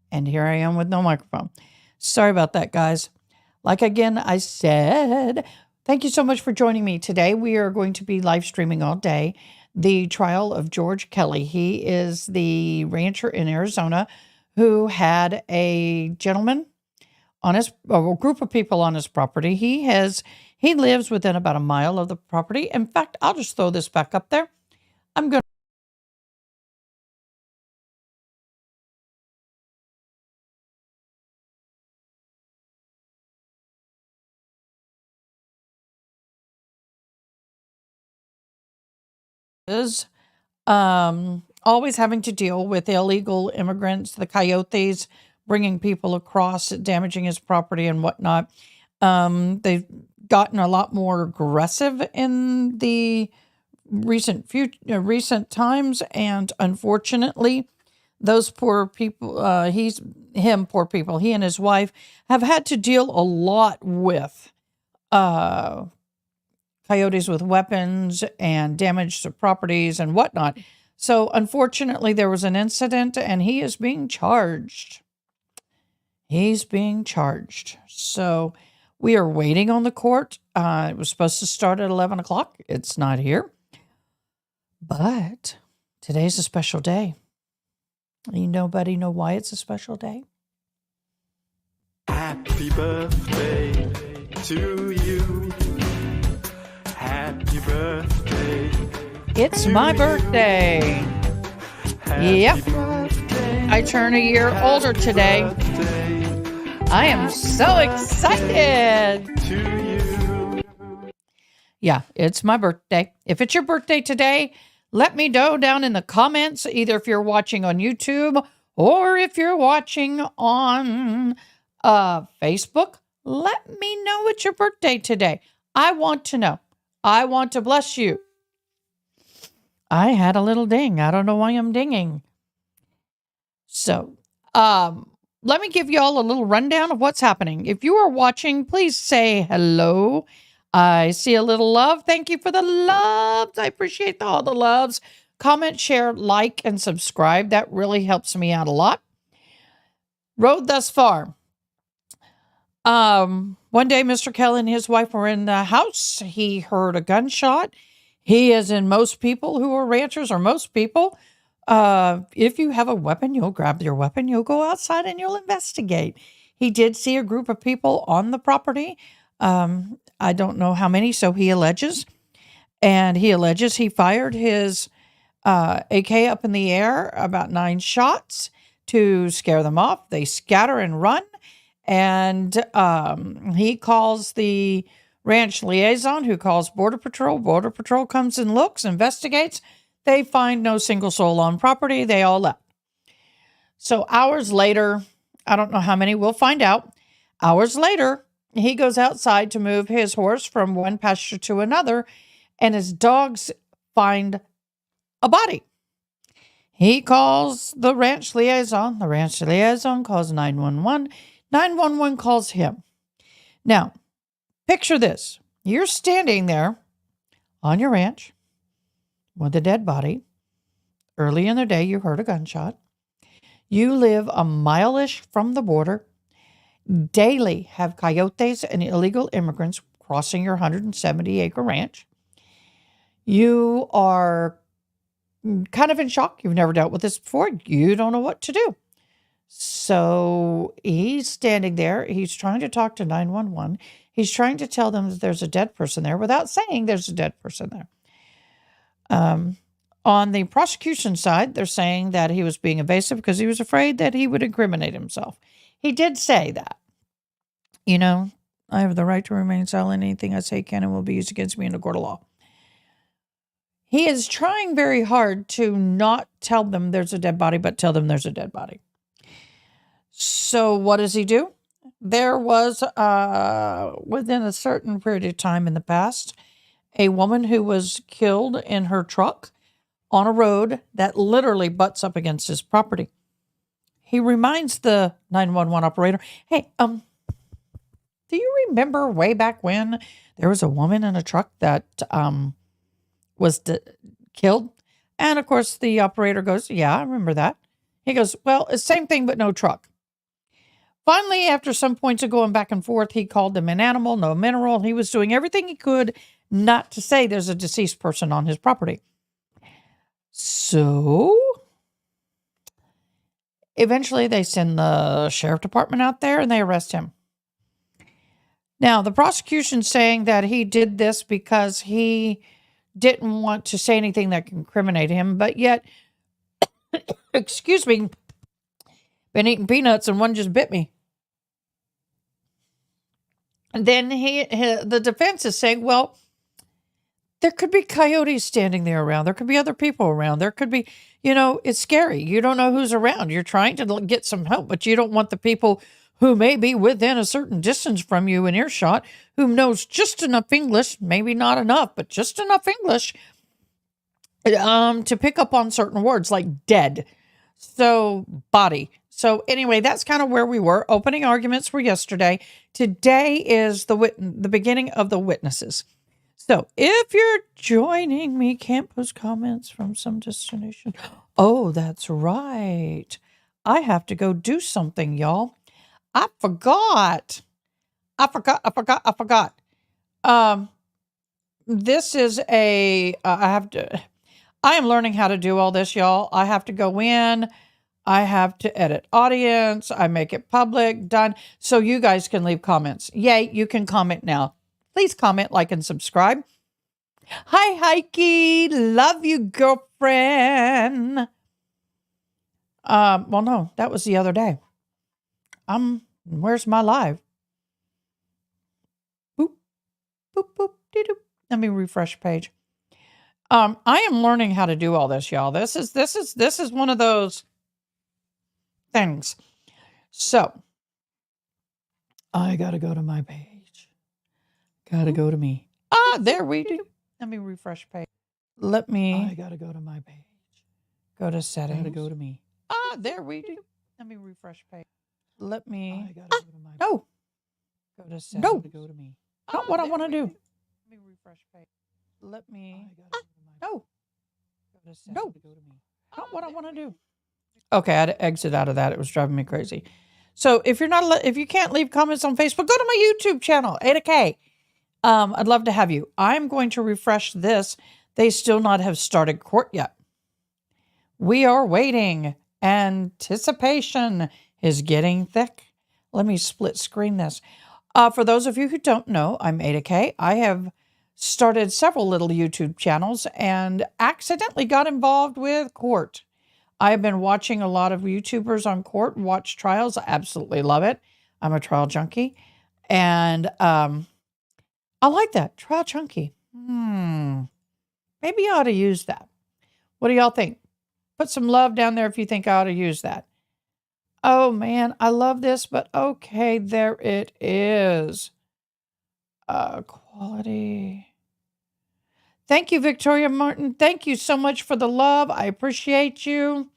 And here I am with no microphone. Sorry about that, guys. Like again, I said, thank you so much for joining me today. We are going to be live streaming all day the trial of George Kelly. He is the rancher in Arizona who had a gentleman on his, a group of people on his property. He lives within about a mile of the property. In fact, I'll just throw this back up there. I'm going is always having to deal with illegal immigrants, the coyotes bringing people across, damaging his property and whatnot. They've gotten a lot more aggressive in the recent times, and unfortunately, those poor people, he and his wife have had to deal a lot with coyotes with weapons and damage to properties and whatnot. So unfortunately, there was an incident and he is being charged. He's being charged. So we are waiting on the court. It was supposed to start at 11 o'clock. It's not here. But today's a special day. Nobody know why it's a special day? Happy birthday to you. Happy birthday. It's my birthday. Yep. Birthday. I turn a year older today. I am so excited. To you. Yeah, it's my birthday. If it's your birthday today, let me know down in the comments, either if you're watching on YouTube or if you're watching on Facebook. Let me know it's your birthday today. I want to know. I want to bless you. I had a little ding. I don't know why I'm dinging. So, let me give you all a little rundown of what's happening. If you are watching, please say hello. I see a little love. Thank you for the loves. I appreciate all the loves. Comment, share, like, and subscribe. That really helps me out a lot. Road thus far. One day, Mr. Kelly and his wife were in the house. He heard a gunshot. He, as in most people who are ranchers, or most people, if you have a weapon, you'll grab your weapon, you'll go outside and you'll investigate. He did see a group of people on the property. I don't know how many, so he alleges. And he alleges he fired his AK up in the air, about 9 shots to scare them off. They scatter and run. And he calls the ranch liaison, who calls Border Patrol. Border Patrol comes and looks, investigates. They find no single soul on property. They all left. So hours later, I don't know how many, we'll find out. Hours later, he goes outside to move his horse from one pasture to another, and his dogs find a body. He calls the ranch liaison. The ranch liaison calls 911. 911 calls him. Now, picture this. You're standing there on your ranch with a dead body. Early in the day, you heard a gunshot. You live a mile-ish from the border. Daily have coyotes and illegal immigrants crossing your 170-acre ranch. You are kind of in shock. You've never dealt with this before. You don't know what to do. So he's standing there. He's trying to talk to 911. He's trying to tell them that there's a dead person there without saying there's a dead person there. On the prosecution side, they're saying that he was being evasive because he was afraid that he would incriminate himself. He did say that. You know, I have the right to remain silent. Anything I say can and will be used against me in a court of law. He is trying very hard to not tell them there's a dead body, but tell them there's a dead body. So what does he do? There was, within a certain period of time in the past, a woman who was killed in her truck on a road that literally butts up against his property. He reminds the 911 operator, hey, do you remember way back when there was a woman in a truck that was killed? And of course, the operator goes, yeah, I remember that. He goes, well, it's the same thing, but no truck. Finally, after some points of going back and forth, he called them an animal, no mineral. He was doing everything he could not to say there's a deceased person on his property. So eventually they send the sheriff department out there and they arrest him. Now, the prosecution's saying that he did this because he didn't want to say anything that can incriminate him, but yet, excuse me, been eating peanuts and one just bit me. And then the defense is saying, well, there could be coyotes standing there around. There could be other people around. There could be, it's scary. You don't know who's around. You're trying to get some help, but you don't want the people who may be within a certain distance from you in earshot, who knows just enough English, maybe not enough, but just enough English to pick up on certain words like dead. So body. So anyway, that's kind of where we were. Opening arguments were yesterday. Today is the beginning of the witnesses. So if you're joining me, can't post comments from some destination. Oh, that's right. I have to go do something, y'all. I forgot. This is I am learning how to do all this, y'all. I have to go in. I have to edit audience. I make it public, done. So you guys can leave comments. Yay, you can comment now. Please comment, like, and subscribe. Hi, Heike. Love you, girlfriend. Well, no, that was the other day. Where's my live? Boop, boop, boop, dee-doop. Let me refresh page. I am learning how to do all this, y'all. This is one of those things. So I gotta go to my page. Gotta go to me. There we do. Let me refresh page. I gotta go to my page. Go to settings. Gotta go to me. There we do. Let me refresh page. I gotta go to my page. No. Go to settings. No. Go to me. Not what I want to do. Let me refresh page. No. Go to settings. No. Go to me. Not what I want to do. Okay, I had to exit out of that. It was driving me crazy. So if if you can't leave comments on Facebook, go to my YouTube channel, Ada K. I'd love to have you. I'm going to refresh this. They still not have started court yet. We are waiting. Anticipation is getting thick. Let me split screen this. For those of you who don't know, I'm Ada K. I have started several little YouTube channels and accidentally got involved with court. I have been watching a lot of YouTubers on court and watch trials. I absolutely love it. I'm a trial junkie. And I like that. Trial junkie. Maybe I ought to use that. What do y'all think? Put some love down there if you think I ought to use that. Oh, man, I love this, but okay, there it is. Quality. Thank you, Victoria Martin. Thank you so much for the love. I appreciate you.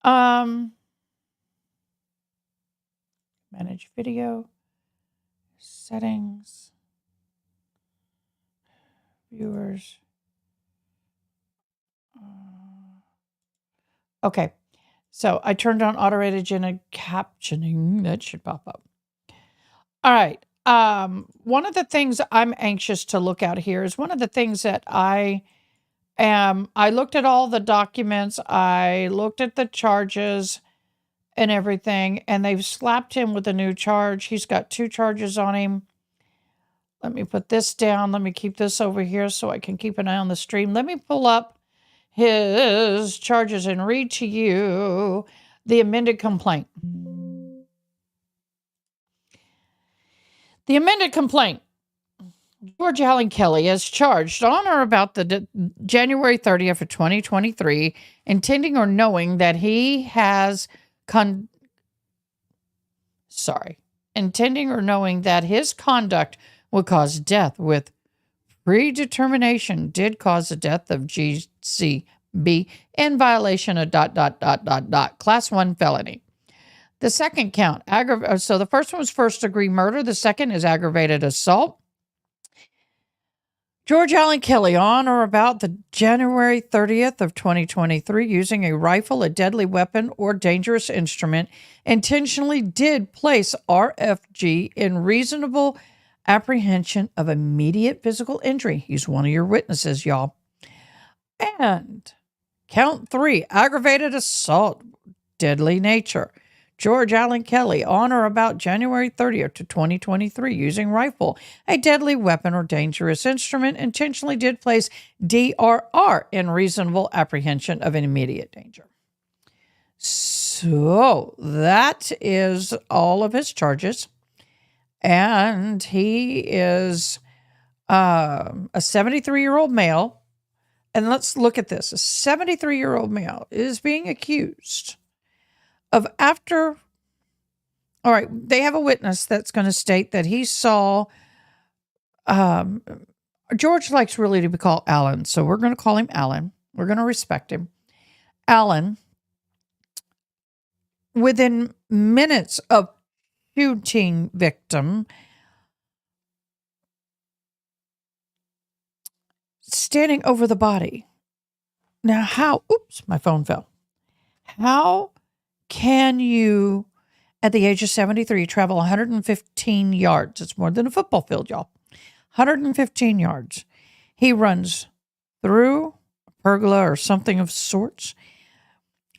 Manage video. Settings. Viewers. Okay. So I turned on automated captioning. That should pop up. All right. One of the things I'm anxious to look at here is one of the things that I looked at all the documents. I looked at the charges and everything, and they've slapped him with a new charge. He's got 2 charges on him. Let me put this down. Let me keep this over here so I can keep an eye on the stream. Let me pull up his charges and read to you the amended complaint. The amended complaint. George Allen Kelly is charged on or about the January 30th of 2023, intending or knowing that he has intending or knowing that his conduct would cause death with predetermination did cause the death of GCB in violation of ... Class 1 felony. The second count, so the first one was first degree murder. The second is aggravated assault. George Allen Kelly, on or about the January 30th of 2023, using a rifle, a deadly weapon, or dangerous instrument, intentionally did place RFG in reasonable apprehension of immediate physical injury. He's one of your witnesses, y'all. And count 3, aggravated assault, deadly nature. George Allen Kelly, on or about January 30th to 2023, using rifle, a deadly weapon or dangerous instrument, intentionally did place DRR in reasonable apprehension of an immediate danger. So that is all of his charges. And he is a 73-year-old male. And let's look at this. A 73-year-old male is being accused of all right, they have a witness that's going to state that he saw, George likes really to be called Alan, so we're going to call him Alan. We're going to respect him. Alan, within minutes of shooting victim, standing over the body. Now my phone fell. How can you, at the age of 73, travel 115 yards? It's more than a football field, y'all. 115 yards. He runs through a pergola or something of sorts.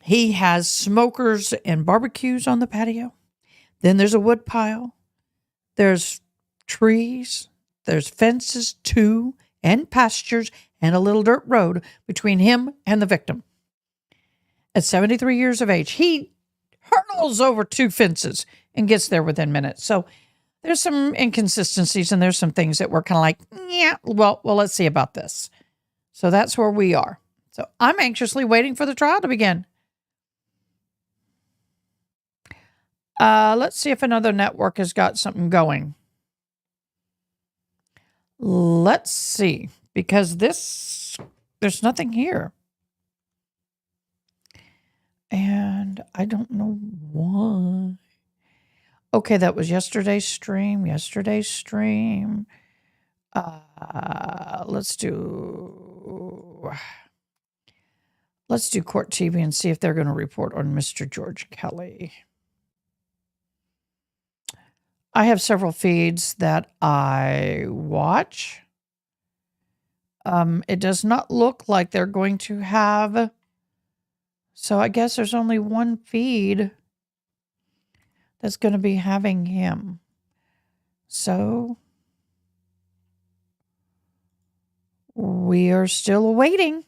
He has smokers and barbecues on the patio. Then there's a wood pile. There's trees. There's fences, too, and pastures, and a little dirt road between him and the victim. At 73 years of age, he hurdles over 2 fences and gets there within minutes. So there's some inconsistencies and there's some things that we're kind of like, well, let's see about this. So that's where we are. So I'm anxiously waiting for the trial to begin. Let's see if another network has got something going. Let's see, because there's nothing here. And I don't know why. Okay, that was yesterday's stream. Let's do Court TV and see if they're going to report on Mr. George Kelly. I have several feeds that I watch. It does not look like they're going to have. So I guess there's only one feed that's going to be having him. So we are still waiting.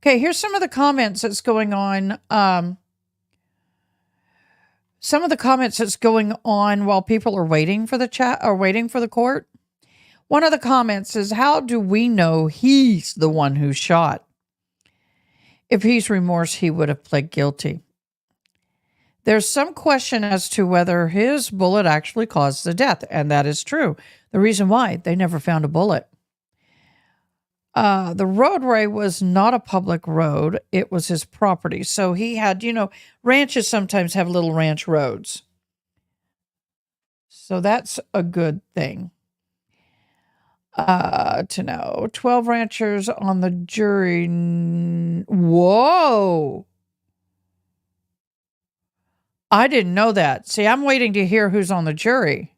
Okay, here's some of the comments that's going on. Some of the comments that's going on while people are waiting for the chat or waiting for the court. One of the comments is, how do we know he's the one who shot? If he's remorse, he would have pled guilty. There's some question as to whether his bullet actually caused the death, and that is true. The reason why, they never found a bullet. The roadway was not a public road. It was his property. So he had, ranches sometimes have little ranch roads. So that's a good thing to know. 12 ranchers on the jury. Whoa. I didn't know that. See, I'm waiting to hear who's on the jury.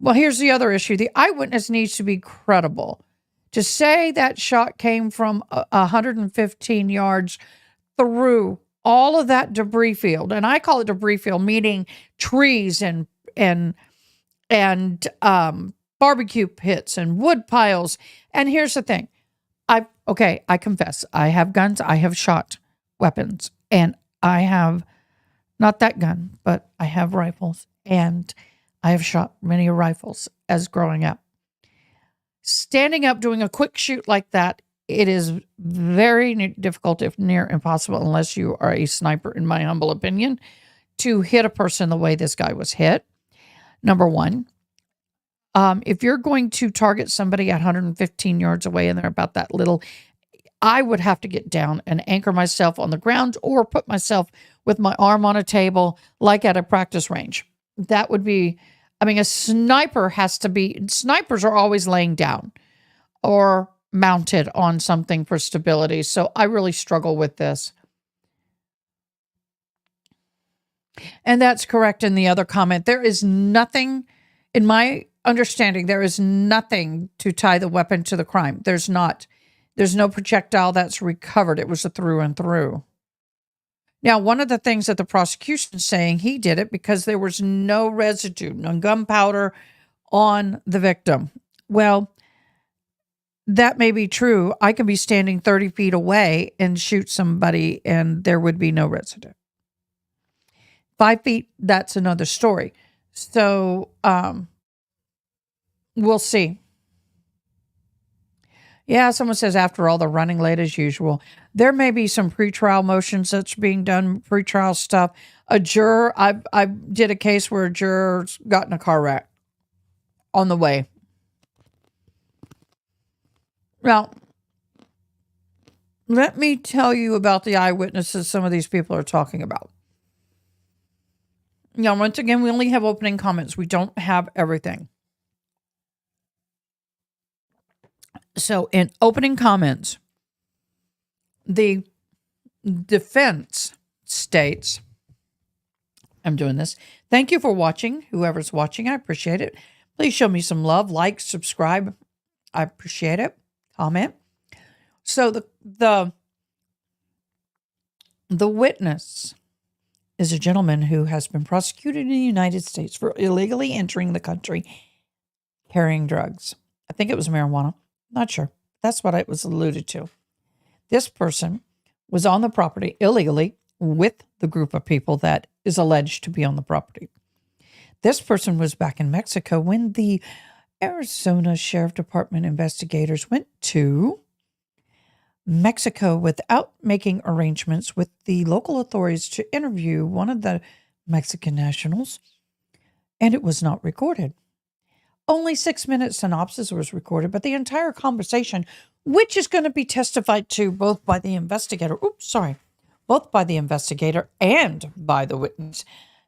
Well, here's the other issue. The eyewitness needs to be credible. To say that shot came from 115 yards through all of that debris field, and I call it debris field, meaning trees and barbecue pits and wood piles. And here's the thing. I confess, I have guns. I have shot weapons, and I have not that gun, but I have rifles, and I have shot many rifles as growing up. Standing up doing a quick shoot like that, it is very difficult, if near impossible, unless you are a sniper, in my humble opinion, to hit a person the way this guy was hit. Number one, if you're going to target somebody at 115 yards away and they're about that little, I would have to get down and anchor myself on the ground or put myself with my arm on a table like at a practice range. That would be, a sniper snipers are always laying down or mounted on something for stability. So I really struggle with this. And that's correct in the other comment. There is nothing, in my understanding, there is nothing to tie the weapon to the crime. There's not. There's no projectile that's recovered. It was a through and through. Now, one of the things that the prosecution is saying, he did it because there was no residue, no gunpowder on the victim. Well, that may be true. I can be standing 30 feet away and shoot somebody and there would be no residue. 5 feet, that's another story. So, we'll see. Yeah, someone says, after all, they're running late as usual. There may be some pretrial motions that's being done, pretrial stuff. A juror, I did a case where a juror got in a car wreck on the way. Now, let me tell you about the eyewitnesses some of these people are talking about. Now, once again, we only have opening comments. We don't have everything. So in opening comments, the defense states, I'm doing this. Thank you for watching. Whoever's watching, I appreciate it. Please show me some love, like, subscribe. I appreciate it. Comment. So the witness is a gentleman who has been prosecuted in the United States for illegally entering the country carrying drugs. I think it was marijuana. Not sure. That's what it was alluded to. This person was on the property illegally with the group of people that is alleged to be on the property. This person was back in Mexico when the Arizona Sheriff Department investigators went to Mexico without making arrangements with the local authorities to interview one of the Mexican nationals, and it was not recorded. Only 6-minute synopsis was recorded, but the entire conversation, which is going to be testified to both by the investigator, both by the investigator and by the witness,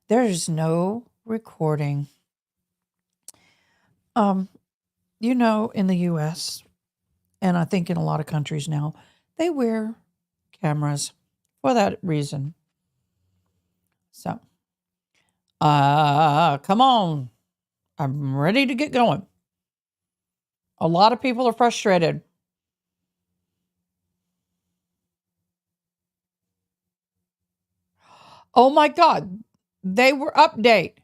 there is no recording. In the U.S., and I think in a lot of countries now, they wear cameras for that reason. So, come on. I'm ready to get going. A lot of people are frustrated. Oh my God. They were update.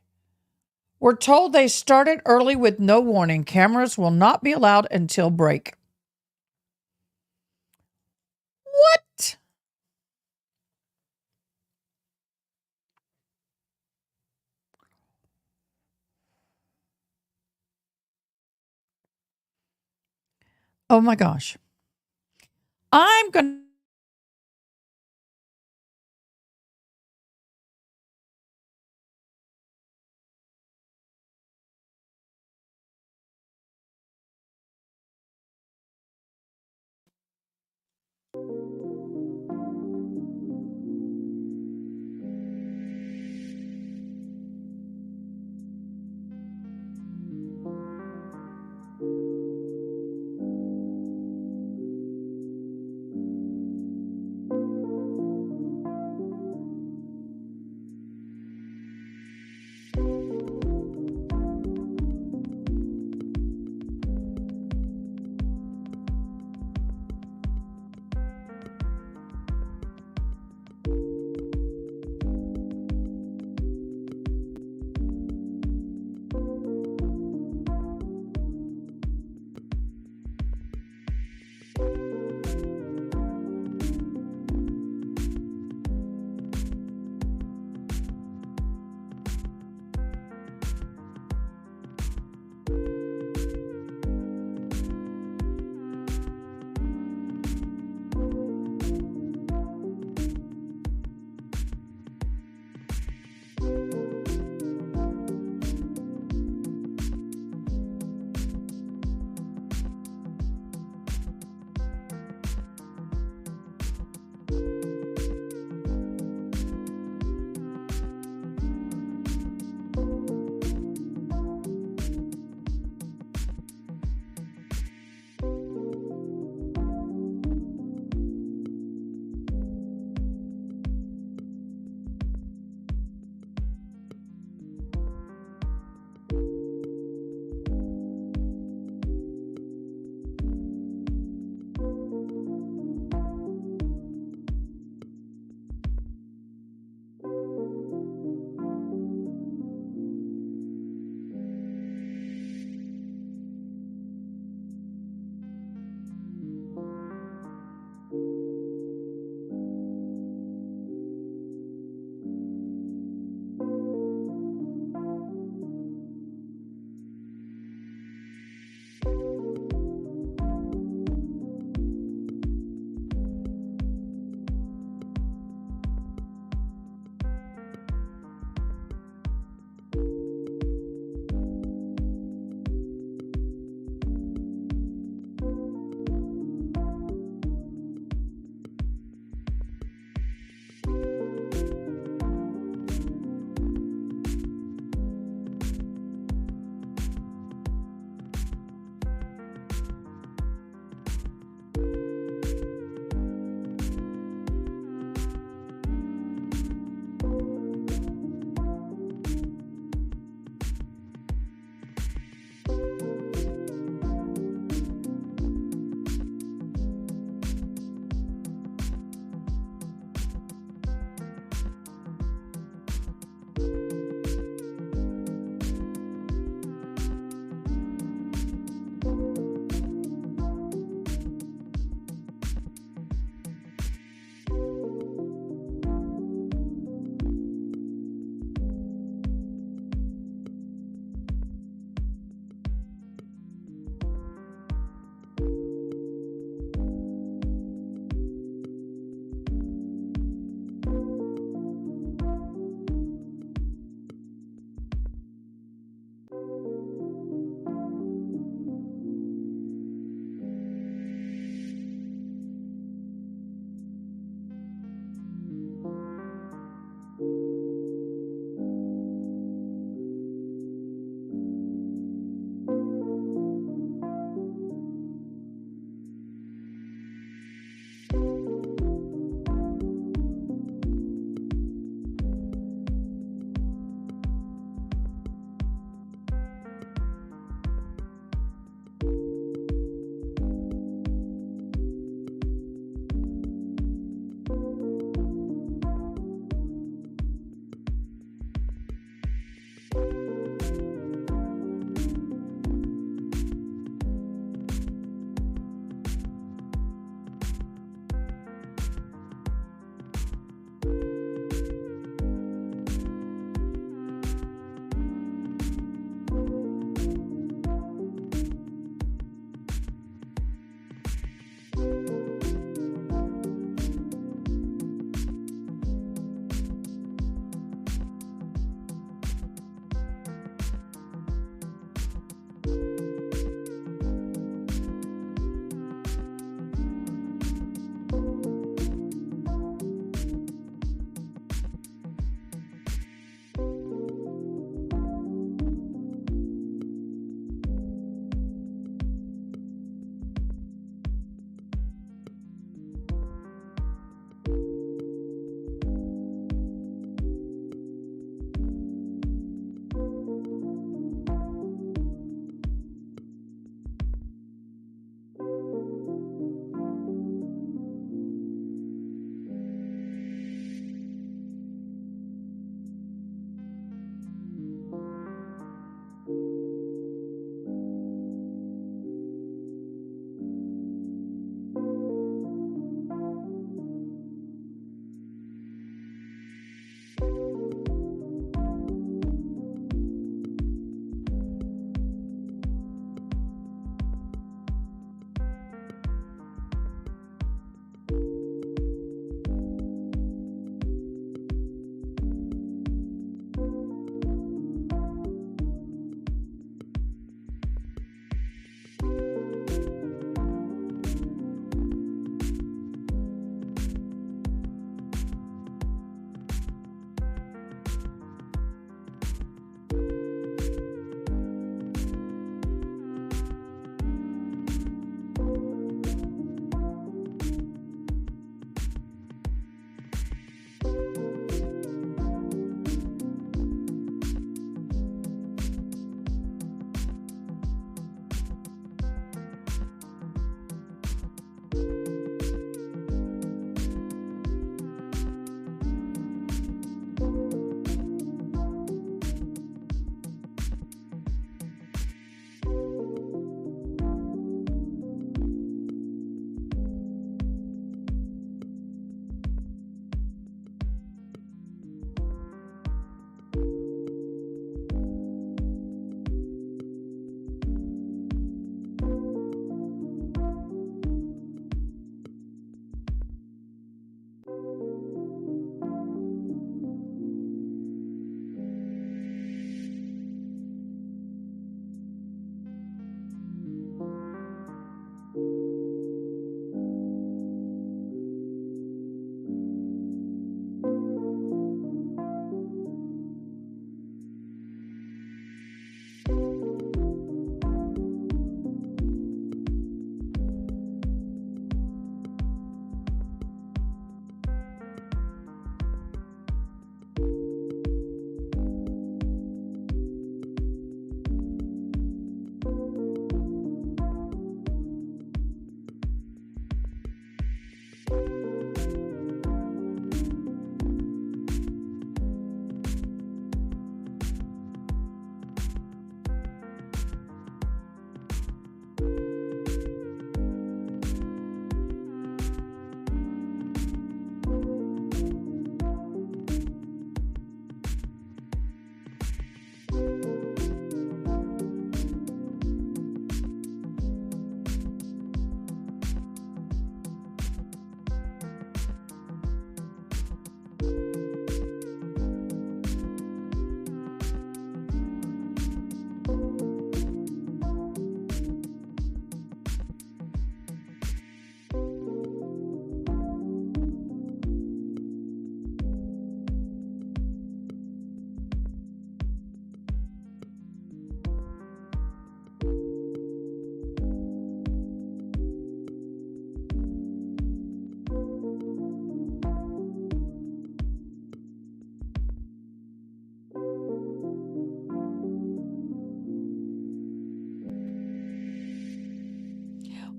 We're told they started early with no warning. Cameras will not be allowed until break. What? Oh my gosh. I'm going to.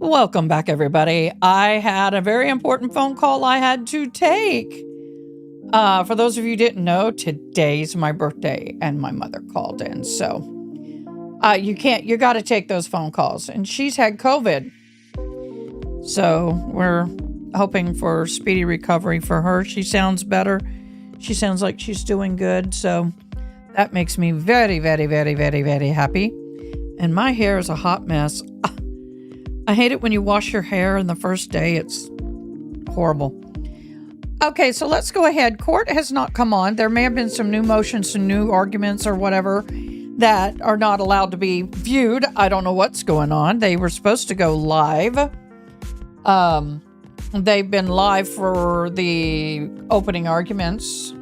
Welcome back, everybody. I had a very important phone call I had to take. For those of you who didn't know, today's my birthday, and my mother called in. So you got to take those phone calls. And she's had COVID. So we're hoping for speedy recovery for her. She sounds better. She sounds like she's doing good. So that makes me very, very, very, very, very happy. And my hair is a hot mess. I hate it when you wash your hair in the first day. It's horrible. Okay, so let's go ahead. Court has not come on. There may have been some new motions, some new arguments or whatever that are not allowed to be viewed. I don't know what's going on. They were supposed to go live. They've been live for the opening arguments.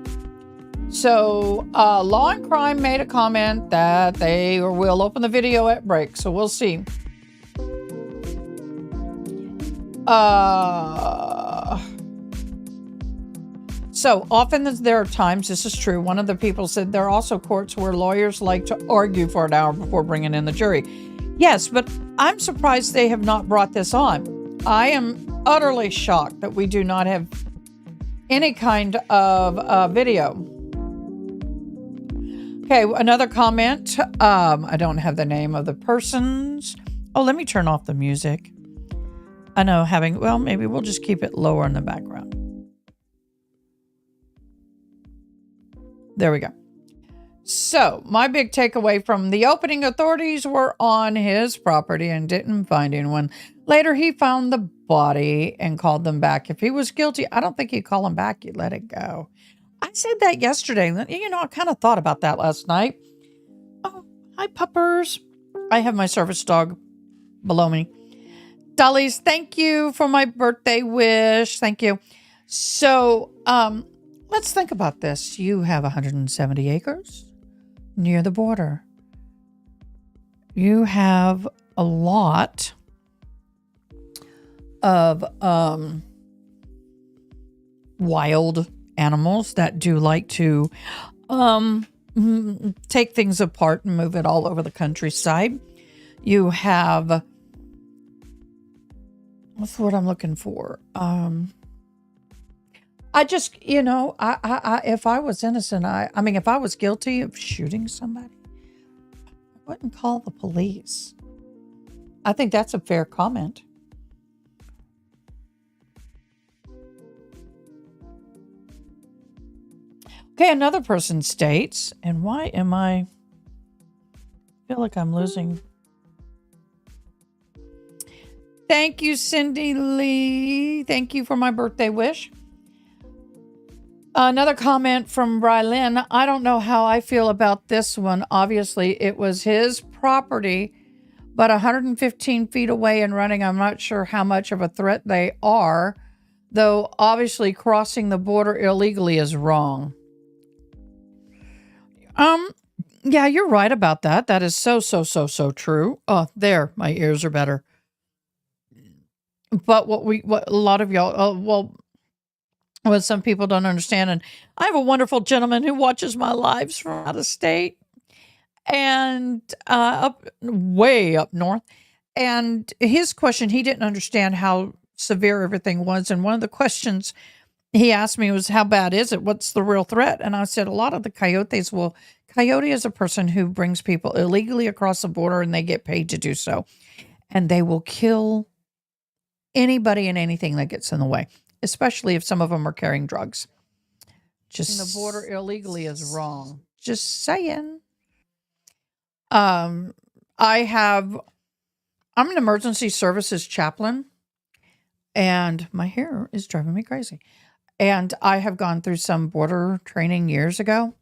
So Law and Crime made a comment that they will open the video at break. So we'll see. So often there are times, this is true, one of the people said there are also courts where lawyers like to argue for an hour before bringing in the jury. Yes, but I'm surprised they have not brought this on. I am utterly shocked that we do not have any kind of video. Okay, another comment. I don't have the name of the persons. Oh, let me turn off the music. I know maybe we'll just keep it lower in the background. There we go. So my big takeaway from the opening, authorities were on his property and didn't find anyone. Later, he found the body and called them back. If he was guilty, I don't think he'd call him back. He'd let it go. I said that yesterday. I kind of thought about that last night. Oh, hi, puppers. I have my service dog below me. Dollies, thank you for my birthday wish. Thank you. So, let's think about this. You have 170 acres near the border. You have a lot of wild animals that do like to take things apart and move it all over the countryside. You have... what's the word I'm looking for? I just, if I was innocent, if I was guilty of shooting somebody, I wouldn't call the police. I think that's a fair comment. Okay, another person states, and why am I feel like I'm losing... Thank you, Cindy Lee. Thank you for my birthday wish. Another comment from Brylin. I don't know how I feel about this one. Obviously, it was his property, but 115 feet away and running, I'm not sure how much of a threat they are, though obviously crossing the border illegally is wrong. Yeah, you're right about that. That is so true. Oh, there, my ears are better. But what a lot of y'all, what some people don't understand, and I have a wonderful gentleman who watches my lives from out of state and way up north. And his question, he didn't understand how severe everything was. And one of the questions he asked me was, how bad is it? What's the real threat? And I said, a lot of the coyotes coyote is a person who brings people illegally across the border and they get paid to do so. And they will kill anybody and anything that gets in the way, especially if some of them are carrying drugs. Just the border illegally is wrong. Just saying. I'm an emergency services chaplain, and my hair is driving me crazy. And I have gone through some border training years ago.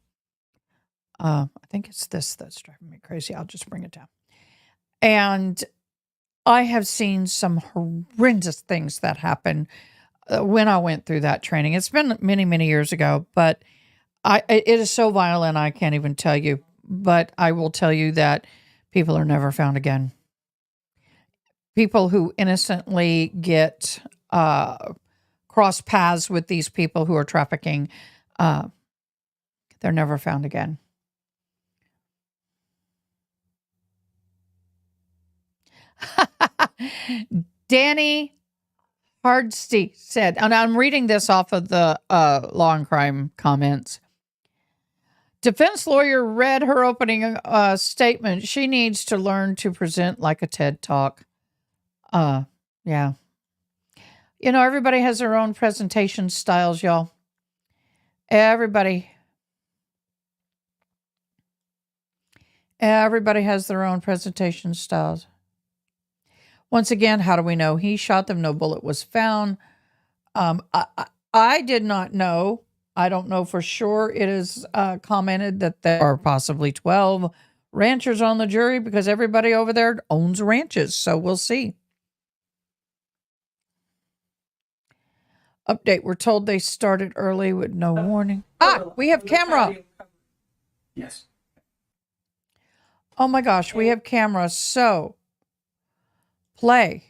I think it's this that's driving me crazy. I'll just bring it down. And I have seen some horrendous things that happen when I went through that training. It's been many, many years ago, but it is so violent I can't even tell you. But I will tell you that people are never found again. People who innocently get cross paths with these people who are trafficking, they're never found again. Danny Hardsty said, and I'm reading this off of the Law and Crime comments. Defense lawyer read her opening statement. She needs to learn to present like a TED Talk. Yeah. You know, everybody has their own presentation styles, y'all. Everybody has their own presentation styles. Once again, how do we know he shot them? No bullet was found. I did not know. I don't know for sure. It is commented that there are possibly 12 ranchers on the jury because everybody over there owns ranches. So we'll see. Update. We're told they started early with no warning. We have camera. Yes. Oh my gosh, we have camera. So play.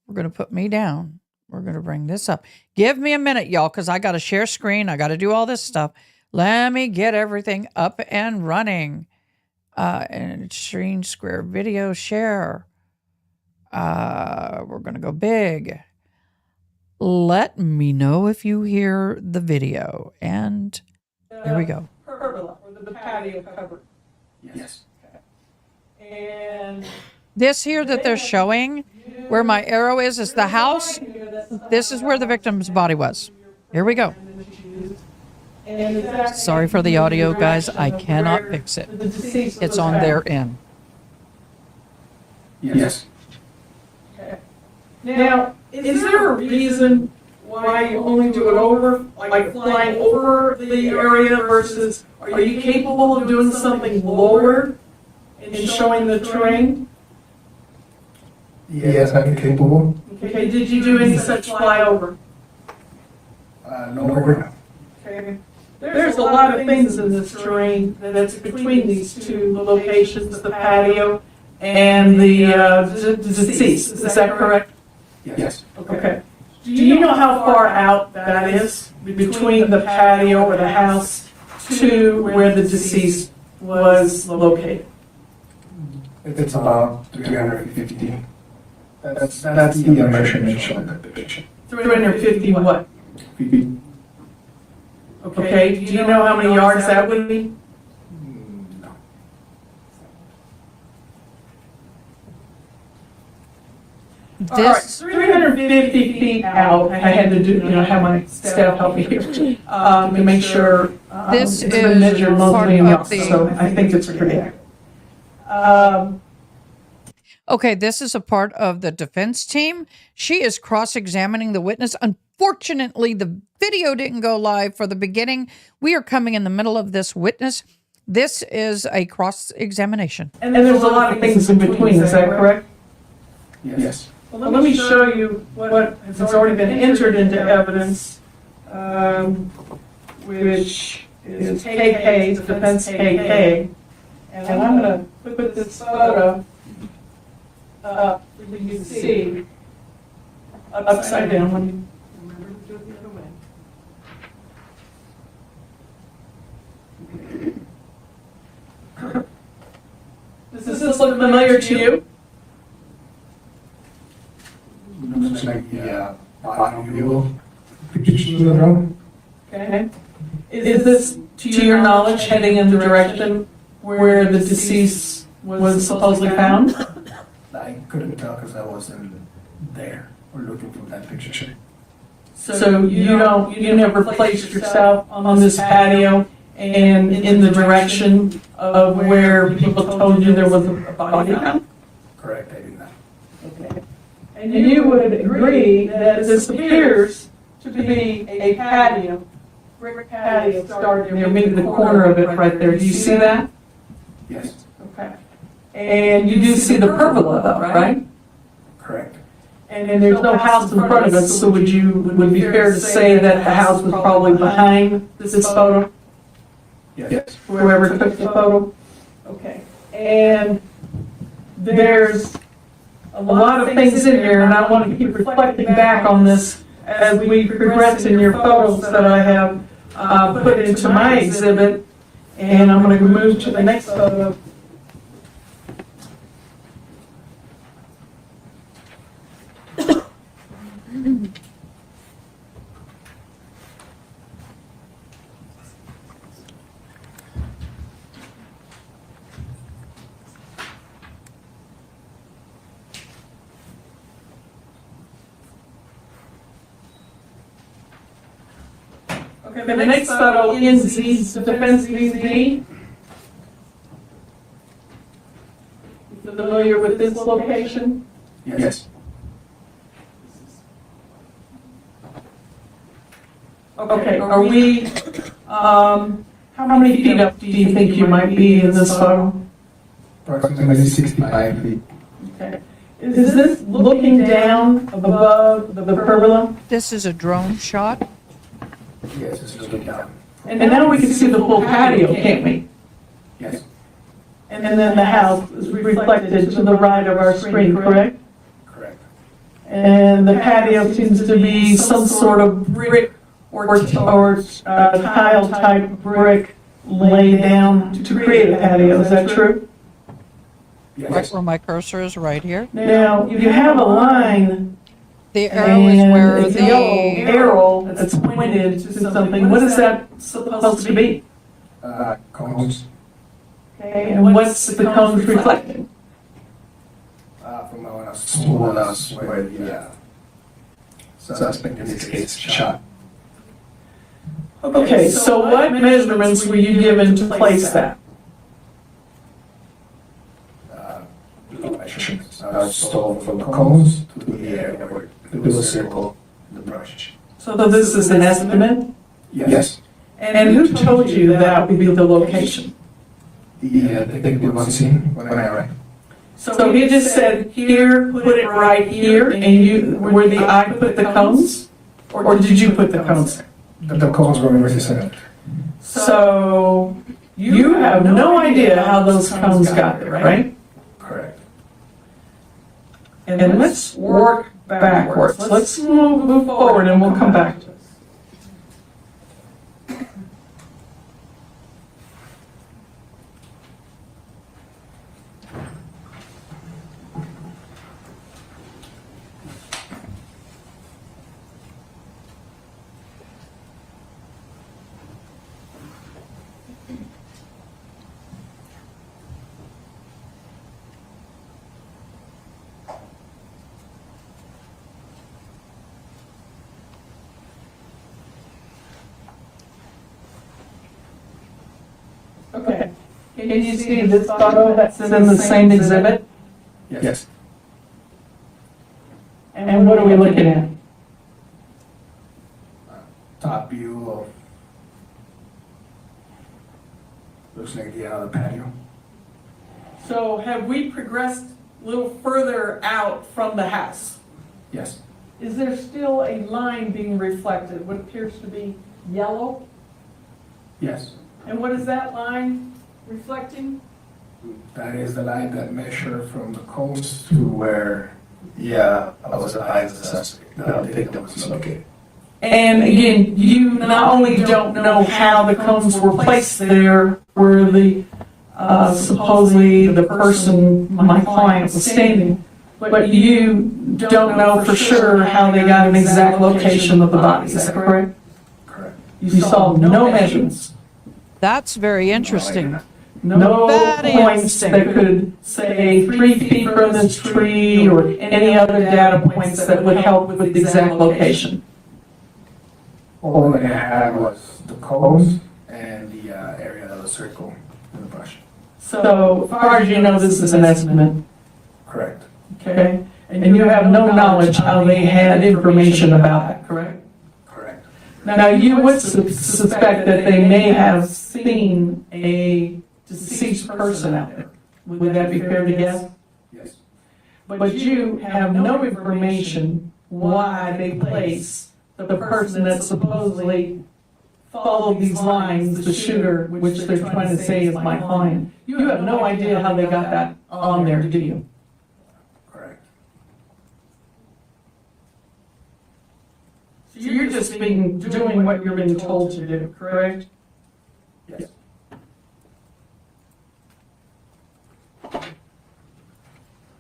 We're going to put me down. We're going to bring this up. Give me a minute, y'all, because I got to share screen. I got to do all this stuff. Let me get everything up and running. And screen square video share. We're going to go big. Let me know if you hear the video. And here we go. Pergola, or the patio cover. Yes. And This here that they're showing, where my arrow is the house. This is where the victim's body was. Here we go. Sorry for the audio, guys. I cannot fix it. It's on their end. Yes. now, is there a reason why you only do it over, like flying over the area versus, are you capable of doing something lower and showing the terrain? Yes, I'm capable. Okay, did you do any such flyover? Lower. Okay. There's a lot of things in this terrain that's between these two locations, the patio and the deceased. Is that correct? Yes. Okay. Do you know how far out that is between the patio or the house to where the deceased was located? It's about 350. That's the measurement shown in the picture. 350 what? Feet. Okay, do you know how many yards that would be? No. All right, This 350 feet out, I had to do, have my staff help me here, to make sure. This it's been is measured part mostly of else, the- so I think it's pretty accurate. Okay, this is a part of the defense team. She is cross-examining the witness. Unfortunately, the video didn't go live for the beginning. We are coming in the middle of this witness. This is a cross-examination. And there's a lot of things in between, is that correct? Yes. Well, let me show you what has already been entered into evidence, which is KK, the defense KK. And I'm going to put this photo up so you can see upside down. When you remember to do it the other way. Does this look familiar to you? Looks like the bottom view pictures around. Okay. Is this, to your knowledge, heading in the direction where the deceased was supposedly found? I couldn't tell because I wasn't there or looking for that picture. So you never placed yourself on this patio and in the direction of where people told you there was a body found? Correct, I did not. Okay. And you would agree that this appears to be a patio, brick patio starting there, maybe the corner of it right there. Do you see that? Yes, Okay. And you do see the pergola though, right? correct. And there's no house in front of it, so would it be fair to say that the house was probably behind this photo? Yes. Whoever took the photo? Okay. And there's a lot of things in here, and I want to keep reflecting back on this as we progress in your photos that I have put into my exhibit. And I'm going to move to the next photo. Okay, the next photo is the defense VZ. Familiar with this location? Yes. Okay, are we, how many feet up do you think you might be in this photo? Approximately 65 feet. Okay. Is this looking down above the pergola? This is a drone shot. Yes, it's looking down. And now we can see the full patio, can't we? Yes. And then the house is reflected to the right of our screen, correct? Correct. And the patio seems to be some sort of brick or tile type brick laid down to create a patio, is that true? Right Yes. where my cursor is, right here. Now, you have a line The arrow is where and it's a yellow the arrow that's pointed to something. What is that supposed to be? Cones Okay, and what's the cones reflecting? from us where the suspect in this case shot. Okay, so what measurements were you given to place that? Stole from the cones to the area where there was a circle in the brush. So this is an estimate? Yes. And who told you that would be the location? The detective on scene when I arrived. So he just said, here, put it right here, and you, where the eye put the cones? Or did you put the cones? The cones were already set. So you have no idea how those cones got there, right? Correct. And let's work backwards. Let's move forward and we'll come back to it. Okay. Can you see this photo that's in the same exhibit? Yes. And what are we looking at? Top view of, looks like the other patio. So have we progressed a little further out from the house? Yes. Is there still a line being reflected, what appears to be yellow? Yes. And what is that line reflecting? That is the line that measured from the cones to where, I was advised the suspect, the victim was located. And again, you not only don't know how the cones were placed there where the supposedly the person, my client, was standing, but you don't know for sure how they got an exact location of the body, is that correct? Correct. You saw no measurements, That's very interesting. no That points that could say 3 feet from this tree or any other data points that would help with the exact location. All I had was the cones and the area of the circle in the brush. So, as far as you know, this is an estimate, Correct. okay? And you have no knowledge how they had information about that, correct? Correct. Now, you would suspect that they may have seen a deceased person out there. Would that be fair to guess? Yes. But you have no information why they placed the person that supposedly followed these lines, the shooter, which they're trying to say is my client. You have no idea how they got that on there, do you? Correct. So you're just doing what you're being told to do, correct?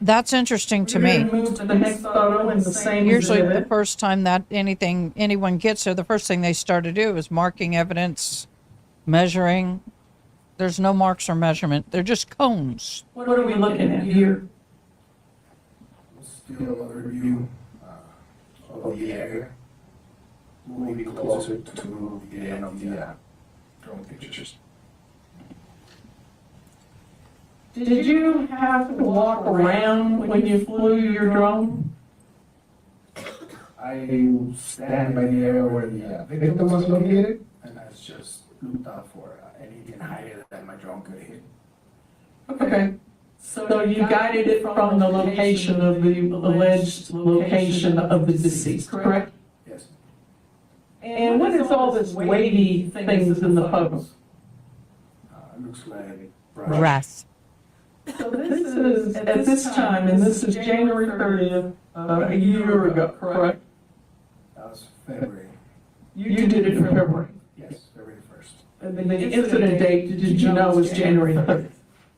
That's interesting to We're me. gonna move to the next photo in the same Usually the exhibit. first time that anyone gets there, the first thing they start to do is marking evidence, measuring. There's no marks or measurement. They're just cones. What are we looking at here? Still a review of the area. Moving closer to the end of the drone pictures. Did you have to walk around when you flew your drone? I stand by the area where the victim was located, and I just looked out for anything higher that my drone could hit. Okay. So you guided it from the location of the alleged location of the deceased, correct? Yes. And what is all this wavy things in the photos? Looks like Grass. So this is, at this time, and this is January 30th, a year ago, correct? That was February. You did it in February. Yes, February 1st. And the incident date, did you know was January 30th?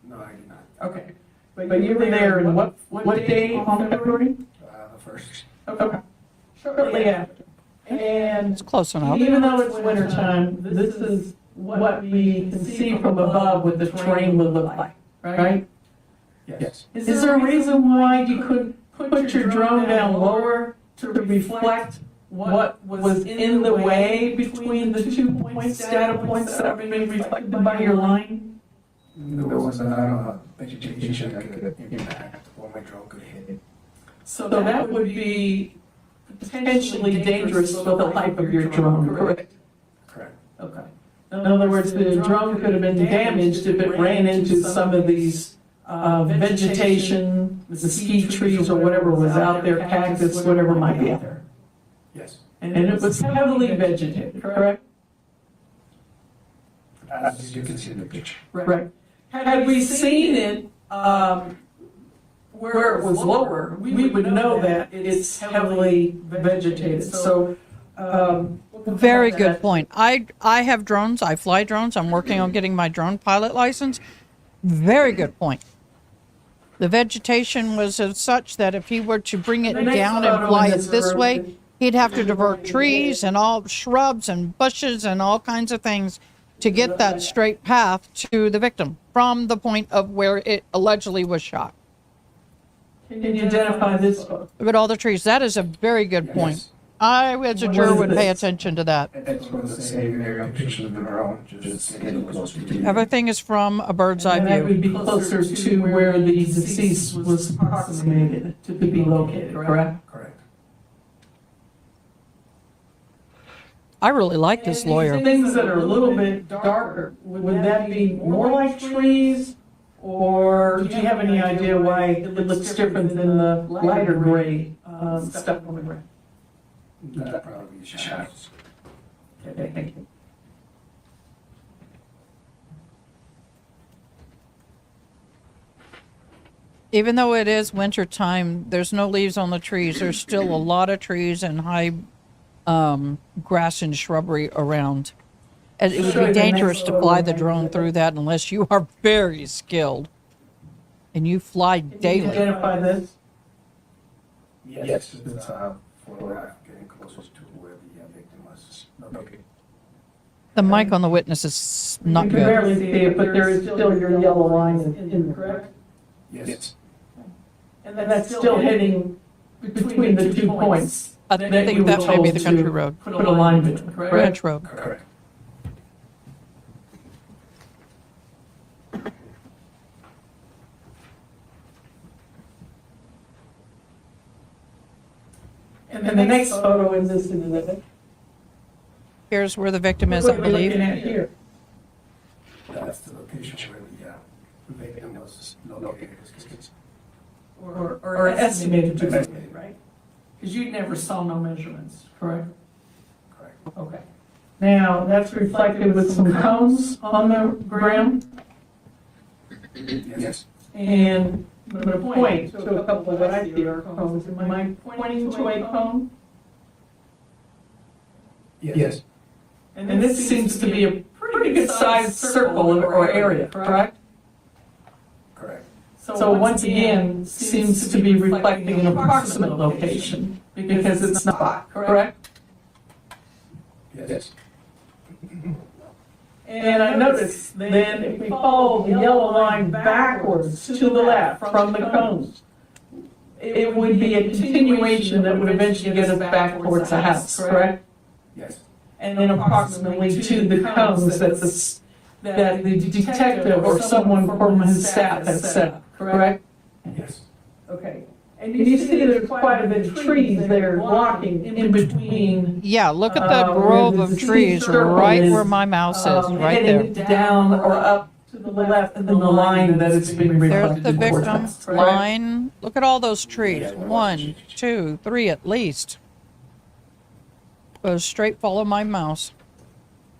No, I did not. Okay. But you were there in what day on February? The 1st. Okay. Shortly after. And It's close enough. even though it's winter time, this is what we can see from above what the terrain would look like, right? Yes. Is there a reason why you couldn't put your drone down lower to reflect what was in the way between the 2 points, data points that are being reflected by your line? There was a lot of vegetation that could impact what my drone could hit. So that would be potentially dangerous for the life of your drone, correct? Correct. Okay. In other words, the drone could have been damaged if it ran into some of these vegetation, mesquite trees or whatever was out there, cactus, whatever might be out there. Yes. And it was heavily vegetated, correct? As you can see in the picture. Right. Had we seen it where it was lower, we would know that it's heavily vegetated. So, Very good point. I have drones. I fly drones. I'm working on getting my drone pilot license. Very good point. The vegetation was of such that if he were to bring it down and fly it this way, he'd have to divert trees and all shrubs and bushes and all kinds of things to get that straight path to the victim from the point of where it allegedly was shot. Can you identify this photo? Look at all the trees. That is a very good point. Yes. I, as a juror, would pay attention to that. It's from the same area picture of the drone, just getting closer to you. Everything is from a bird's eye And that would view. be closer to where the deceased was approximated to be located, correct? Correct. I really like this lawyer. Things that are a little bit darker, would that be more like trees? Or do you have any idea why it looks different than the lighter gray stuff on the ground? That probably be shadows. Okay, thank you. Even though it is winter time, there's no leaves on the trees. There's still a lot of trees and high grass and shrubbery around. And it would be dangerous to fly the drone through that unless you are very skilled and you fly Can you daily. identify this? Yes, it's a photograph getting closer to where the victim was located. The mic on the witness is not You can good. barely see it, but there is still your yellow line in there, correct? Yes. And that's still hitting between the 2 points. I that think you were that may be told the country to road. Put a line between, correct? Branch Road. Correct. And the next photo is this exhibit. Here's where the victim is, I What are we looking believe. at here? That's the location where the victim was located. Or estimated to be, right? Because you never saw no measurements, correct? Correct. Okay. Now, that's reflected with some cones on the ground, Yes. and I'm going to point to a couple of what I see are cones. Am I pointing to a cone? Yes. And this seems to be a pretty good sized circle or area, correct? Correct. So once again, seems to be reflecting an approximate location because it's not, correct? Yes. And I noticed then if we follow the yellow line backwards to the left from the cones, it would be a continuation that would eventually get us back towards the house, correct? Yes. And then approximately to the cones that the detective or someone from his staff has set up, correct? Yes. Okay. And you see there's quite a bit of trees there blocking in between. Yeah, look at that grove of trees right where my mouse is, right heading there. down or up to the left and then the line that it's being There's reflected the towards victim us, correct? line. Look at all those trees. 1, 2, 3 at least. Go straight, follow my mouse.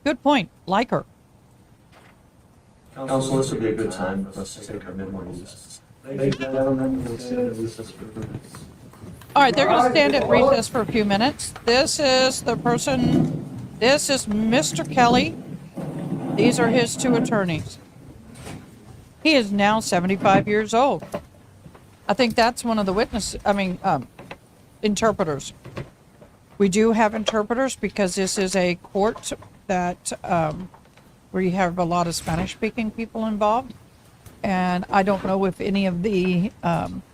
Good point. Like her. Council, this would be a good time for us to take our mid-morning recess. Ladies and gentlemen, we'll stand at recess for 2 minutes. All right, they're going to stand at recess for a few minutes. This is the person, this is Mr. Kelly. These are his 2 attorneys. He is now 75 years old. I think that's one of the interpreters. We do have interpreters because this is a court that, where you have a lot of Spanish-speaking people involved. And I don't know if any of the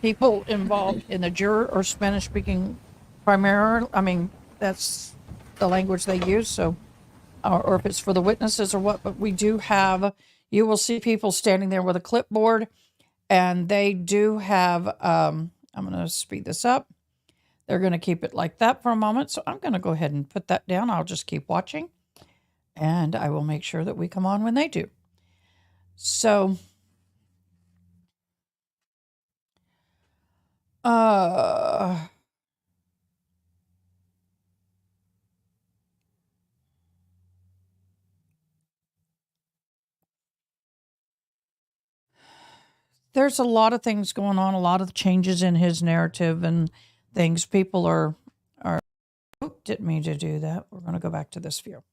people involved in the juror are Spanish-speaking primarily. That's the language they use, so, or if it's for the witnesses or what, but we do have, you will see people standing there with a clipboard, and they do have, I'm going to speed this up. They're going to keep it like that for a moment, so I'm going to go ahead and put that down. I'll just keep watching, and I will make sure that we come on when they do. So, there's a lot of things going on, a lot of changes in his narrative and things. People are didn't mean to do that. We're going to go back to this view.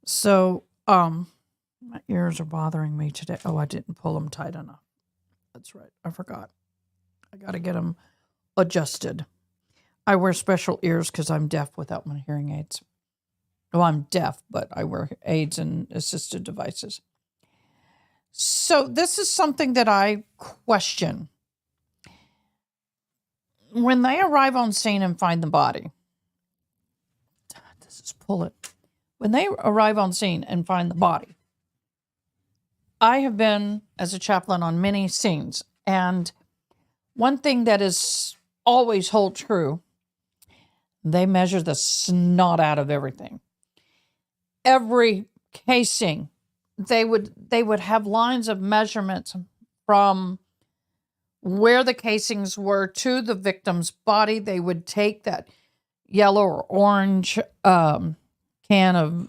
So, my ears are bothering me today. Oh, I didn't pull them tight enough. That's right. I forgot. I got to get them adjusted. I wear special ears because I'm deaf without my hearing aids. Well, I'm deaf, but I wear aids and assisted devices. So this is something that I question. When they arrive on scene and find the body, when they arrive on scene and find the body, I have been as a chaplain on many scenes, and one thing that is always hold true, they measure the snot out of everything. Every casing, they would have lines of measurements from where the casings were to the victim's body. They would take that yellow or orange can of,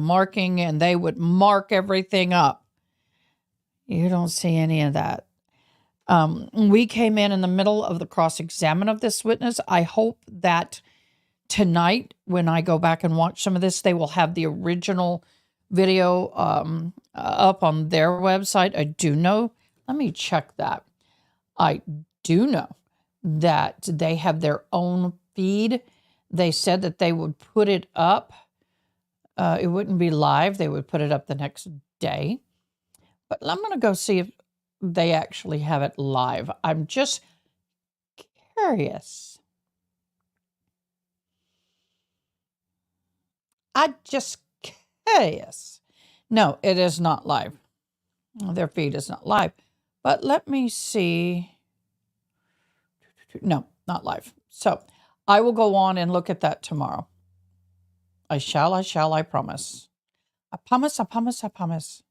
marking, and they would mark everything up. You don't see any of that. We came in the middle of the cross-examine of this witness. I hope that tonight, when I go back and watch some of this, they will have the original video up on their website. I do know. Let me check that. I do know that they have their own feed. They said that they would put it up. It wouldn't be live. They would put it up the next day. But I'm going to go see if they actually have it live. I'm just curious. No, it is not live. Their feed is not live. But let me see. No, not live. So I will go on and look at that tomorrow. I shall, I promise. I promise.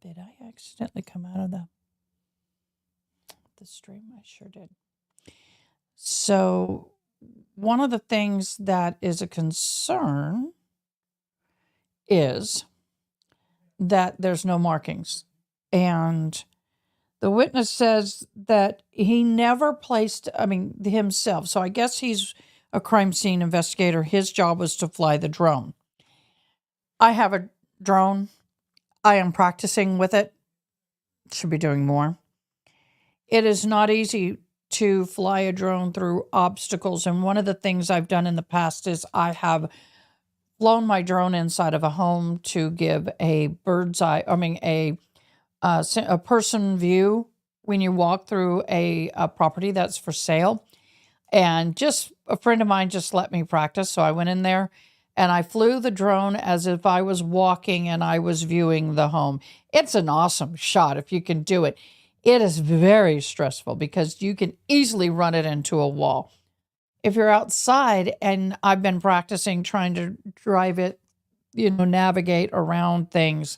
Did I accidentally come out of the stream? I sure did. So one of the things that is a concern is that there's no markings. And the witness says that he never placed, himself. So I guess he's a crime scene investigator. His job was to fly the drone. I have a drone. I am practicing with it. Should be doing more. It is not easy to fly a drone through obstacles. And one of the things I've done in the past is I have flown my drone inside of a home to give a bird's eye, a person view when you walk through a property that's for sale. And just a friend of mine just let me practice. So I went in there and I flew the drone as if I was walking and I was viewing the home. It's an awesome shot if you can do it. It is very stressful because you can easily run it into a wall. If you're outside, and I've been practicing trying to drive it, navigate around things,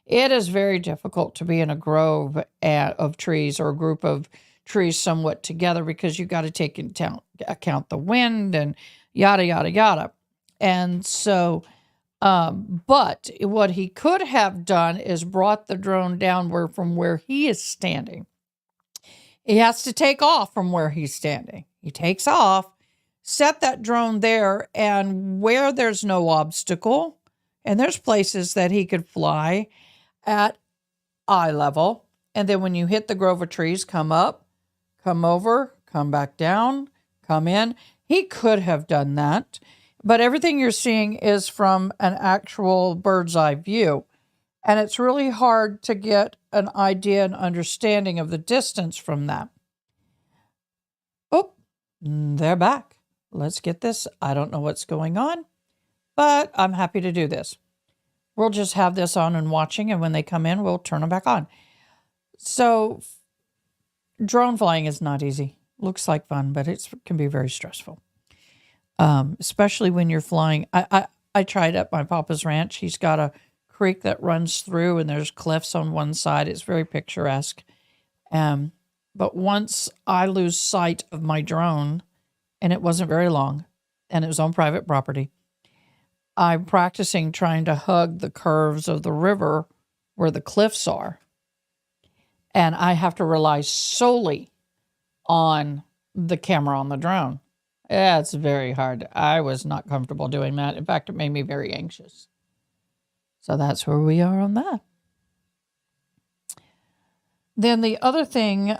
it is very difficult to be in a grove of trees or a group of trees somewhat together because you got to take into account the wind and yada, yada, yada. And so, but what he could have done is brought the drone down from where he is standing. He has to take off from where he's standing. He takes off, set that drone there, and where there's no obstacle, and there's places that he could fly at eye level. And then when you hit the grove of trees, come up, come over, come back down, come in. He could have done that. But everything you're seeing is from an actual bird's eye view. And it's really hard to get an idea and understanding of the distance from that. Oh, they're back. Let's get this. I don't know what's going on, but I'm happy to do this. We'll just have this on and watching, and when they come in, we'll turn them back on. So drone flying is not easy. Looks like fun, but it can be very stressful. Especially when you're flying. I tried at my papa's ranch. He's got a creek that runs through and there's cliffs on one side. It's very picturesque. But once I lose sight of my drone, and it wasn't very long, and it was on private property, I'm practicing trying to hug the curves of the river where the cliffs are. And I have to rely solely on the camera on the drone. Yeah, it's very hard. I was not comfortable doing that. In fact, it made me very anxious. So that's where we are on that. Then the other thing,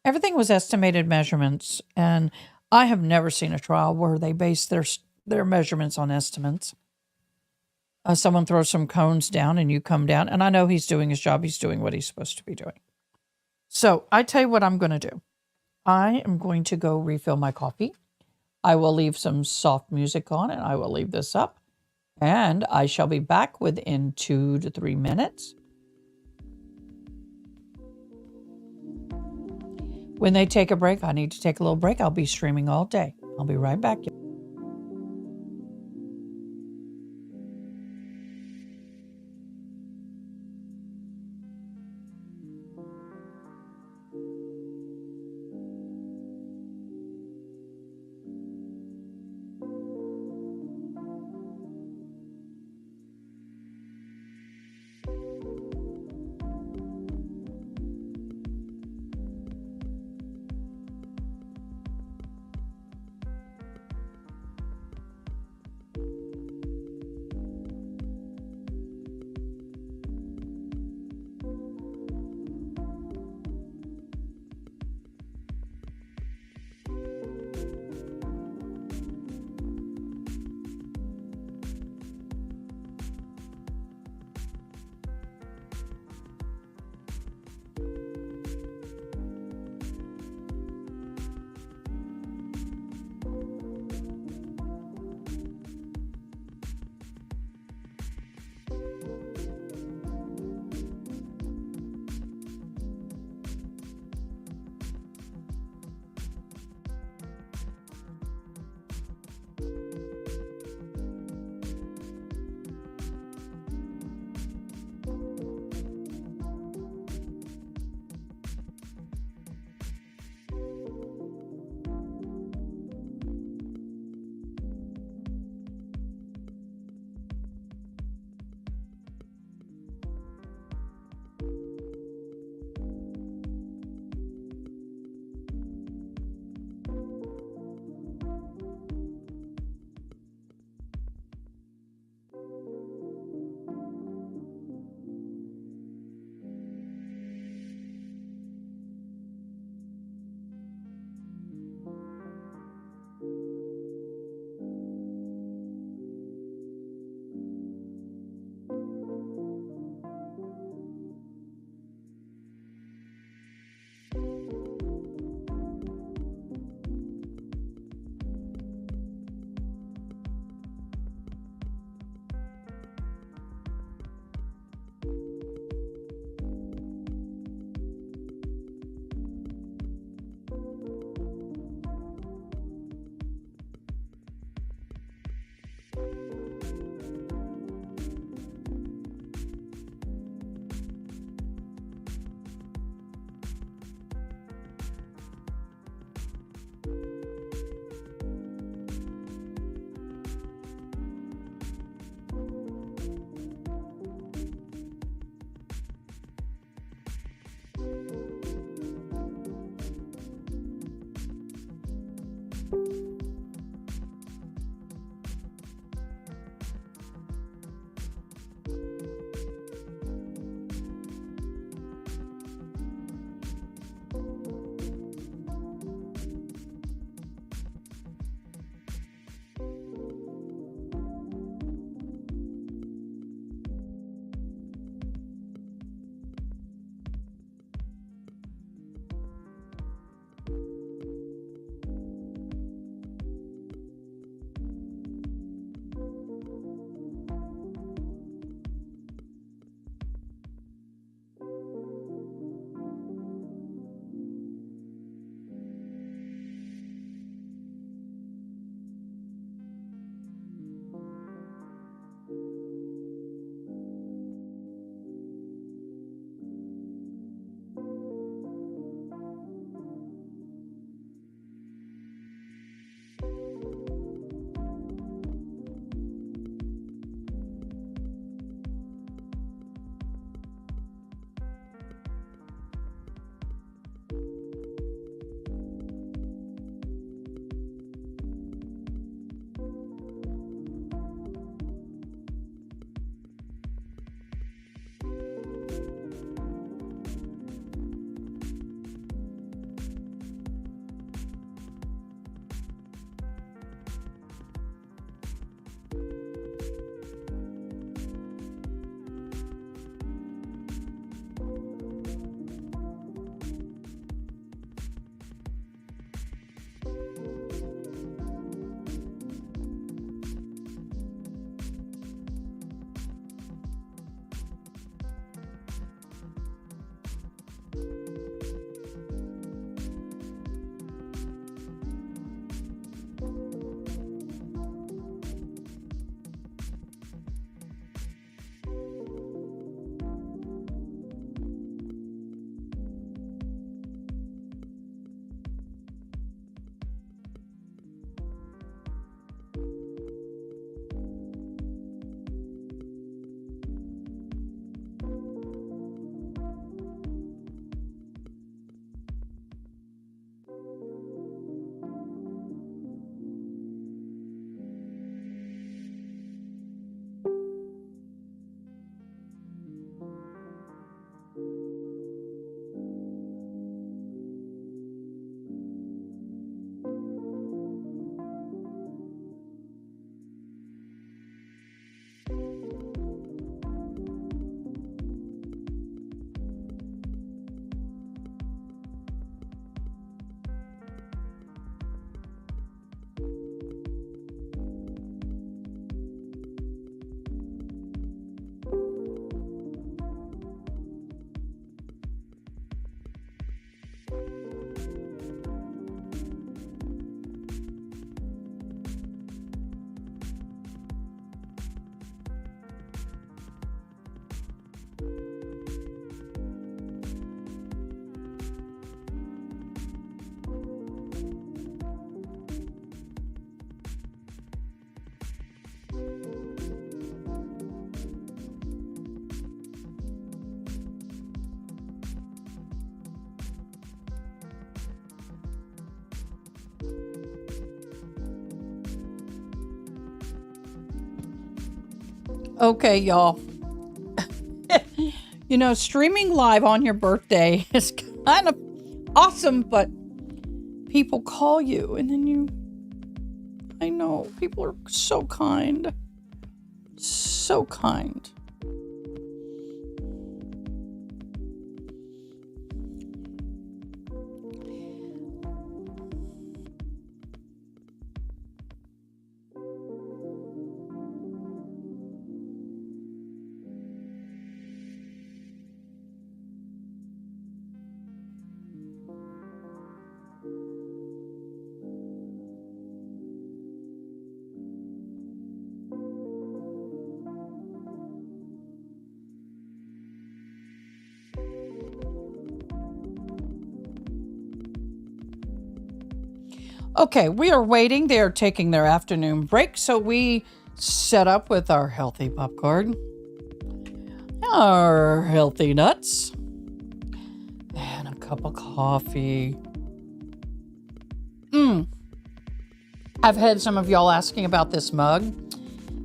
everything was estimated measurements. And I have never seen a trial where they base their measurements on estimates. Someone throws some cones down and you come down. And I know he's doing his job. He's doing what he's supposed to be doing. So I tell you what I'm going to do. I am going to go refill my coffee. I will leave some soft music on and I will leave this up. And I shall be back within 2 to 3 minutes. When they take a break, I need to take a little break. I'll be streaming all day. I'll be right back. Okay, y'all. You know, streaming live on your birthday is kind of awesome, but people call you and then you, I know, people are so kind. So kind. Okay, we are waiting. They are taking their afternoon break, so we set up with our healthy popcorn, our healthy nuts, and a cup of coffee. I've had some of y'all asking about this mug.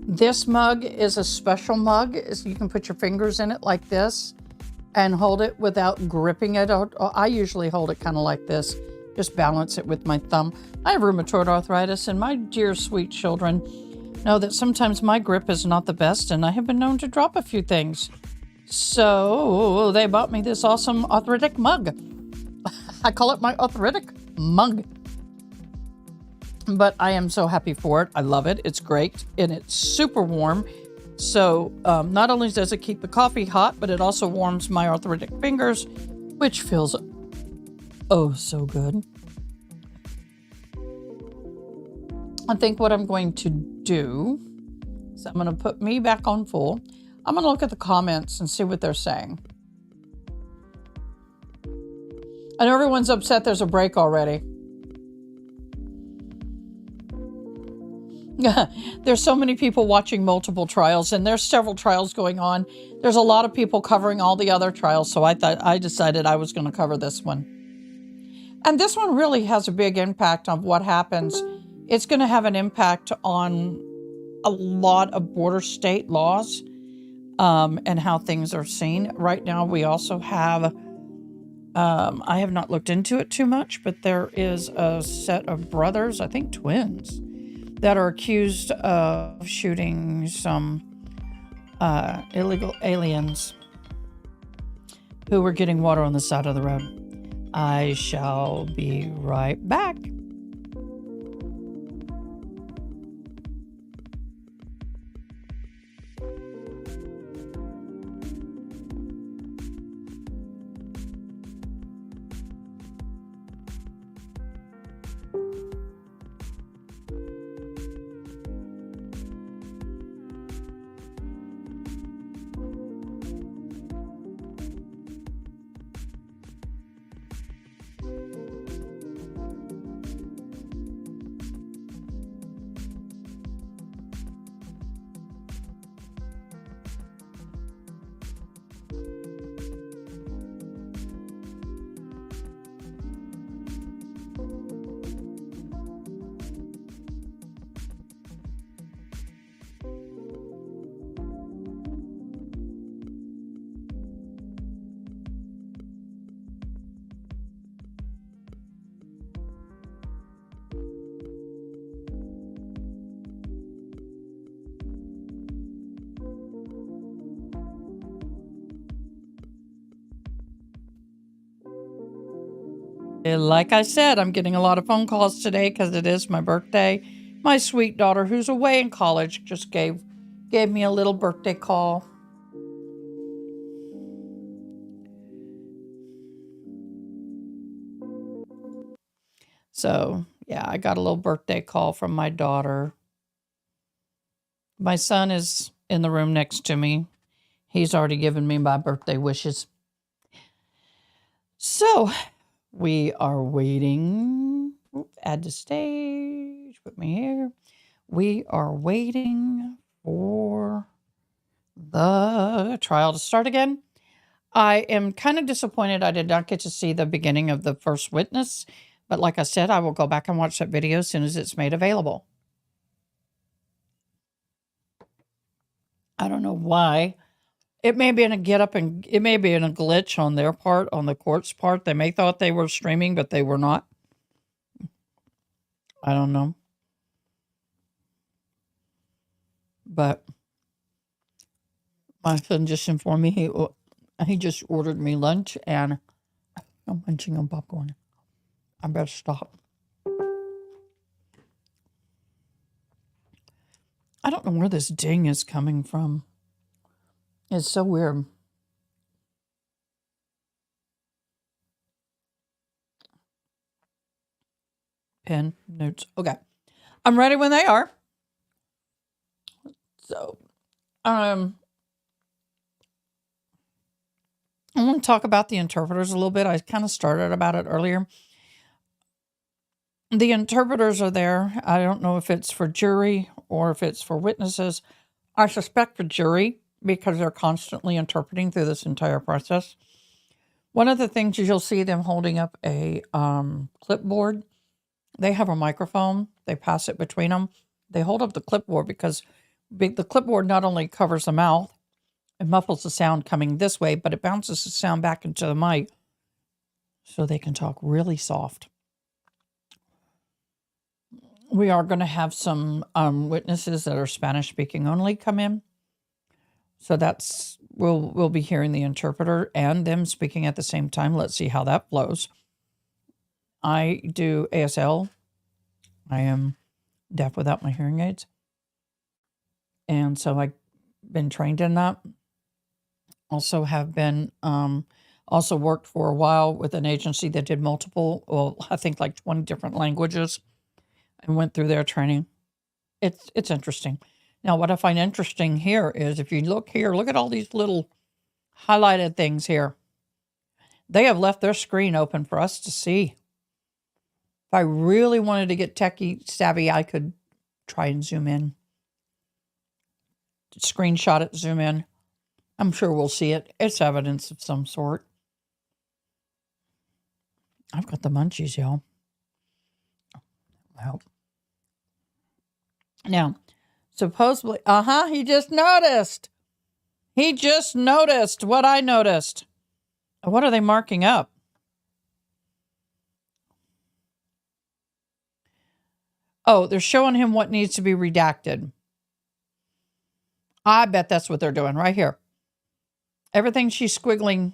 This mug is a special mug. You can put your fingers in it like this and hold it without gripping it. I usually hold it kind of like this. Just balance it with my thumb. I have rheumatoid arthritis, and my dear sweet children know that sometimes my grip is not the best, and I have been known to drop a few things. So they bought me this awesome arthritic mug. I call it my arthritic mug. But I am so happy for it. I love it. It's great, and it's super warm. So not only does it keep the coffee hot, but it also warms my arthritic fingers, which feels oh so good. I think what I'm going to do is I'm going to put me back on full. I'm going to look at the comments and see what they're saying. I know everyone's upset there's a break already. There's so many people watching multiple trials, and there's several trials going on. There's a lot of people covering all the other trials, so I decided I was going to cover this one. And this one really has a big impact on what happens. It's going to have an impact on a lot of border state laws and how things are seen. Right now, we also have, I have not looked into it too much, but there is a set of brothers, I think twins, that are accused of shooting some illegal aliens who were getting water on the side of the road. I shall be right back. Like I said, I'm getting a lot of phone calls today because it is my birthday. My sweet daughter, who's away in college, just gave me a little birthday call. So, yeah, I got a little birthday call from my daughter. My son is in the room next to me. He's already given me my birthday wishes. So, we are waiting. Add to stage. Put me here. We are waiting for the trial to start again. I am kind of disappointed I did not get to see the beginning of the first witness. But like I said, I will go back and watch that video as soon as it's made available. I don't know why. It may be in a get up and it may be in a glitch on their part, on the court's part. They may thought they were streaming, but they were not. I don't know. But my son just informed me he just ordered me lunch and I'm munching on popcorn. I better stop. I don't know where this ding is coming from. It's so weird. Pen, notes. Okay. I'm ready when they are. So, I want to talk about the interpreters a little bit. I kind of started about it earlier. The interpreters are there. I don't know if it's for jury or if it's for witnesses. I suspect for jury because they're constantly interpreting through this entire process. One of the things is you'll see them holding up a clipboard. They have a microphone. They pass it between them. They hold up the clipboard because the clipboard not only covers the mouth, it muffles the sound coming this way, but it bounces the sound back into the mic so they can talk really soft. We are going to have some witnesses that are Spanish speaking only come in. So we'll be hearing the interpreter and them speaking at the same time. Let's see how that flows. I do ASL. I am deaf without my hearing aids. And so I've been trained in that. Also have been, also worked for a while with an agency that did multiple, well, I think like 20 different languages and went through their training. It's interesting. Now, what I find interesting here is if you look here, look at all these little highlighted things here. They have left their screen open for us to see. If I really wanted to get techie savvy, I could try and zoom in. Screenshot it, zoom in. I'm sure we'll see it. It's evidence of some sort. I've got the munchies, y'all. Well. Now, supposedly, he just noticed. He just noticed what I noticed. What are they marking up? Oh, they're showing him what needs to be redacted. I bet that's what they're doing right here. Everything she's squiggling,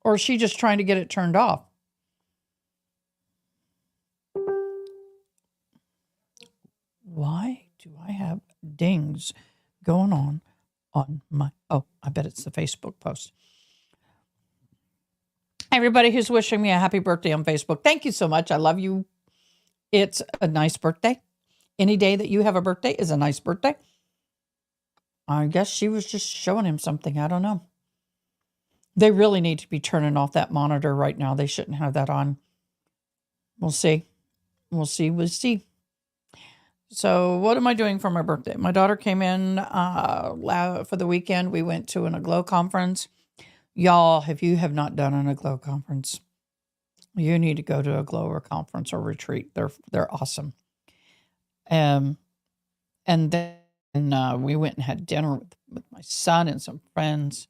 or is she just trying to get it turned off? Why do I have dings going on my... Oh, I bet it's the Facebook post. Everybody who's wishing me a happy birthday on Facebook, thank you so much. I love you. It's a nice birthday. Any day that you have a birthday is a nice birthday. I guess she was just showing him something. I don't know. They really need to be turning off that monitor right now. They shouldn't have that on. We'll see. We'll see. So what am I doing for my birthday? My daughter came in for the weekend. We went to an Aglow conference. Y'all, if you have not done an Aglow conference, you need to go to a Aglow conference or retreat. They're awesome. And then we went and had dinner with my son and some friends.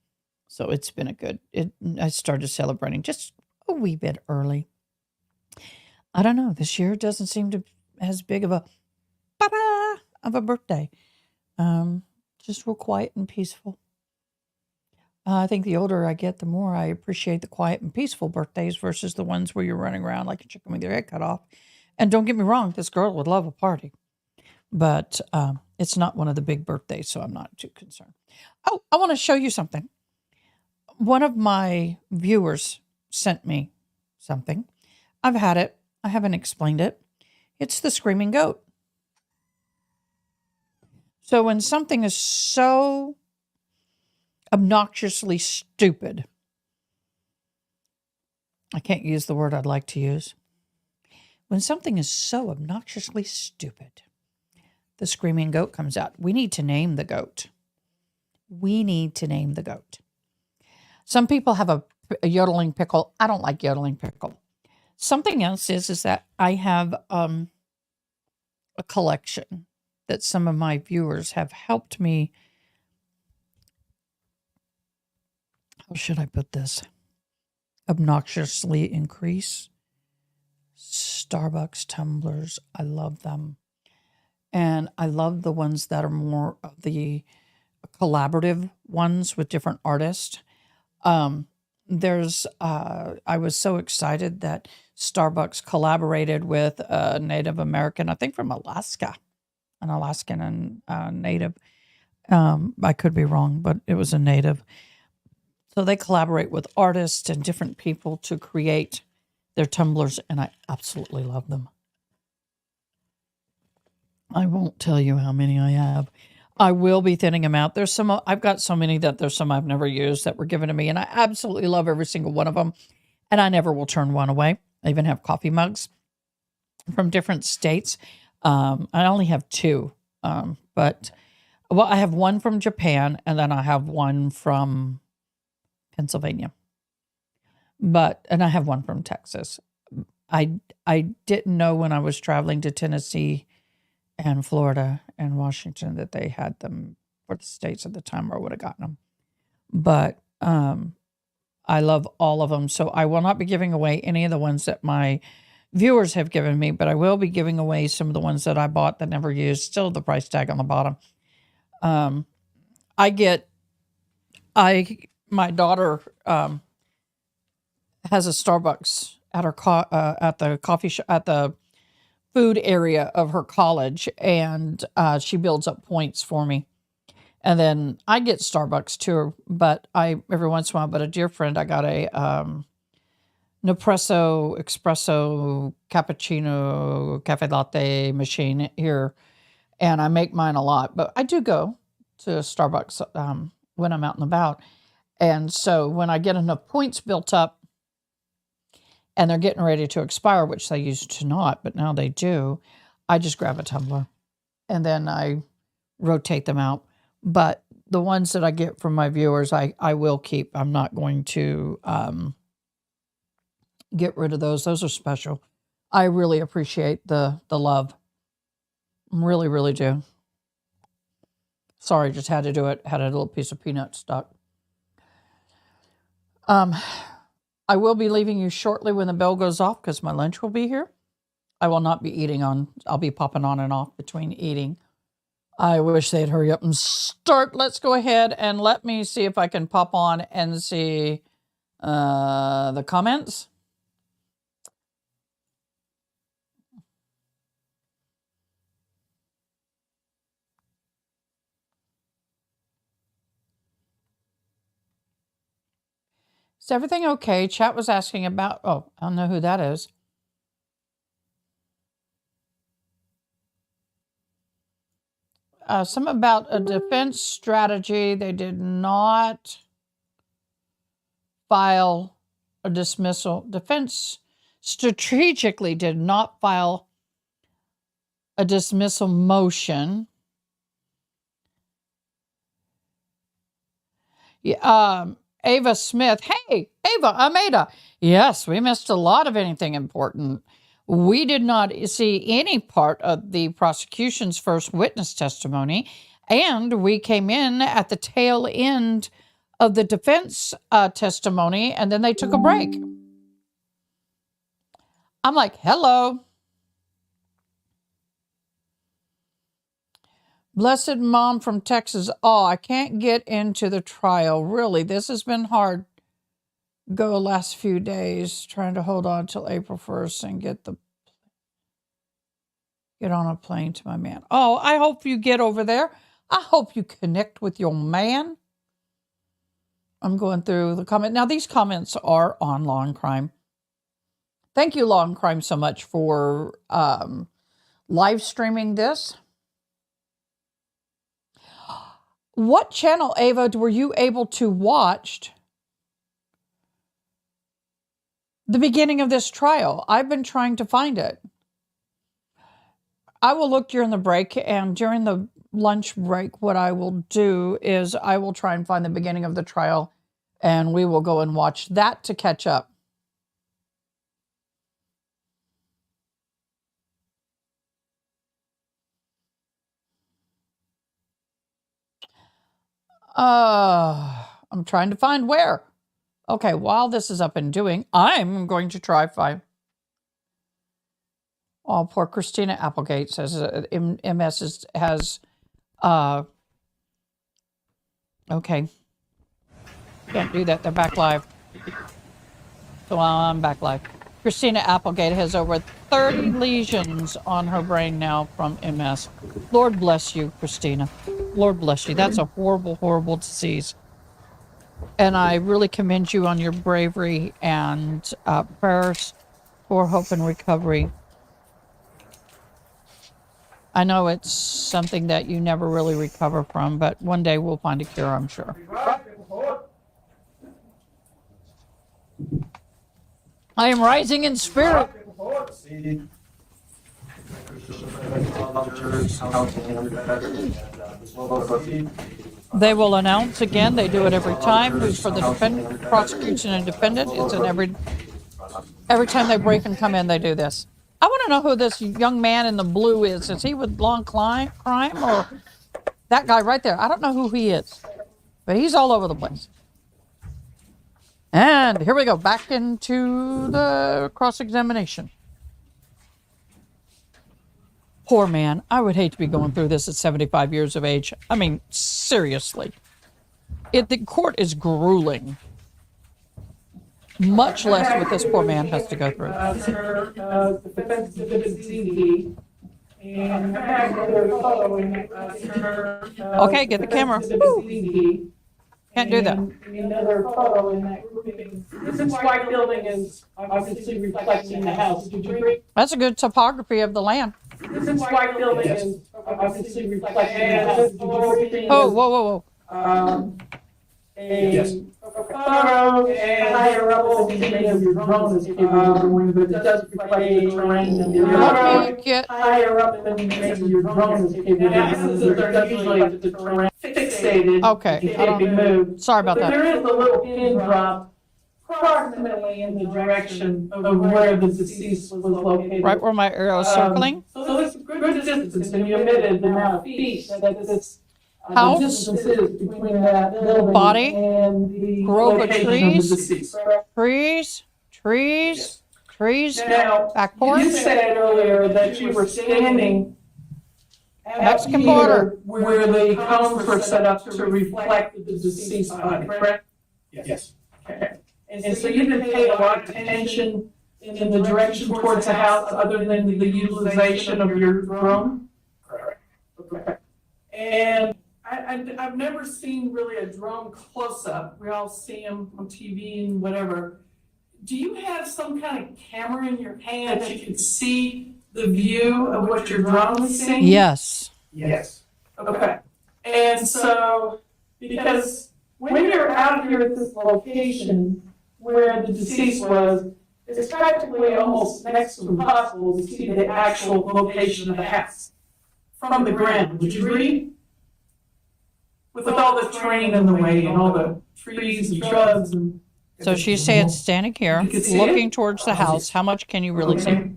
So it's been I started celebrating just a wee bit early. I don't know. This year doesn't seem to as big of a birthday. Just real quiet and peaceful. I think the older I get, the more I appreciate the quiet and peaceful birthdays versus the ones where you're running around like a chicken with your head cut off. And don't get me wrong, this girl would love a party. But it's not one of the big birthdays, so I'm not too concerned. Oh, I want to show you something. One of my viewers sent me something. I've had it. I haven't explained it. It's the screaming goat. So when something is so obnoxiously stupid, I can't use the word I'd like to use. When something is so obnoxiously stupid, the screaming goat comes out. We need to name the goat. Some people have a yodeling pickle. I don't like yodeling pickle. Something else is that I have a collection that some of my viewers have helped me how should I put this? Obnoxiously increase. Starbucks tumblers. I love them. And I love the ones that are more of the collaborative ones with different artists. I was so excited that Starbucks collaborated with a Native American, I think from Alaska, an Alaskan and native. I could be wrong, but it was a native. So they collaborate with artists and different people to create their tumblers, and I absolutely love them. I won't tell you how many I have. I will be thinning them out. There's some, I've got so many that there's some I've never used that were given to me, and I absolutely love every single one of them. And I never will turn one away. I even have coffee mugs from different states. I only have two, but I have one from Japan, and then I have one from Pennsylvania. And I have one from Texas. I didn't know when I was traveling to Tennessee and Florida and Washington that they had them for the states at the time, or I would have gotten them. But I love all of them. So I will not be giving away any of the ones that my viewers have given me, but I will be giving away some of the ones that I bought that never used. Still the price tag on the bottom. My daughter has a Starbucks at her at the coffee shop, at the food area of her college, and she builds up points for me. And then I get Starbucks too, but every once in a while, but a dear friend, I got a Nespresso, espresso, cappuccino, cafe latte machine here, and I make mine a lot. But I do go to Starbucks when I'm out and about. And so when I get enough points built up and they're getting ready to expire, which they used to not, but now they do, I just grab a tumbler and then I rotate them out. But the ones that I get from my viewers, I will keep. I'm not going to get rid of those. Those are special. I really appreciate the love. Really, really do. Sorry, just had to do it. Had a little piece of peanut stuck. I will be leaving you shortly when the bell goes off because my lunch will be here. I will not be eating I'll be popping on and off between eating. I wish they'd hurry up and start. Let's go ahead and let me see if I can pop on and see the comments. Is everything okay? Chat was asking about, I don't know who that is. Some about a defense strategy. They did not file a dismissal. Defense strategically did not file a dismissal motion. Yeah, Ava Smith. Hey, Ava, I'm Ada. Yes, we missed a lot of anything important. We did not see any part of the prosecution's first witness testimony, and we came in at the tail end of the defense testimony, and then they took a break. I'm like, hello. Blessed Mom from Texas. Oh, I can't get into the trial. Really, this has been hard. Go last few days trying to hold on till April 1st and get on a plane to my man. Oh, I hope you get over there. I hope you connect with your man. I'm going through the comment. Now, these comments are on Law and Crime. Thank you, Law and Crime, so much for live streaming this. What channel, Ava, were you able to watch the beginning of this trial? I've been trying to find it. I will look during the break, and during the lunch break, what I will do is I will try and find the beginning of the trial, and we will go and watch that to catch up. I'm trying to find where. Okay, while this is up and doing, I'm going to try five. Oh, poor Christina Applegate says MS has, okay. Can't do that. They're back live. So I'm back live. Christina Applegate has over 30 lesions on her brain now from MS. Lord bless you, Christina. Lord bless you. That's a horrible, horrible disease. And I really commend you on your bravery and prayers for hope and recovery. I know it's something that you never really recover from, but one day we'll find a cure, I'm sure. I am rising in spirit. They will announce again. They do it every time. Who's for the prosecution and defendant? It's in every time they break and come in, they do this. I want to know who this young man in the blue is. Is he with Long Crime or that guy right there? I don't know who he is, but he's all over the place. And here we go, back into the cross-examination. Poor man. I would hate to be going through this at 75 years of age. I mean, seriously. The court is grueling. Much less what this poor man has to go through. Okay, get the camera. Woo. Can't do that. Another photo in that grouping. This white building is obviously reflecting the house. Did you agree? That's a good topography of the land. This white building is obviously reflecting the house. Oh, whoa. A photo and higher up in the image of your drone is capable, but it does reflect the terrain. And the Let me get... higher up in the image of your drone is capable. They're usually the terrain fixated. Okay. It can't be moved. Sorry about But that. there is a little pin drop approximately in the direction of where the deceased was located. Right where my arrow is circling. So it's a good distance, and you omitted the amount of feet that this House, distance is between that building body, and the grove of location trees, of the deceased. trees, Now, back porch. you said earlier that you were standing at Mexican here border. where the cones were set up to reflect the deceased body, correct? Yes. Okay. And so you didn't pay a lot of attention in the direction towards the house other than the utilization of your drone? Correct. Okay. And I've never seen really a drone close-up. We all see them on TV and whatever. Do you have some kind of camera in your hand that you can see the view of what your drone is seeing? Yes. Yes. Okay. And so, because when you're out here at this location where the deceased was, it's practically almost next to impossible to see the actual location of the house from the ground. Would you agree? With all the terrain in the way and all the trees and shrubs and. So she's saying standing here, You can see looking it? towards the house. How much can you really see?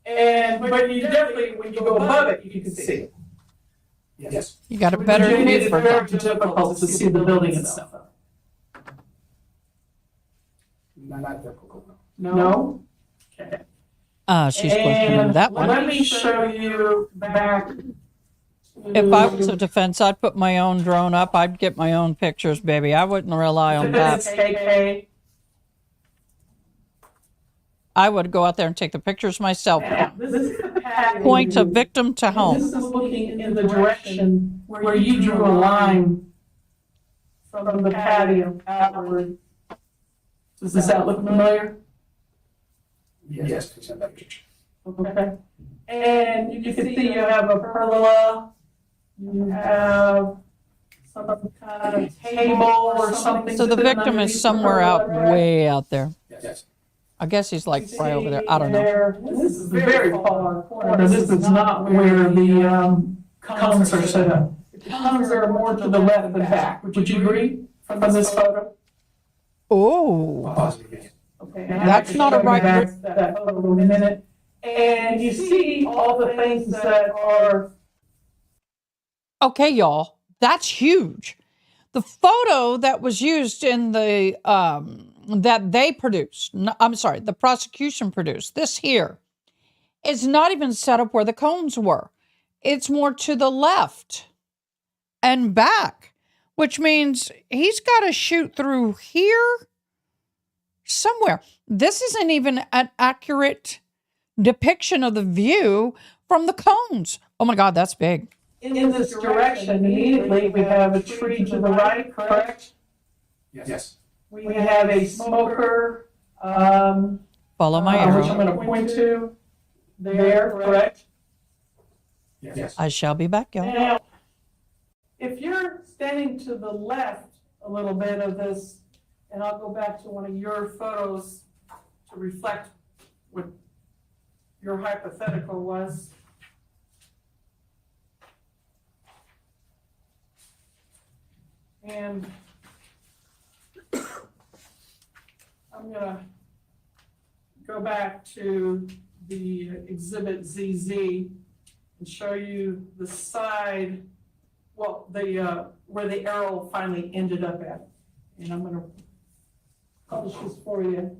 But you definitely, when you go above it, you can see it. Yes. You got a better But view it's for very that. difficult to see the building itself. Not difficult. No? Okay. She's questioning that one. Let me show you back. If I was a defense, I'd put my own drone up. I'd get my own pictures, baby. I wouldn't rely on that. KK. I would go out there and take the pictures myself. This is the patio. Point a victim to This home. is looking in the direction where you drew a line from the patio outward. Does that look familiar? Yes, it's in that picture. Okay. And you can see you have a pergola, you have some kind of table or something. So the sitting victim underneath is the somewhere out pergola, right? way out there. Yes. I guess he's like You right over there. see I don't know. there- This is very far corner. This is not where the cones are set up. The cones are more to the left and back. Would you agree from this photo? Oh, Positive, yes. Okay. That's not a right- That photo in a minute. And you see all the things that are. okay, y'all. That's huge. The photo that was used in the that they produced, I'm sorry, the prosecution produced, this here, is not even set up where the cones were. It's more to the left and back, which means he's got to shoot through here somewhere. This isn't even an accurate depiction of the view from the cones. Oh my God, that's big. In this direction, immediately, we have a tree to the right, correct? Yes. We have a smoker, Follow my which I'm arrow. gonna point to there, correct? Yes. I shall be back, y'all. Now, if you're standing to the left a little bit of this, and I'll go back to one of your photos to reflect what your hypothetical was. And I'm gonna go back to the exhibit ZZ and show you the side, well, the where the arrow finally ended up at. And I'm gonna publish this for you.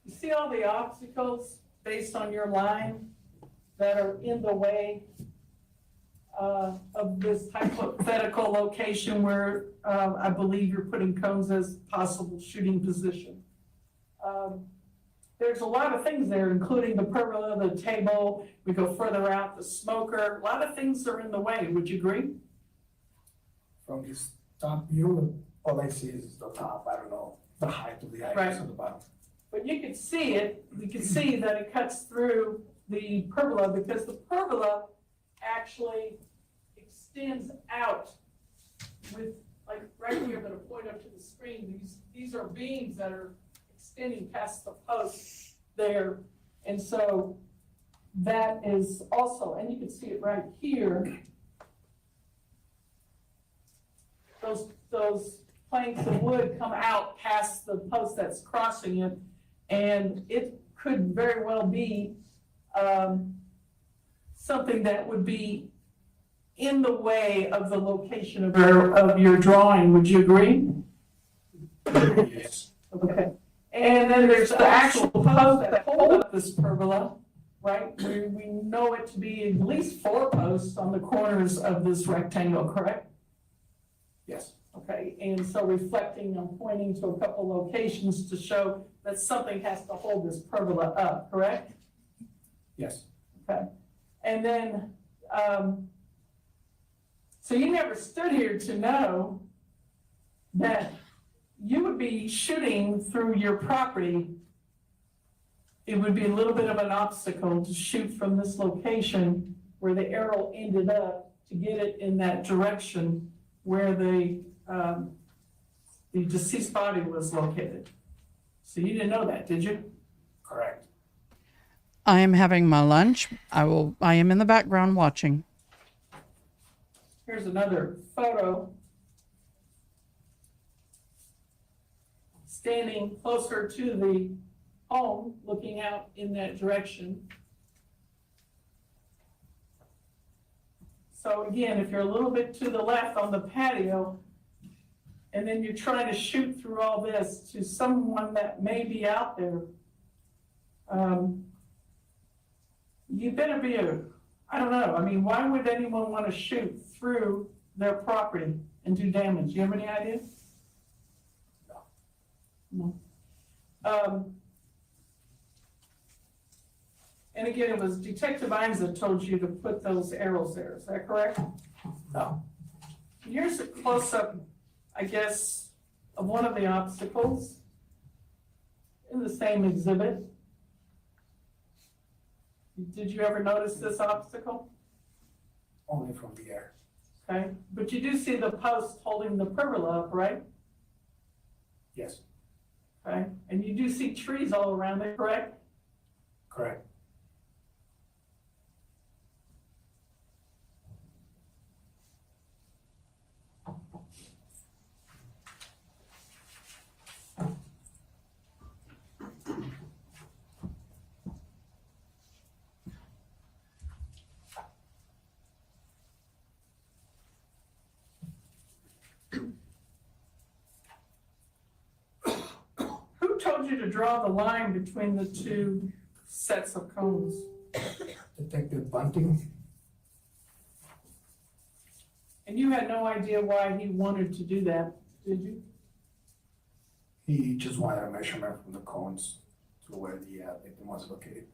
You see all the obstacles based on your line that are in the way of this hypothetical location where I believe you're putting cones as possible shooting position. There's a lot of things there, including the pergola, the table. We go further out, the smoker. A lot of things are in the way. Would you agree? From this top view, all I see is the top. I don't know the height of the items on the bottom. But you can see it. You can see that it cuts through the pergola because the pergola actually extends out with, like right here, I'm going to point up to the screen. These are beams that are extending past the post there. And so that is also, and you can see it right here. Those planks of wood come out past the post that's crossing it. And it could very well be something that would be in the way of the location of your drawing. Would you agree? Yes. Okay. And then there's the actual posts that hold up this pergola, right? We know it to be at least 4 posts on the corners of this rectangle, correct? Yes. Okay, and so reflecting, I'm pointing to a couple locations to show that something has to hold this pergola up, correct? Yes. Okay, and then, so you never stood here to know that you would be shooting through your property. It would be a little bit of an obstacle to shoot from this location where the arrow ended up to get it in that direction where the deceased body was located. So you didn't know that, did you? Correct. I am having my lunch. I am in the background watching. Here's another photo. Standing closer to the home, looking out in that direction. So again, if you're a little bit to the left on the patio, and then you're trying to shoot through all this to someone that may be out there, you better be I don't know, I mean, why would anyone want to shoot through their property and do damage? Do you have any idea? No. And again, it was Detective Ines that told you to put those arrows there, is that correct? No. Here's a close-up, I guess, of one of the obstacles in the same exhibit. Did you ever notice this obstacle? Only from the air. Okay, but you do see the post holding the pergola up, right? Yes. Okay, and you do see trees all around it, correct? Correct. told you to draw the line between the two sets of cones? Detective Bunting, And you had no idea why he wanted to do that, did you? he just wanted a measurement from the cones to where the victim was located,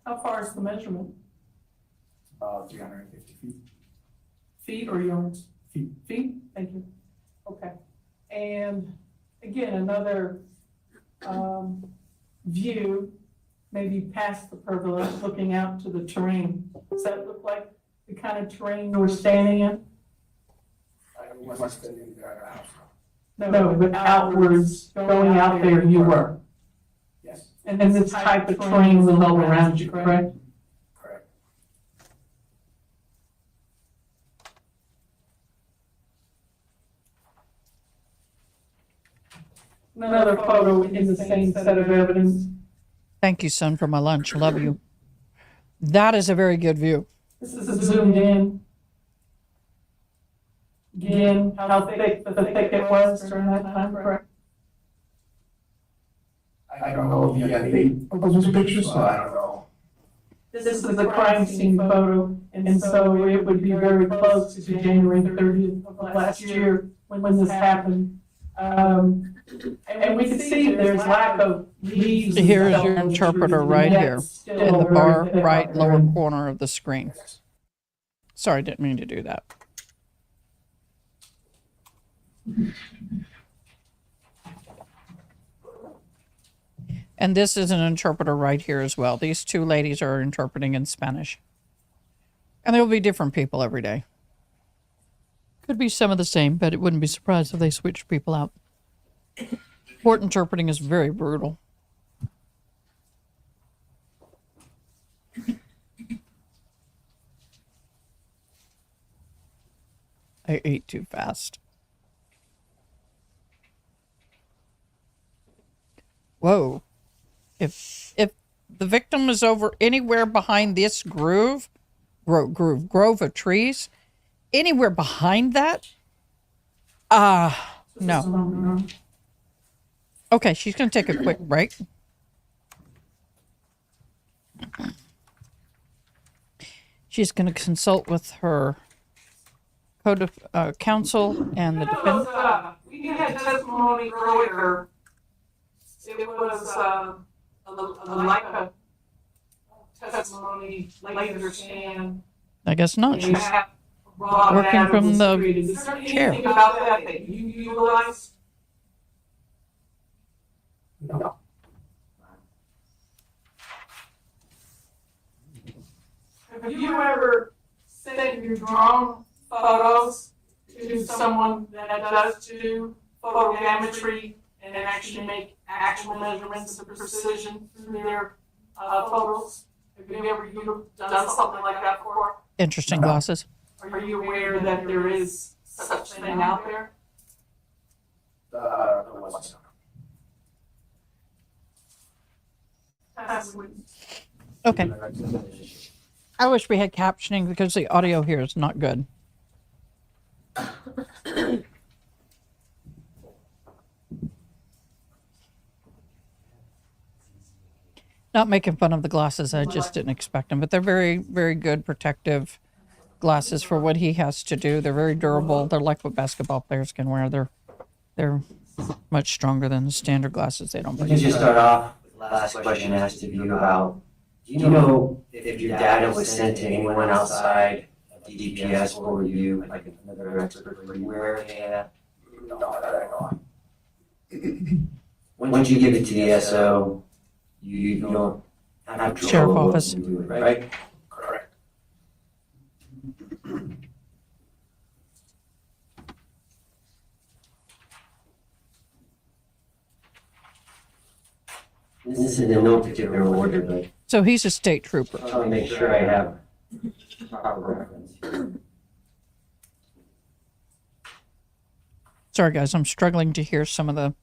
How far is the measurement? about 350 feet. Feet or yards? Feet. Feet, thank you. Okay. And again, another view, maybe past the pergola, looking out to the terrain. Does that look like the kind of terrain we're standing in? I wasn't standing there at the house. No, but outwards, going out there, you were. Yes, And then this type of terrain was all around you, correct? correct. Another photo in the same set of evidence. Thank you, son, for my lunch. Love you. That is a very good view. This is zoomed in. Again, how thick the thicket was during that time, correct? I don't know the date of those pictures, so I don't know. This is the crime scene photo, and so it would be very close to January 30th of last year when this happened. And we can see there's lack of leaves. and Here is stuff your on the interpreter trees, right and here that's still in the very far thick right out lower there. corner of the screen. Sorry, didn't mean to do that. And this is an interpreter right here as well. These two ladies are interpreting in Spanish. And there will be different people every day. Could be some of the same, but it wouldn't be surprised if they switch people out. Court interpreting is very brutal. I ate too fast. Whoa. If the victim is over anywhere behind this grove of trees, anywhere behind that, no. Okay, she's going to take a quick break. She's going to consult with her counsel and the defense. We had testimony earlier. It was like a testimony later stand. I guess not. She's Working from the chair. Anything about that you utilize? No. Have you ever sent your drone photos to someone that does do photogrammetry and actually make actual measurements of precision through their photos? Have you ever done something like that before? Interesting glasses. Are you aware that there is such thing out there? No, what's Okay. I wish we had captioning because the audio here is not good. Not making fun of the glasses. I just didn't expect them, but they're very, very good protective glasses for what he has to do. They're very durable. They're like what basketball players can wear. They're much stronger than the standard glasses. They don't Let break. me just start off with the last question asked of you about, do you know if your data was sent to anyone outside of DPS or were you, like another expert, were you aware of any of that? No, that I know. Once you give it to the SO, you don't have to. Sheriff office. Do it, right? Correct. This is in no particular order, but So he's a state trooper. I want to make sure I have proper reference here. Sorry, guys. I'm struggling to hear some of the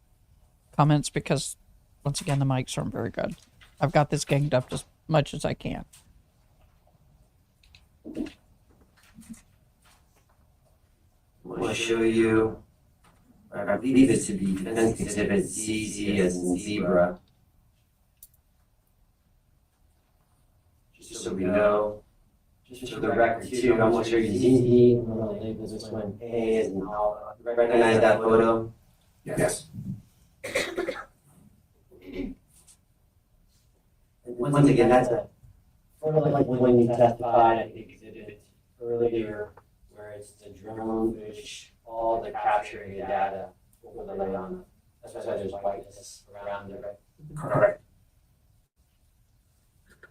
comments because, once again, the mics aren't very good. I've got this ganged up as much as I can. I want to show you I believe it's to be Defense Exhibit ZZ as in zebra. Just so we know, just for the record too, I'm going to show you ZZ, I'm going to label this one A as in Alpha. Recognize that photo? Yes. And once again, that's a sort of like when you testified at the exhibit earlier, where it's the drone which all the capture area data overlay on. That's why there's whiteness around it, right? Correct.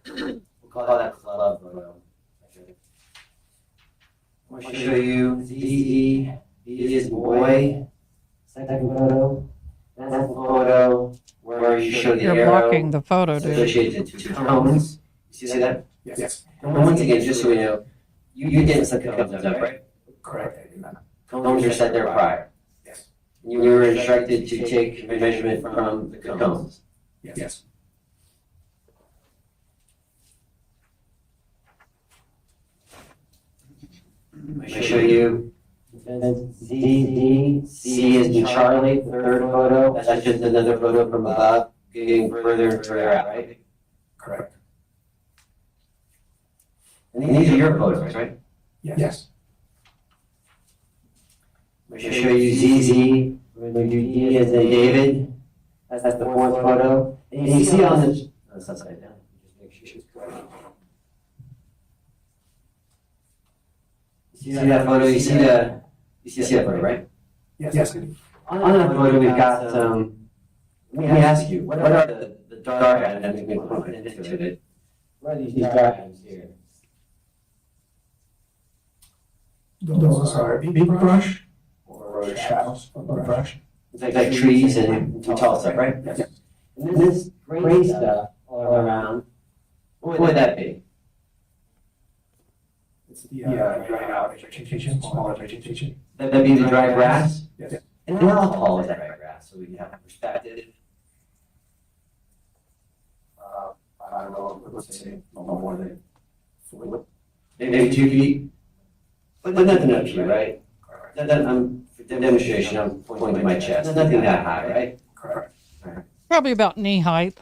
We'll call that club photo. I'm going to show you ZZ, B is boy. Second photo. That's the photo where you show the You're arrow blocking the photo, dude. associated to tones. You see that? Yes. And once again, just so we know, you didn't set the cones up, right? Correct. I did not. Cones are set there prior. Yes. And you were instructed to take measurement from the cones. Yes. I'm going to show you ZZ, C is in Charlie, third photo. That's just another photo from above, getting further and further out, right? Correct. And these are your photos, right? Yes. I'm going to show you ZZ, we're going to do D as in David. That's the fourth photo. And you see on this, no, it's upside down. Just make sure it's correct. You see that photo? You see that photo, right? Yes. On that photo, we've got let me ask you, what are the dark items we put into it? What are these dark items here? Those are big brush or shadows of the brush. It's like trees and tall stuff, right? Yes. And this gray stuff all around, what would that be? It's the dry out vegetation, smaller vegetation. That'd be the dry grass? Yes. And how tall is that dry grass, so we can have perspective? I don't know, let's say no more than 4 Maybe 2 feet? But nothing up here, right? Correct. For demonstration, I'm pointing to my chest, nothing that high, right? Correct. Probably about knee height.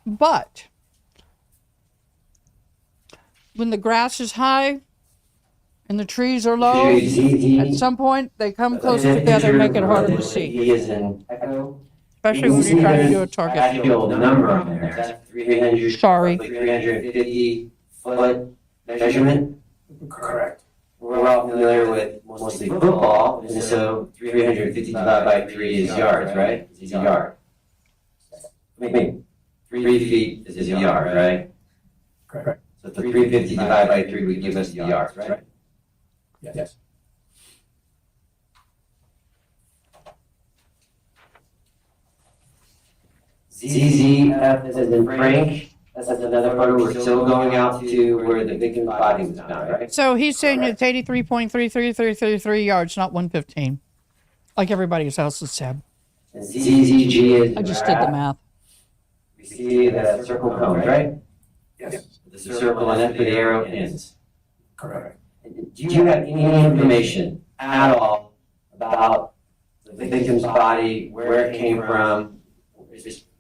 But when the grass is high and the trees are low, at some point they come closer together and make it harder to see. E is in echo. Especially when you're trying to do a target. Actual number on there, that's 300. Sorry. 350 foot measurement. Correct. We're all familiar with mostly football, and so 350 divided by 3 is yards, right? It's a yard. I mean, 3 feet is a yard, right? Correct. So 350 divided by 3 would give us the yards, right? Yes. ZZF is in Frank. That's another photo. We're still going out to where the victim's body was found, right? So he's saying it's 83.33333 yards, not 115. Like everybody else has said. And ZZG is. I just did the math. We see the circle cones, right? Yes. The circle and that's where the arrow ends. Correct. Do you have any information at all about the victim's body, where it came from,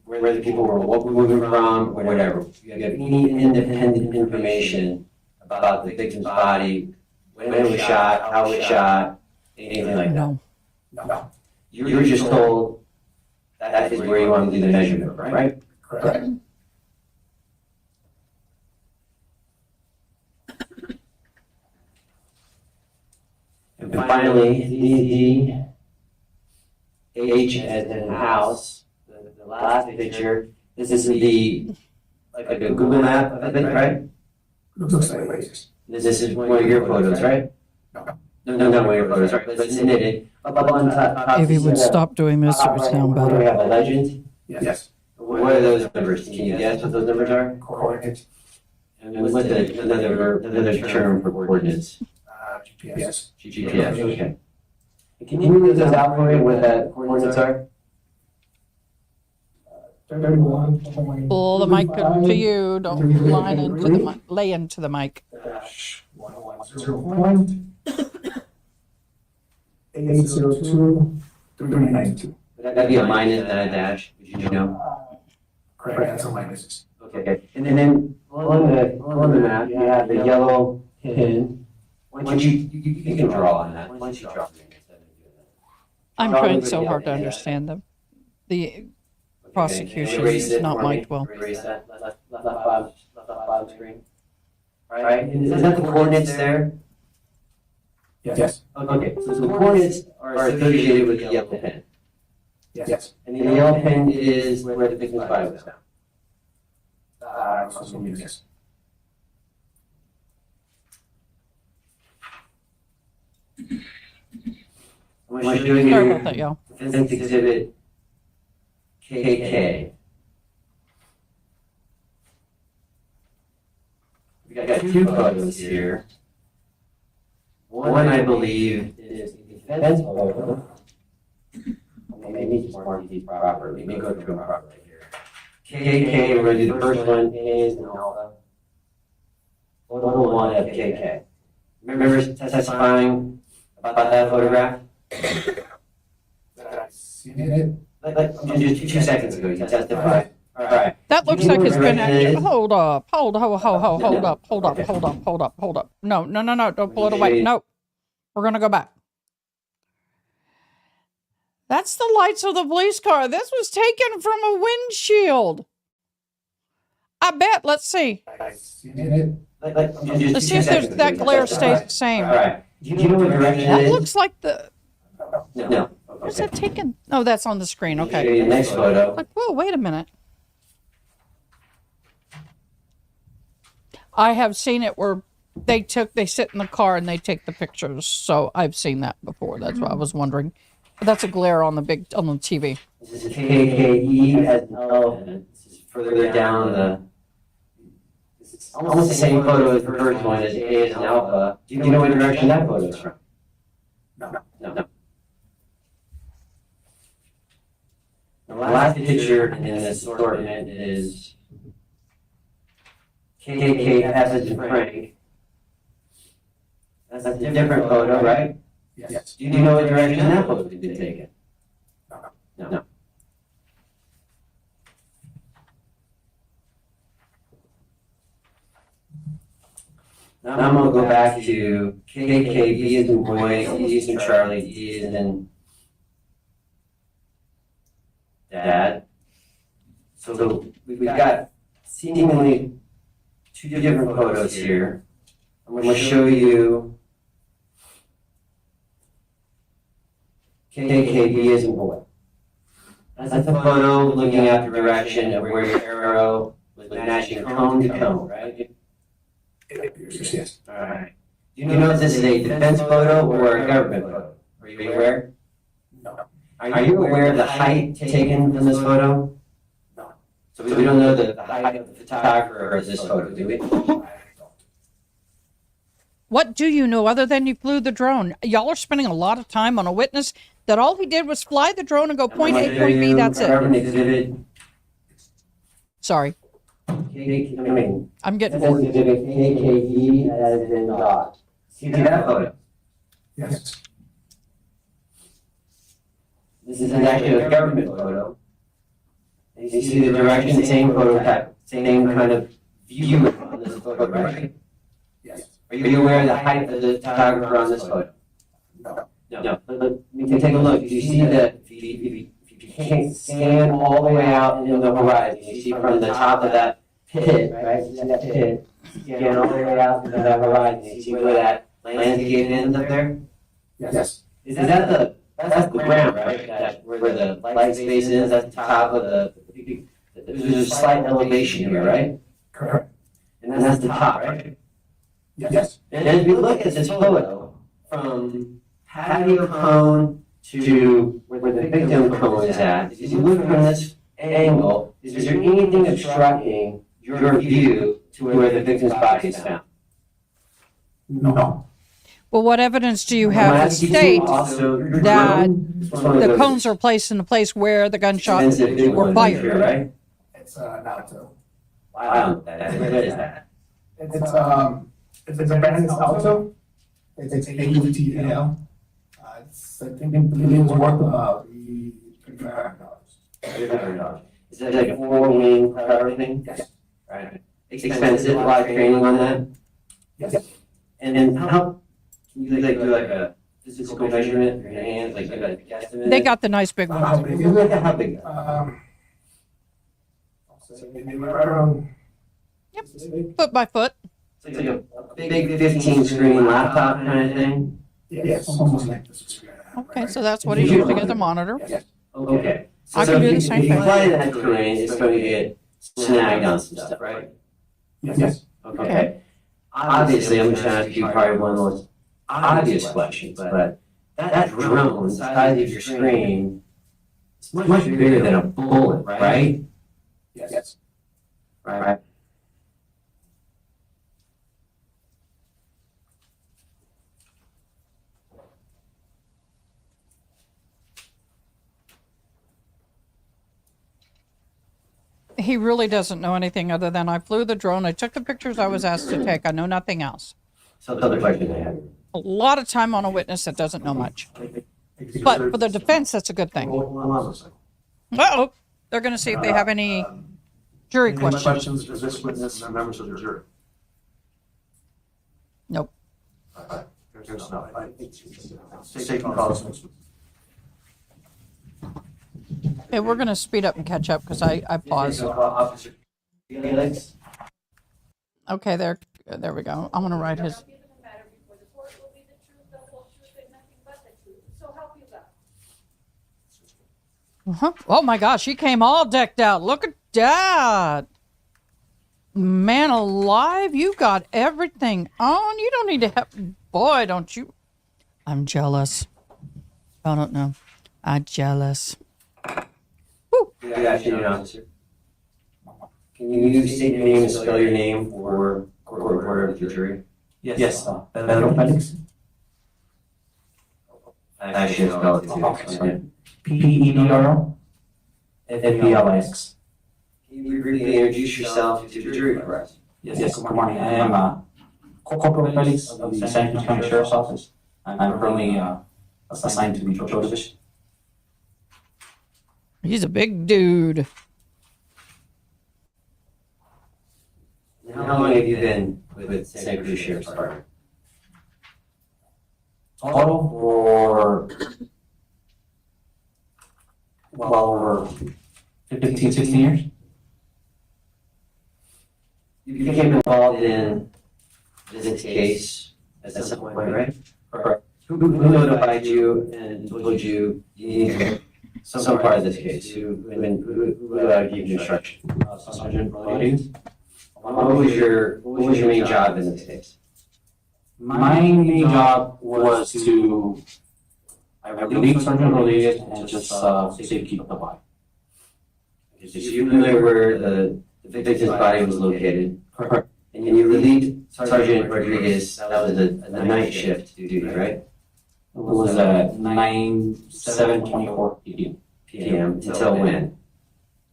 where the people were moving from, or whatever? Do you have any independent information about the victim's body, when it was shot, how it was shot, anything like that? No. No. You were just told that is where you want to do the measurement, right? Correct. And finally, H as in house, the last picture, this is like a Google map of it, right? Looks like lasers. This is one of your photos, right? No, not one of your photos, right? But it's knitted. Up on top. If he would stop doing this, it would sound We better. have a legend. Yes. What are those numbers? Can you guess what those numbers are? Coordinates. And what's another term for coordinates? GPS. GPS, okay. Can you read those out for me, what the coordinates are? 31, 20. Pull the mic to you. Don't line into the mic. Lay into the mic. Dash 110 point. 802-392. That'd be a minus and a dash, would you know? Correct, that's a minus. Okay, and then on the map, you have the yellow pin. Once you can draw on that, once you draw. I'm trying so hard to understand them. The prosecution is not marked well. Erase that left bottom screen. Right, is that the coordinates there? Yes. Okay, so the coordinates are associated with the yellow pin. Yes. And the yellow pin is where the victim's body was found. Yes. I'm going to show Sorry you about that, y'all. Defense Exhibit KK. We got two photos here. One, I believe, is the defense photo. Maybe just mark these properly. Let me go through them properly here. KK, we're going to do the first one, is an alpha. Photo 1 of KK. Remember testifying about that photograph? Seen it? Like just 2 seconds ago, you testified. All right. That looks like it's been active. Hold up. Hold up. No. Don't pull it away. No. We're going to go back. That's the lights of the police car. This was taken from a windshield. I bet. Let's see. Seen it? Let's see if that glare stays the same. All right. Do you know what direction it That is? looks like the... No. Where's that taken? Oh, that's on the screen. Show Okay. you the next photo. Like, whoa, wait a minute. I have seen it where they sit in the car and they take the pictures. So I've seen that before. That's what I was wondering. But that's a glare on the TV. This is KKE as an elephant. This is further down it's almost the same photo as the first one, as A as an alpha. Do you know what direction that photo is from? No. The last picture in this assortment is KK as in Frank. That's a different photo, right? Yes. Do you know what direction that photo has been taken? No. Now I'm gonna go back to KK, B as in boy, D as in Charlie, D as in dad. So we've got seemingly two different photos here. I'm gonna show you KK, B as in boy. That's a photo looking at the direction of where your arrow was matching cone to cone, right? It appears, yes. Alright. Do you know if this is a defense photo or a government photo? Are you aware? No. Are you aware of the height taken from this photo? No. So we don't know the height of the photographer of this photo, do we? I don't. What do you know other than you flew the drone? Y'all are spending a lot of time on a witness that all he did was fly the drone and go point A, point B. That's it. Government exhibit. Sorry. I'm getting bored. Exhibit KKE as in dot. See that photo? Yes. This is actually a government photo. And you see the direction, same photo type, same kind of view on this photo, right? Yes. Are you aware of the height of the photographer on this photo? No. No. But we can take a look. You see that if you can't scan all the way out in the horizon, you see from the top of that pit, right? You see that pit, scan all the way out to that horizon, you see where that landscape ends up there? Yes. Is that that's the ground, right? That where the light space is, that's the top of there's a slight elevation here, right? Correct. And that's the top, right? Yes. And as we look at this photo, from patio cone to where the victim cone is at, as you look from this angle, is there anything obstructing your view to where the victim's body is found? No. Well, what evidence do you have to state that the cones are placed in the place where the gunshots were fired? Right? It's not a. Wow, what is that? It's a brand, it's Alto. It's AUTL. It's I think it was worth about $3,500. $300. Is that like a 4-wing power thing? Yes. Right. Expensive, a lot of training on that? Yes. And then how, can you like do like a physical measurement of your hands, like a guesstimate? They got the nice big How ones. big is it? How big? So maybe right around. Yep. Foot by foot. It's like a big 15-screen laptop kind of thing? Yes, almost like this. Okay, so that's what he's using as a monitor. Yes. Okay. I can do the same If you thing. fly in that terrain, it's going to get snagged on some stuff, right? Yes. Okay. Obviously, I'm just going to ask you probably one of the most obvious questions, but that drone, the size of your screen, is much bigger than a bullet, right? Yes. Right. He really doesn't know anything other than I flew the drone. I took the pictures I was asked to take. I know nothing else. So the other question I have. A lot of time on a witness that doesn't know much. But for the defense, that's a good thing. Uh-oh. They're going to see if they have any jury Any questions. questions for this witness and members of the jury? Nope. There's no, safety calls. Okay, we're going to speed up and catch up because I paused. Officer Felix? Okay, there we go. I'm going to write his. Oh my gosh, she came all decked out. Look at that. Man alive, you got everything on. You don't need to have. Boy, don't you. I'm jealous. I don't know. I'm jealous. Good afternoon, officer. Can you state your name and spell your name for court reporter of the jury? Yes, Pedro Felix. I should spell it too. Pedro Felix. Can you briefly introduce yourself to the jury for us? Yes, good morning. I am Corporal Felix of the San Cruz County Sheriff's Office. I'm currently assigned to the patrol division. He's a big dude. How long have you been with Santa Cruz Sheriff's Department? Total for well over 15, 16 years. You became involved in this case at some point, right? Correct. Who notified you and told you you need some part of this case? Who gave you instruction? Sergeant Rodriguez. What was your main job in this case? My main job was to, I relieve Sergeant Rodriguez and just safe keep the body. So you knew where the victim's body was located, Correct. and you relieved Sergeant Rodriguez. That was a night shift duty, right? It was at 7:24 p.m. PM until when?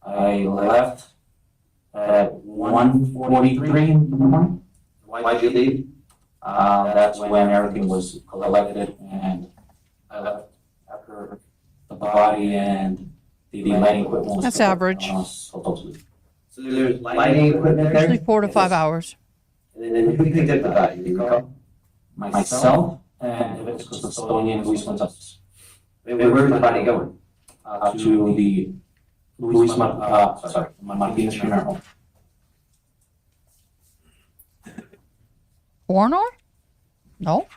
I left at 1:43 in the morning. Why'd you leave? That's when everything was collected, and I left after the body and the lighting equipment was. That's average. Supposedly. So there's lighting equipment there? Usually 4 to 5 hours. And then who picked up the body? Do you recall? Myself and the custodian Luis Montes And where's the body going? to the Martinez funeral home. Coroner? No.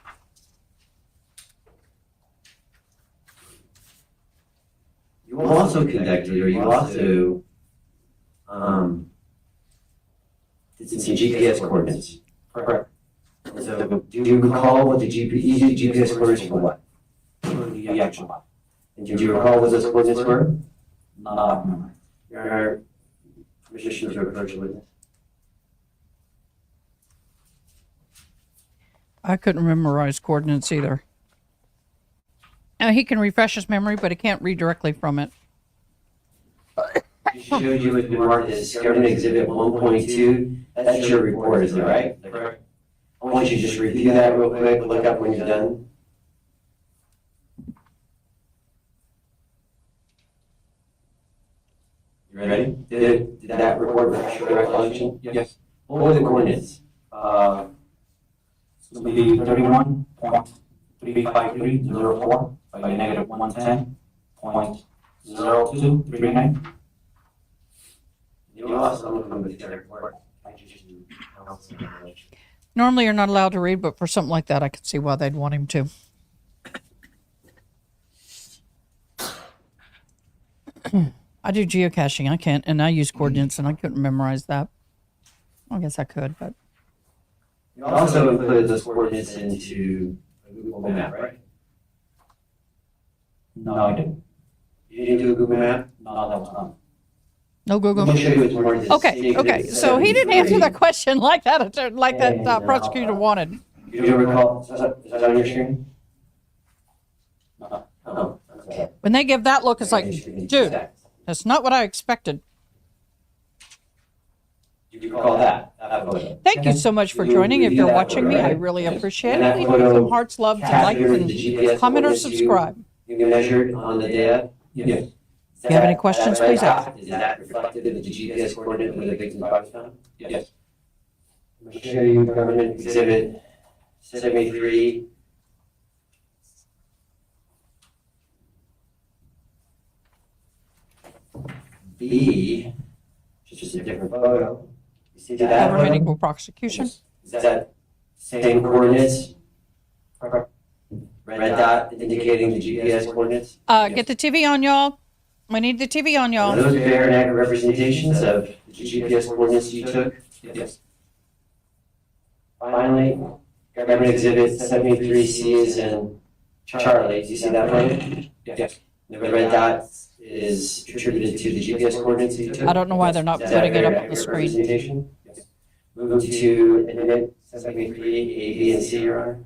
You also conducted, or you also did some GPS coordinates. Correct. So do you recall what the GPS coordinates for what? The actual body. And do you recall what those coordinates were? Not out of memory. Your permission to approach a witness. I couldn't memorize coordinates either. Now, he can refresh his memory, but he can't read directly from it. She showed you it marked as Government Exhibit 1.2. That's your report, is that right? Correct. I want you to just review that real quick, look up when you're done. Ready? Did that report refresh your recollection? Yes. What were the coordinates? So it'll be 31.35304 by negative 110.0239. You also don't remember the report. I just knew. Normally, you're not allowed to read, but for something like that, I could see why they'd want him to. I do geocaching. I can't, and I use coordinates, and I couldn't memorize that. I guess I could, but You also included those coordinates into a Google map, right? No, I didn't. You didn't do a Google map? No, that was not. no Google. Let me show you which coordinates. Okay. So he didn't answer that question like that prosecutor wanted. You don't recall? Is that on your screen? No. Oh, okay. When they give that look, it's like, dude, that's not what I expected. You recall that photo? Thank you so much for joining. If you're watching me, I really appreciate it. Leave me some hearts, love, and like, and comment or subscribe. You measured on the data? Yes. If you have any questions, please ask. Is that reflected in the GPS coordinate where the victim's body was found? Yes. I'm going to show you government exhibit 73. B, just a different photo. You see that? Government photo? equal prosecution. Is that same coordinates? Red dot indicating the GPS coordinates? Get the TV on, y'all. We need the TV on, Are y'all. those fair and accurate representations of the GPS coordinates you took? Yes. Finally, government exhibit 73C is in Charlie. Do you see that photo? Yes. The red dot is attributed to the GPS coordinates you took? I don't know why they're not Is that putting it fair up and on the accurate screen. representation? Move to amendment 73, A, B, and C, Your Honor.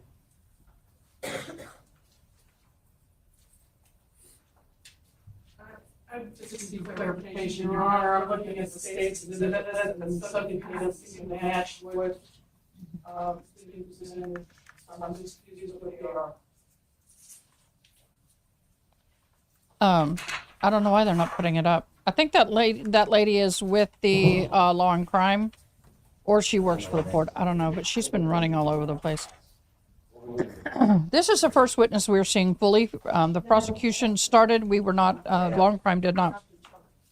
I just need clarification, Your Honor, I'm looking at the states exhibit and something kind of seem to match what, the presented. I'm just confused what they are. I don't know why they're not putting it up. I think that lady is with the law and crime, or she works for the court. I don't know, but she's been running all over the place. This is the first witness we're seeing fully. The prosecution started. We were not, law and crime did not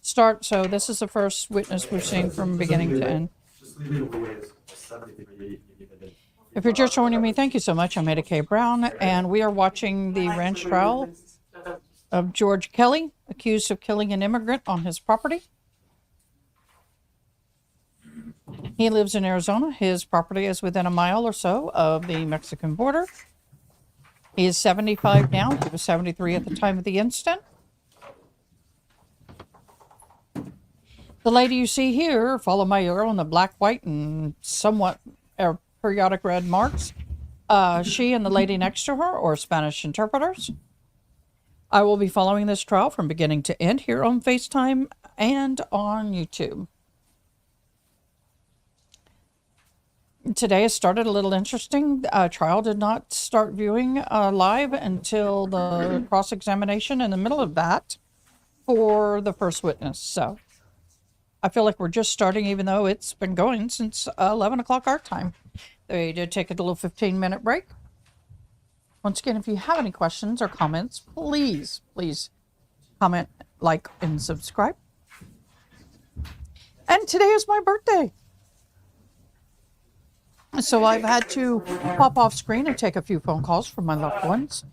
start, so this is the first witness we're seeing from beginning to end. Just leave it the way it's 73. If you're just joining me, thank you so much. I'm Ada K. Brown, and we are watching the ranch trial of George Kelly, accused of killing an immigrant on his property. He lives in Arizona. His property is within a mile or so of the Mexican border. He is 75 now. He was 73 at the time of the incident. The lady you see here, follow my arrow in the black, white, and somewhat periodic red marks. She and the lady next to her are Spanish interpreters. I will be following this trial from beginning to end here on FaceTime and on YouTube. Today has started a little interesting. Trial did not start viewing live until the cross-examination in the middle of that for the first witness. So I feel like we're just starting, even though it's been going since 11 o'clock our time. They did take a little 15-minute break. Once again, if you have any questions or comments, please comment, like, and subscribe. And today is my birthday. So I've had to pop off screen and take a few phone calls from my loved ones.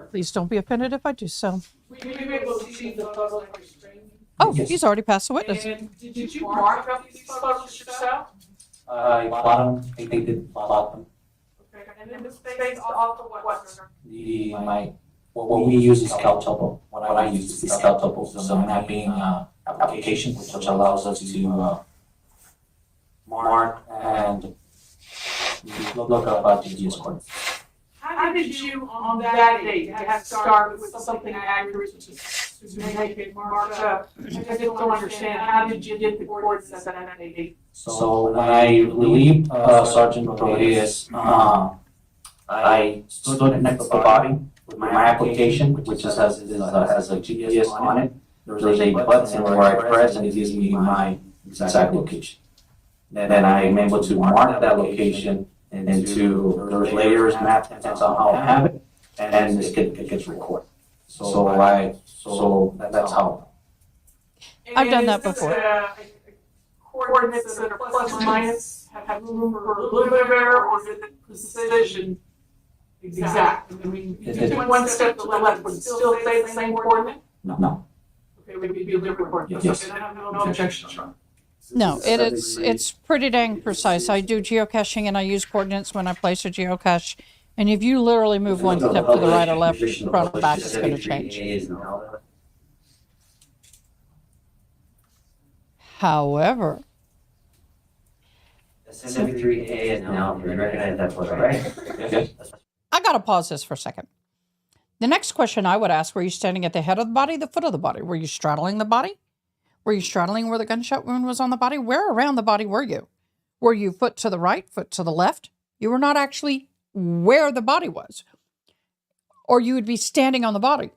Please don't be offended if I do so. Were you able to see the photos on your screen? Oh, he's already passed the witness. And did you mark up these photos yourself? I plot them. I think they plot them. Okay, and then this based off of what, sir? What we use is Caltopo. What I use is Caltopo, so the mapping application, which allows us to mark and look up GPS coordinates. How did you, on that date, have to start with something accurate to make it marked up? I just don't understand, how did you get the coordinates at that date? So when I relieved Sergeant Rodriguez, I stood next to the body with my application, which has a GPS on it, there's a button where I press and it gives me my exact location. Then I'm able to mark that location into there's layers, map templates on how I have it, and this gets recorded. So that's how. I've done that And is this, before. Coordinates that are plus or minus have room for a little bit of error, or is it precision exact? I mean, if you took one step to the left, would it still say the same coordinate? No. Okay, would be a different coordinate. Yes. Okay, I have no objection, Sean. No, it's pretty dang precise. I do geocaching and I use coordinates when I place a geocache. And if you literally move one step to the right or left, front or back, it's going to change. However, 73A is now, you recognize that photo, right? I got to pause this for a second. The next question I would ask, were you standing at the head of the body, the foot of the body? Were you straddling the body? Were you straddling where the gunshot wound was on the body? Where around the body were you? Were you foot to the right, foot to the left? You were not actually where the body was. Or you would be standing on the body.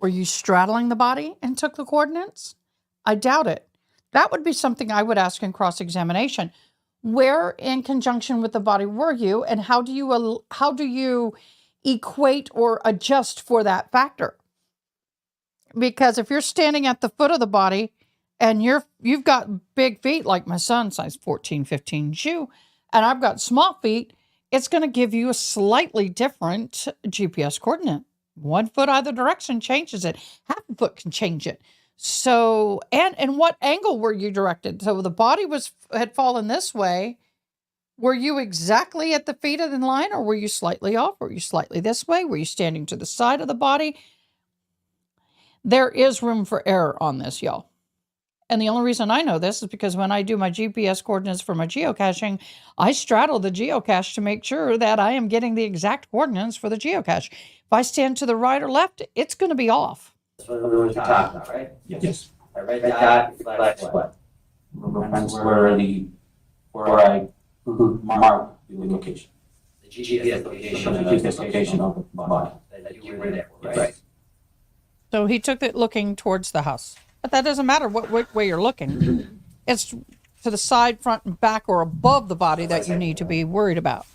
Were you straddling the body and took the coordinates? I doubt it. That would be something I would ask in cross-examination. Where in conjunction with the body were you, and how do you equate or adjust for that factor? Because if you're standing at the foot of the body and you've got big feet like my son, size 14, 15 shoe, and I've got small feet, it's going to give you a slightly different GPS coordinate. 1 foot either direction changes it. Half a foot can change it. So, and what angle were you directed? So the body had fallen this way. Were you exactly at the feet of the line, or were you slightly off? Were you slightly this way? Were you standing to the side of the body? There is room for error on this, y'all. And the only reason I know this is because when I do my GPS coordinates for my geocaching, I straddle the geocache to make sure that I am getting the exact coordinates for the geocache. If I stand to the right or left, it's going to be off. That's what we're talking about, right? Yes. That red dot reflects what? That's where I mark the location. The GPS location The of GPS location of the body. that you were there, Right. right? So he took it looking towards the house. But that doesn't matter what way you're looking. It's to the side, front, and back, or above the body that you need to be worried about.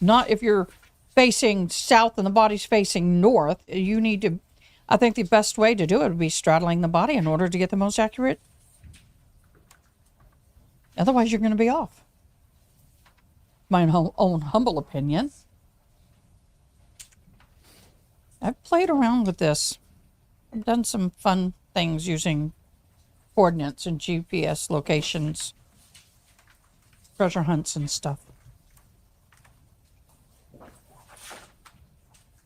Not if you're facing south and the body's facing north. You need to, I think the best way to do it would be straddling the body in order to get the most accurate. Otherwise, you're going to be off. My own humble opinion. I've played around with this. I've done some fun things using coordinates and GPS locations, treasure hunts and stuff.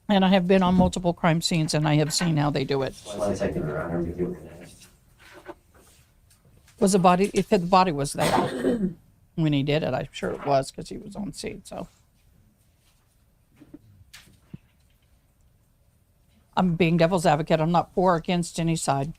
And I have been on multiple crime scenes and I have seen how they do it. 1 second around, I'm gonna Was the body, if the body was there when he did it, I'm sure it was because he was on scene, so. I'm being devil's advocate. I'm not for or against any side.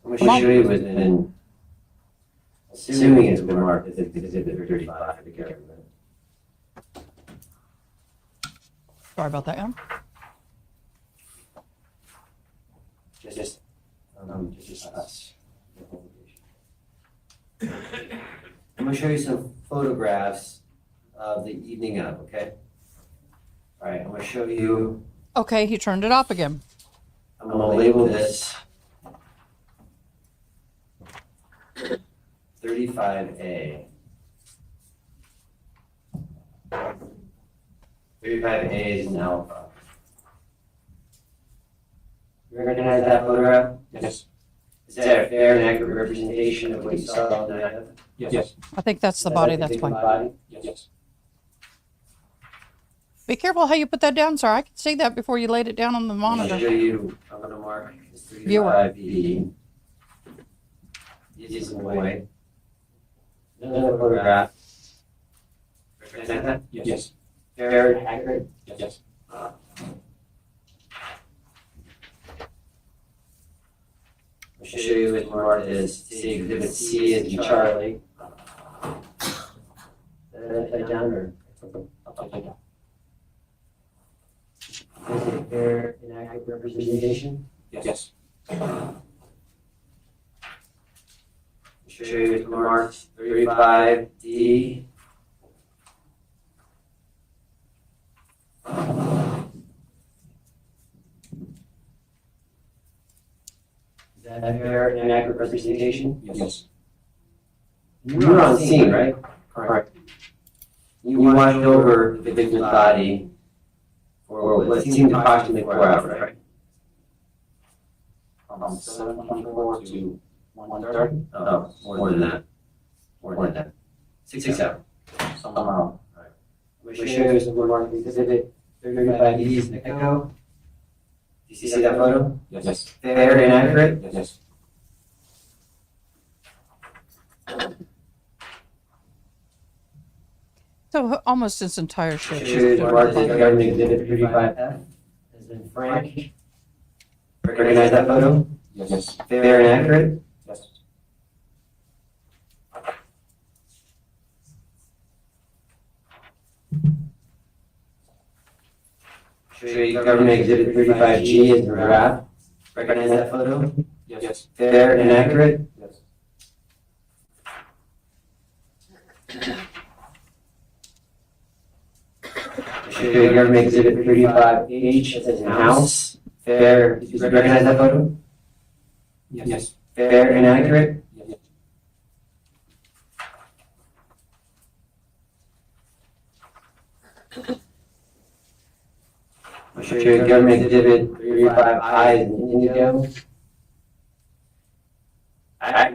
I'm gonna show you within, assuming it's been marked as exhibit 35 for the government. Sorry about that, Em. Just us. I'm gonna show you some photographs of the evening of, okay? All right, I'm gonna show you, Okay, he turned it off again. I'm gonna label this 35A. 35A is now alpha. You recognize that photograph? Yes. Is that a fair and accurate representation of what you saw on the night of? Yes. I think that's the body, that's why. Body? Yes. Be careful how you put that down, sir. I could see that before you laid it down on the I'm gonna show monitor. you, I'm gonna mark this Viewer. 35B. This is away. Another photograph that? Yes. Fair and accurate? Yes. I'll show you what's marked as, see exhibit C as in Charlie. Upside down or? Upside down. Is it fair and accurate representation? Yes. Show you it's marked 35D. Is that fair and accurate representation? Yes. You were on scene, right? Correct. You watched over the victim's body for what seemed approximately 4 hours, right? From 7:24 to 1:30. Oh, more than that. More than that. 6 hours. Somewhere around. Which shows the marked exhibit 35D is an echo. Do you see that photo? Yes. Fair and accurate? Yes. So almost its entire Shows shift. marked as government exhibit 35F. As in Frank. Recognize that photo? Yes. Fair and accurate? Yes. Show you government exhibit 35G as in giraffe. Recognize that photo? Yes. Fair and accurate? Yes. Show you government exhibit 35H as in house. Fair, you recognize that photo? Yes. Fair and accurate? Yes. I'll show you government exhibit 35I as in indigo.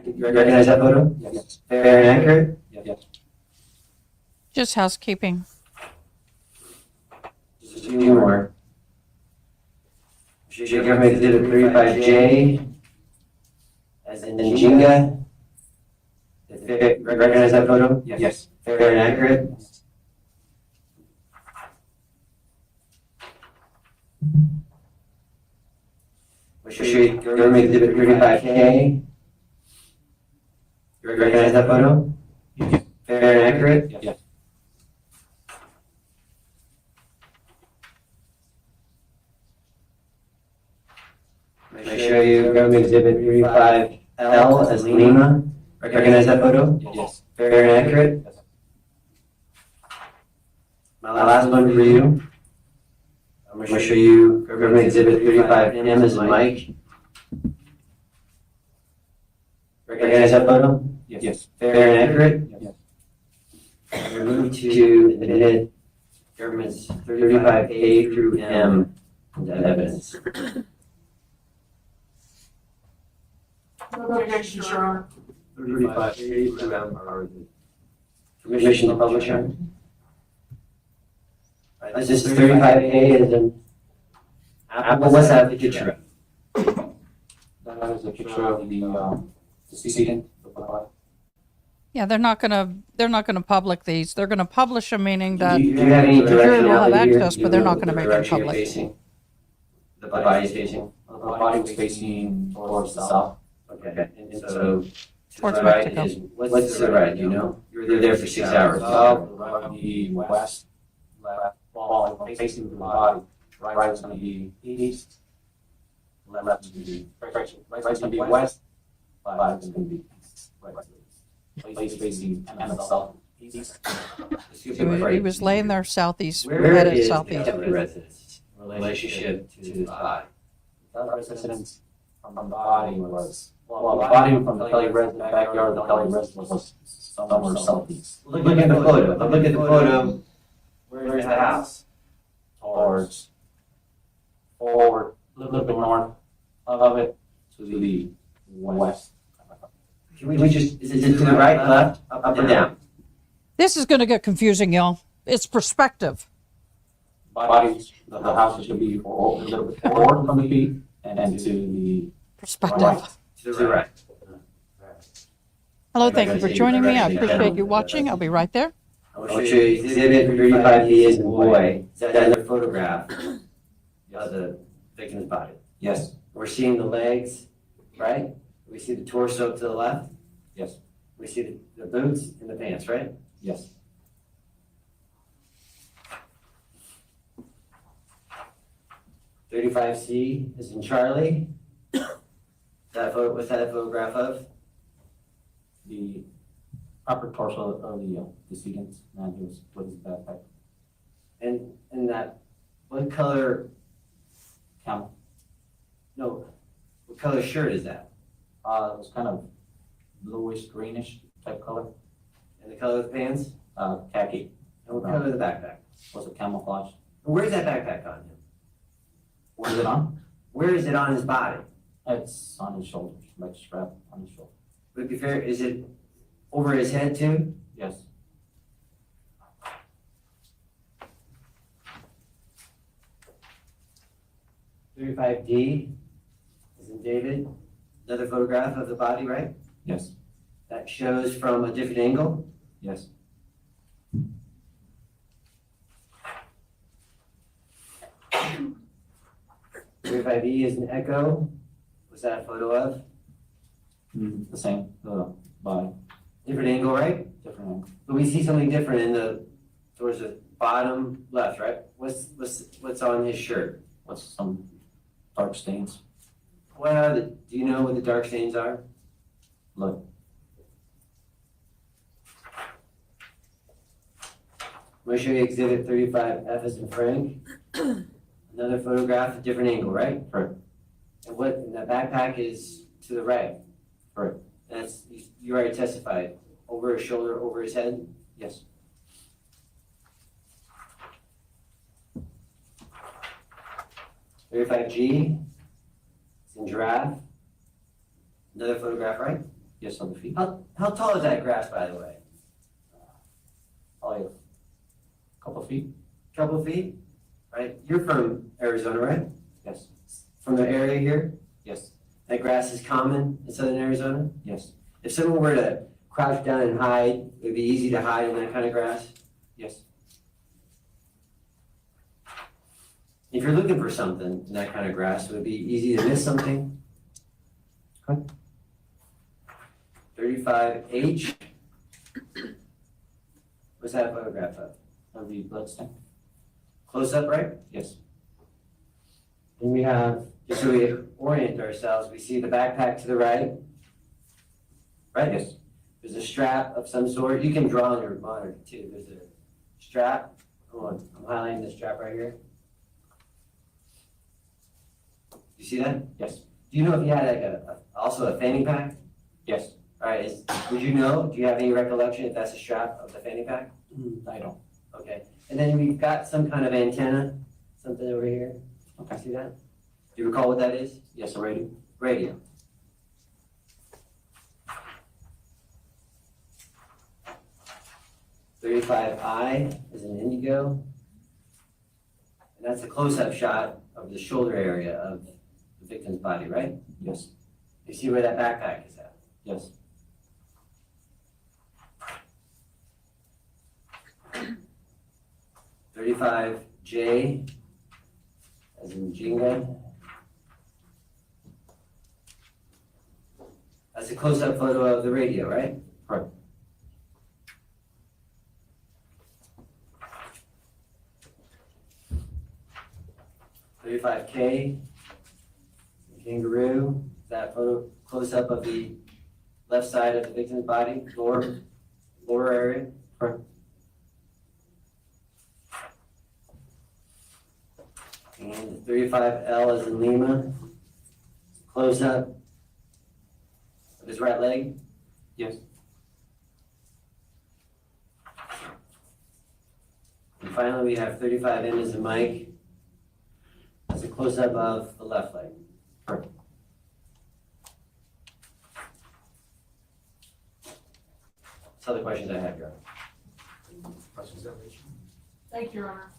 You recognize that photo? Yes. Fair and accurate? Yes. Just housekeeping. Just a few more. Show you government exhibit 35J as in Jenga. Recognize that photo? Yes. Fair and accurate? I'll show you government exhibit 35K. You recognize that photo? Yes. Fair and accurate? Yes. I'm going to show you government exhibit 35L as Lima. Recognize that photo? Yes. Fair and accurate? Yes. My last one for you. I'm going to show you government exhibit 35M as in Mike. Recognize that photo? Yes. Fair and accurate? Yes. I'm going to move to admit government's 35A through M into evidence. Objection, Your Honor. 35A through M are the Permission to publish on. This is 35A as in Apple West Advocate. That is a picture of the decedent. Yeah, they're not gonna public these. They're gonna publish them, meaning that Do you have any the jury will have directionality here? access, but they're not gonna make it Direction you're public. facing? The body is facing? The body was facing towards the south. Okay, and so to Towards the right Mexico. is, what's to the right, do you know? You were there for 6 hours. South, the west, left, wall, facing the body. Right is going to be east. Left is going to be, right is going to be west. Left is going to be east. Right. Place facing M south, east. He was laying there southeast, Where headed is the southeast. other residence in relationship to the body? The residence from the body was, well, the body from the Kelly residence, backyard of the Kelly residence was somewhere southeast. Look at the photo, look at the photo. Where's the house? Towards, forward, a little bit north of it to the west. Can we just, is it to the right, left, up or down? This is gonna get confusing, y'all. It's perspective. Bodies, the house is going to be a little bit forward from the feet and to the Perspective. right. To the right. Hello, thank you for joining me. I appreciate you watching. I'll be right there. I'll show you exhibit 35B as a boy. That's another photograph of the victim's body. Yes. We're seeing the legs, right? We see the torso to the left. Yes. We see the boots and the pants, right? Yes. C is in Charlie. What's that photograph of? The upper torso of the decedent man who was with his backpack. And that, what color, Camel. no, what color shirt is that? It was kind of bluish, greenish type color. And the color of the pants? Khaki. And what color of the backpack? Was a camouflage. And where's that backpack on him? Where's it on? Where is it on his body? It's on his shoulders, like strap on his shoulder. Would it be fair, is it over his head too? Yes. D is in David. Another photograph of the body, right? Yes. That shows from a different angle. Yes. E is an echo. What's that a photo of? The same body, Different angle, right? different angle. But we see something different towards the bottom left, right? What's on his shirt? With some dark stains. Do you know what the dark stains are? Blood. I'm going to show you exhibit 35F as in Frank. Another photograph, a different angle, right? Right. And that backpack is to the right. Right. That's, you already testified, over his shoulder, over his head. Yes. G is in giraffe. Another photograph, right? Yes, on the feet. How tall is that grass, by the way? Probably a couple feet. Couple feet, right? You're from Arizona, right? Yes. From the area here? Yes. That grass is common in southern Arizona? Yes. If someone were to crouch down and hide, it would be easy to hide in that kind of grass? Yes. If you're looking for something in that kind of grass, would it be easy to miss something? Okay. 35H. What's that a photograph of? Of the blood stain. Close up, right? Yes. And we have, just so we orient ourselves, we see the backpack to the right. Right? Yes. There's a strap of some sort. You can draw on your monitor too. There's a strap. Hold on. I'm highlighting the strap right here. You see that? Yes. Do you know if he had also a fanny pack? Yes. All right. Would you know? Do you have any recollection if that's a strap of the fanny pack? I don't. Okay. And then we've got some kind of antenna, something over here. Okay. See that? Do you recall what that is? Yes, already. Radio. I is an indigo. And that's a close-up shot of the shoulder area of the victim's body, right? Yes. You see where that backpack is at? Yes. J as in Jenga. That's a close-up photo of the radio, right? Right. K, kangaroo. That photo close-up of the left side of the victim's body, lower area. Right. And 35L is in Lima. Close-up of his right leg. Yes. And finally, we have 35M as in Mike. That's a close-up of the left leg. Right. That's all the questions I have, Your Honor. Questions, Rich? Thank you, Your Honor.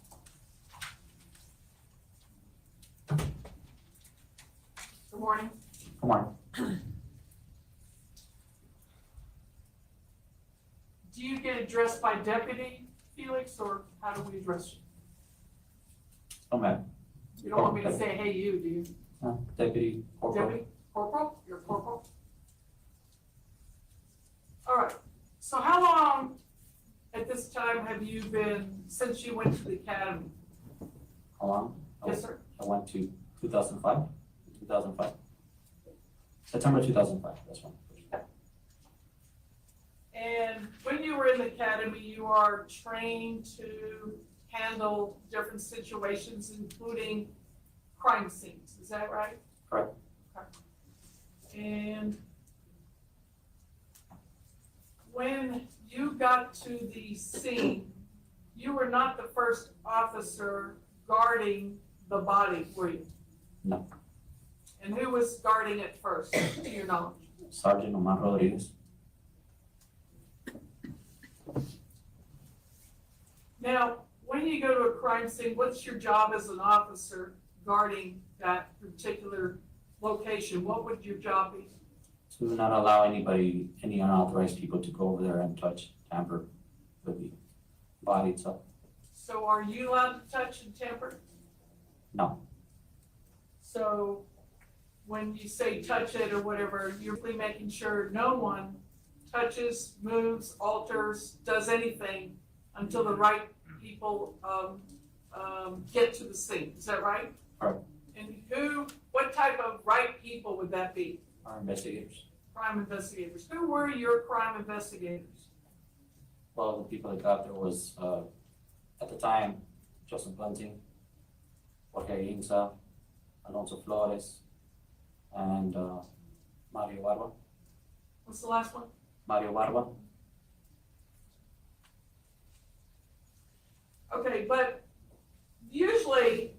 Good morning. Come on. do you get addressed by Deputy Felix, or how do we address you? Oh, man. You don't want me to say, hey, you, do you? Deputy Corporal. Deputy? Corporal? You're a corporal? All right. So how long at this time have you been, since you went to the academy? How long? Yes, sir. I went to 2005. 2005. September 2005, that's when. And when you were in the academy, you are trained to handle different situations, including crime scenes. Is that right? Correct. Okay. And when you got to the scene, you were not the first officer guarding the body, were you? No. And who was guarding it first, to your knowledge? Sergeant Omar Rodriguez. Now, when you go to a crime scene, what's your job as an officer guarding that particular location? What would your job be? To not allow anybody, any unauthorized people to go over there and touch, tamper with the body itself. So are you allowed to touch and tamper? No. So when you say touch it or whatever, you're really making sure no one touches, moves, alters, does anything until the right people get to the scene. Is that right? Correct. And what type of right people would that be? Our investigators. Crime investigators. Who were your crime investigators? Well, the people that got there was, at the time, Joseph Bunting, Jorge Inza, Alonso Flores, and Mario Barba. What's the last one? Mario Barba. Okay, but usually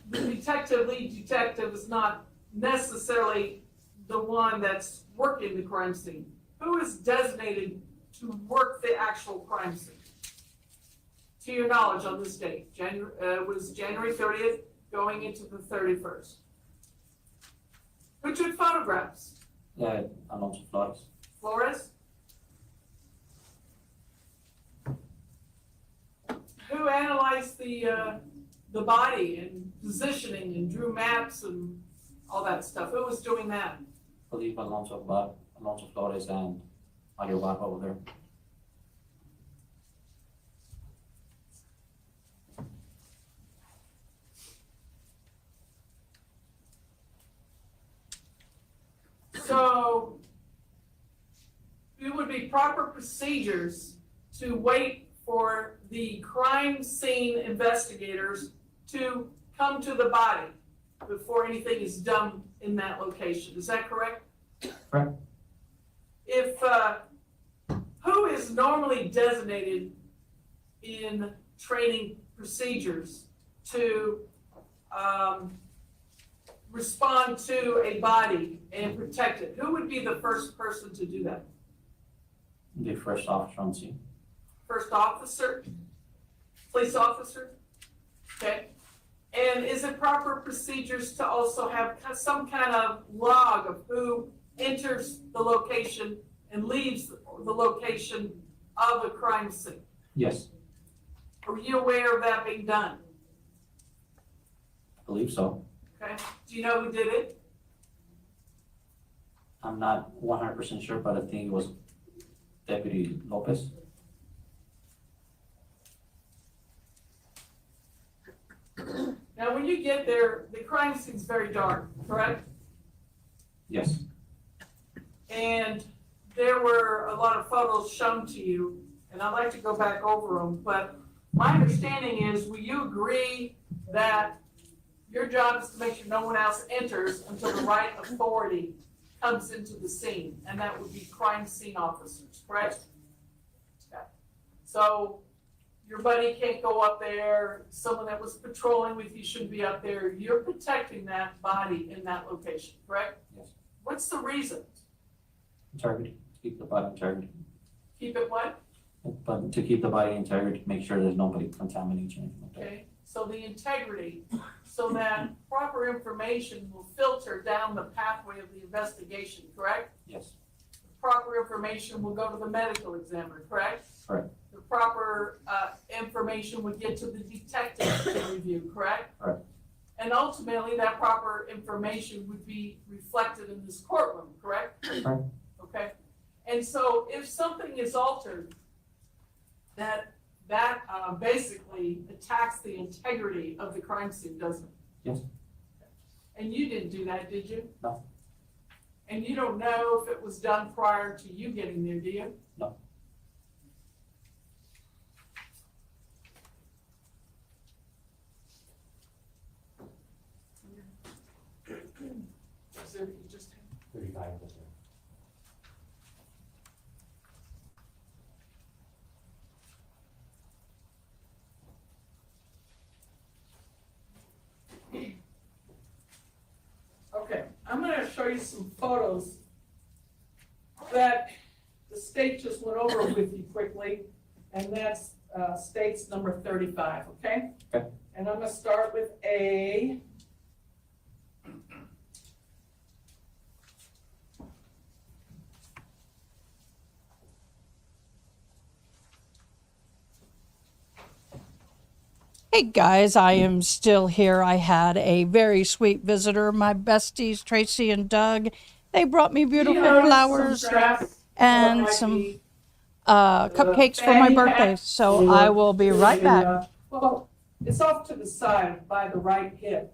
the lead detective is not necessarily the one that's working the crime scene. Who is designated to work the actual crime scene? To your knowledge on this date, was January 30th going into the 31st. Who took photographs? Yeah, Alonso Flores. Flores? Who analyzed the body and positioning and drew maps and all that stuff? Who was doing that? I believe Alonso Flores and Mario Barba over there. So it would be proper procedures to wait for the crime scene investigators to come to the body before anything is done in that location. Is that correct? Correct. If, who is normally designated in training procedures to respond to a body and protect it? Who would be the first person to do that? The first officer on scene. First officer? Police officer? Okay. And is it proper procedures to also have some kind of log of who enters the location and leaves the location of a crime scene? Yes, Are you aware of that being done? I believe so. Okay. Do you know who did it? I'm not 100% sure, but I think it was Deputy Lopez. Now, when you get there, the crime scene's very dark, correct? Yes, And there were a lot of photos shown to you, and I'd like to go back over them, but my understanding is, will you agree that your job is to make sure no one else enters until the right authority comes into the scene, and that would be crime scene officers, correct? Okay. So your buddy can't go up there, someone that was patrolling with you shouldn't be up there, you're protecting that body in that location, correct? yes. What's the reason? Integrity, keep the body integrity. Keep it what? But to keep the body integrity, make sure there's nobody contaminating or anything like that. Okay, so the integrity, so that proper information will filter down the pathway of the investigation, correct? Yes, proper information will go to the medical examiner, correct? Correct. The proper information would get to the detective to review, correct? Correct. And ultimately, that proper information would be reflected in this courtroom, correct? Correct. Okay, and so if something is altered, that basically attacks the integrity of the crime scene, doesn't it? Yes. And you didn't do that, did you? No. And you don't know if it was done prior to you getting there, do you? No. Is there, you just, 35 was there. okay, I'm gonna show you some photos that the state just went over with you quickly, and that's states number 35, okay? Okay. And I'm gonna start with A. Hey guys, I am still here. I had a very sweet visitor, my besties, Tracy and Doug. They brought me beautiful You notice flowers some straps and that might some be, cupcakes for my fanny birthday. pack So I will be right back. Well, it's off to the side by the right hip.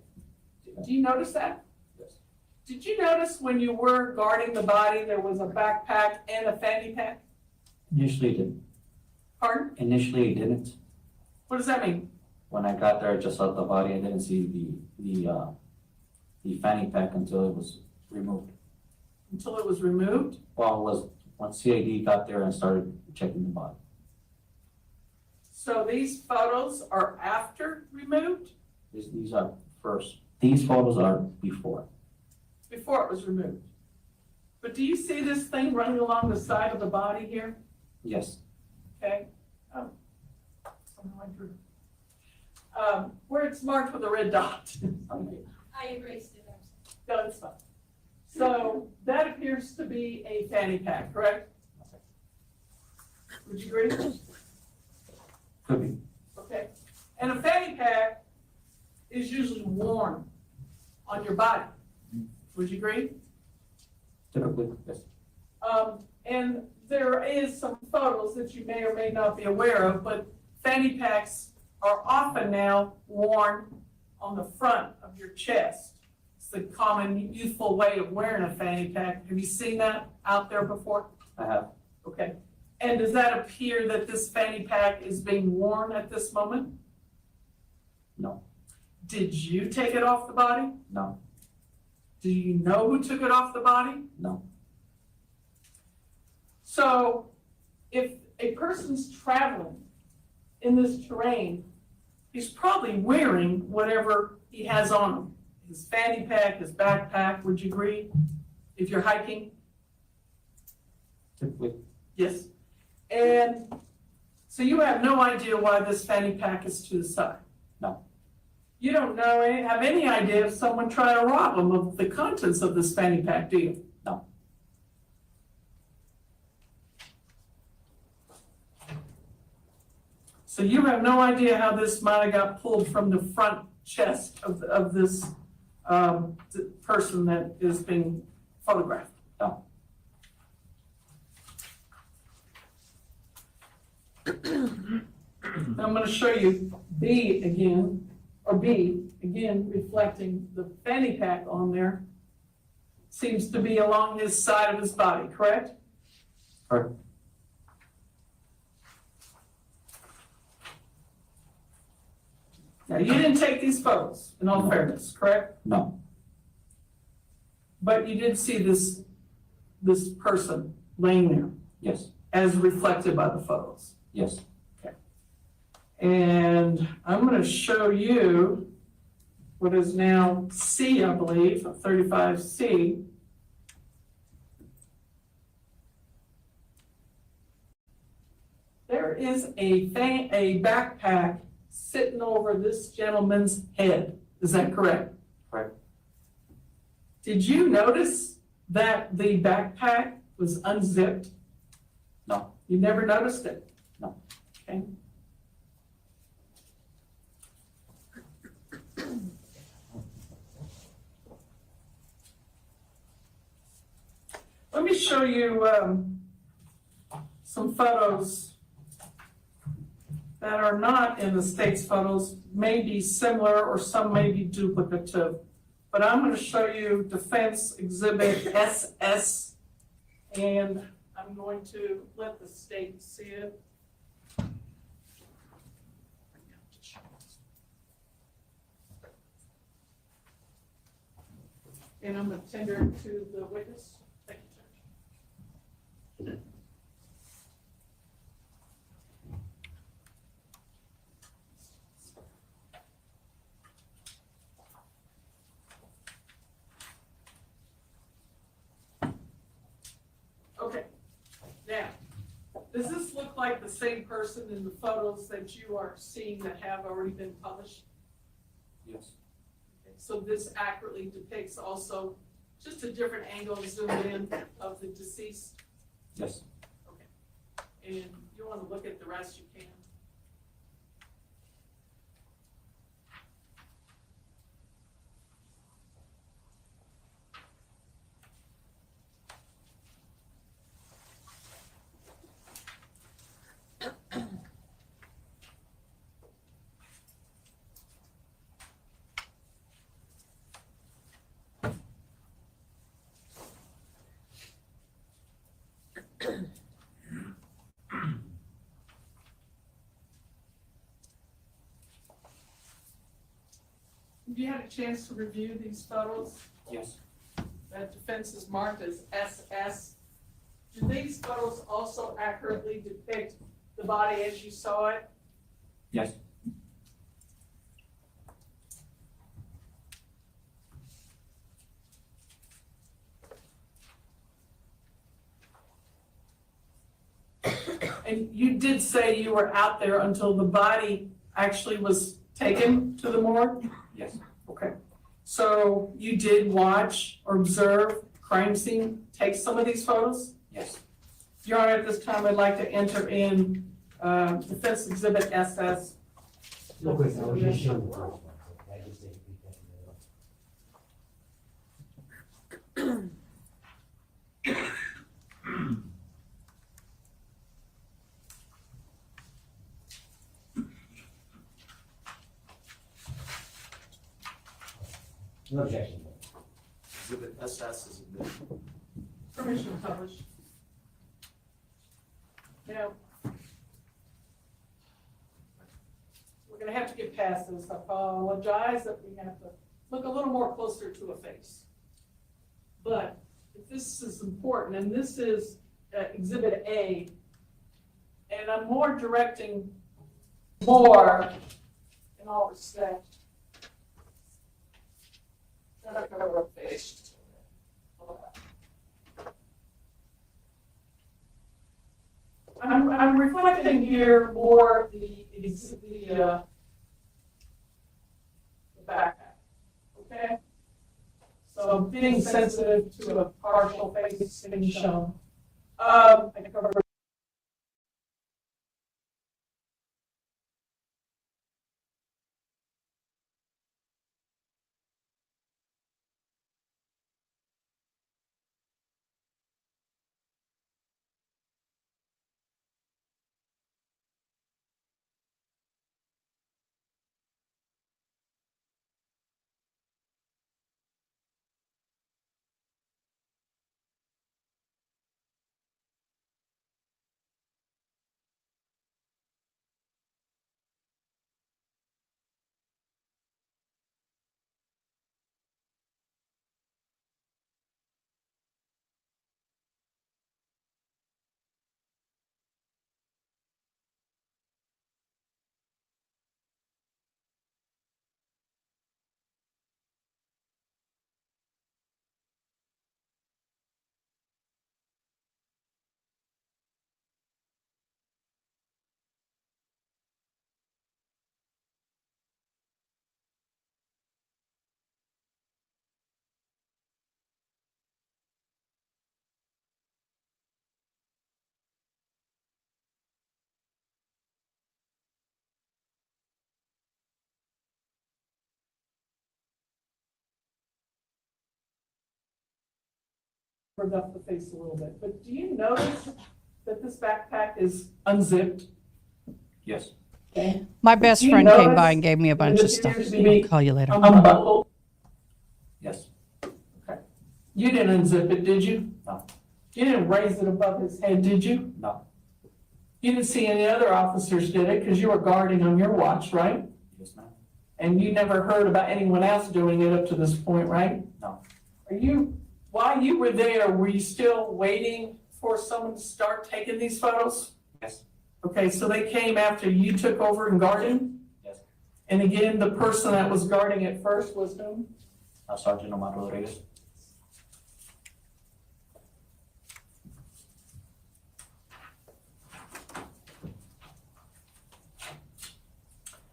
Do you notice that? Yes. Did you notice when you were guarding the body, there was a backpack and a fanny pack? Initially it didn't. Pardon? Initially it didn't. What does that mean? When I got there, I just saw the body. I didn't see the fanny pack until it was removed. Until it was removed? Well, it was once CAD got there and started checking the body. So these photos are after removed? These are first. These photos are before. Before it was removed. But do you see this thing running along the side of the body here? Yes. Okay? Where it's marked with a red dot. Okay. I erased it. No, it's fine. So that appears to be a fanny pack, correct? Would you agree? Could be. Okay. And a fanny pack is usually worn on your body. Would you agree? Typically, yes. And there is some photos that you may or may not be aware of, but fanny packs are often now worn on the front of your chest. It's the common youthful way of wearing a fanny pack. Have you seen that out there before? I have. Okay. And does that appear that this fanny pack is being worn at this moment? No. Did you take it off the body? No. Do you know who took it off the body? No. So if a person's traveling in this terrain, he's probably wearing whatever he has on him. His fanny pack, his backpack, would you agree? If you're hiking? Typically, Yes. And so you have no idea why this fanny pack is to the side? No. You don't have any idea if someone tried to rob him of the contents of this fanny pack, do you? No. So you have no idea how this might have got pulled from the front chest of this person that is being photographed? No. I'm going to show you B again, reflecting the fanny pack on there. Seems to be along his side of his body, correct? Correct. Now, you didn't take these photos, in all fairness, correct? No. But you did see this person laying there, Yes. as reflected by the photos. Yes. And I'm going to show you what is now C, I believe, 35C. There is a backpack sitting over this gentleman's head. Is that correct? Correct. Did you notice that the backpack was unzipped? No. You never noticed it? No. Okay. Let me show you some photos that are not in the state's photos, may be similar or some may be duplicative. But I'm going to show you Defense Exhibit SS, and I'm going to let the state see it. And I'm going to tender it to the witness. Thank you, Judge. Okay, now, does this look like the same person in the photos that you are seeing that have already been published? Yes. Okay, so this accurately depicts also just a different angle zoomed in of the deceased? Yes. Okay, and you want to look at the rest, you can. Have you had a chance to review these photos? Yes. That defense is marked as SS. Do these photos also accurately depict the body as you saw it? Yes. And you did say you were out there until the body actually was taken to the morgue? Yes. Okay. So you did watch or observe crime scene, take some of these photos? Yes. Your Honor, at this time, I'd like to enter in Defense Exhibit SS. Real quick, I was just showing the first one. I just think we can, no objection. Exhibit SS is admitted. Permission to publish. Now, we're gonna have to get past this. I apologize that we have to look a little more closer to a face. But if this is important, and this is Exhibit A, and I'm more directing more in all respect. Not gonna work face. I'm reflecting here more the backpack, okay? So I'm being sensitive to a partial face being shown. I cover covered up the face a little bit, but do you notice that this backpack is unzipped? Yes. Okay. My best You friend came notice by and gave me a bunch of it stuff. appears to be I'll call you later. unbuckled. Yes. You didn't unzip it, did you? No. You didn't raise it above his head, did you? No. You didn't see any other officers did it because you were guarding on your watch, right? Yes, ma'am. And you never heard about anyone else doing it up to this point, right? No. While you were there, were you still waiting for someone to start taking these photos? Yes. Okay, so they came after you took over and guarded? Yes. And again, the person that was guarding it first was whom? Sergeant Omar Rodriguez.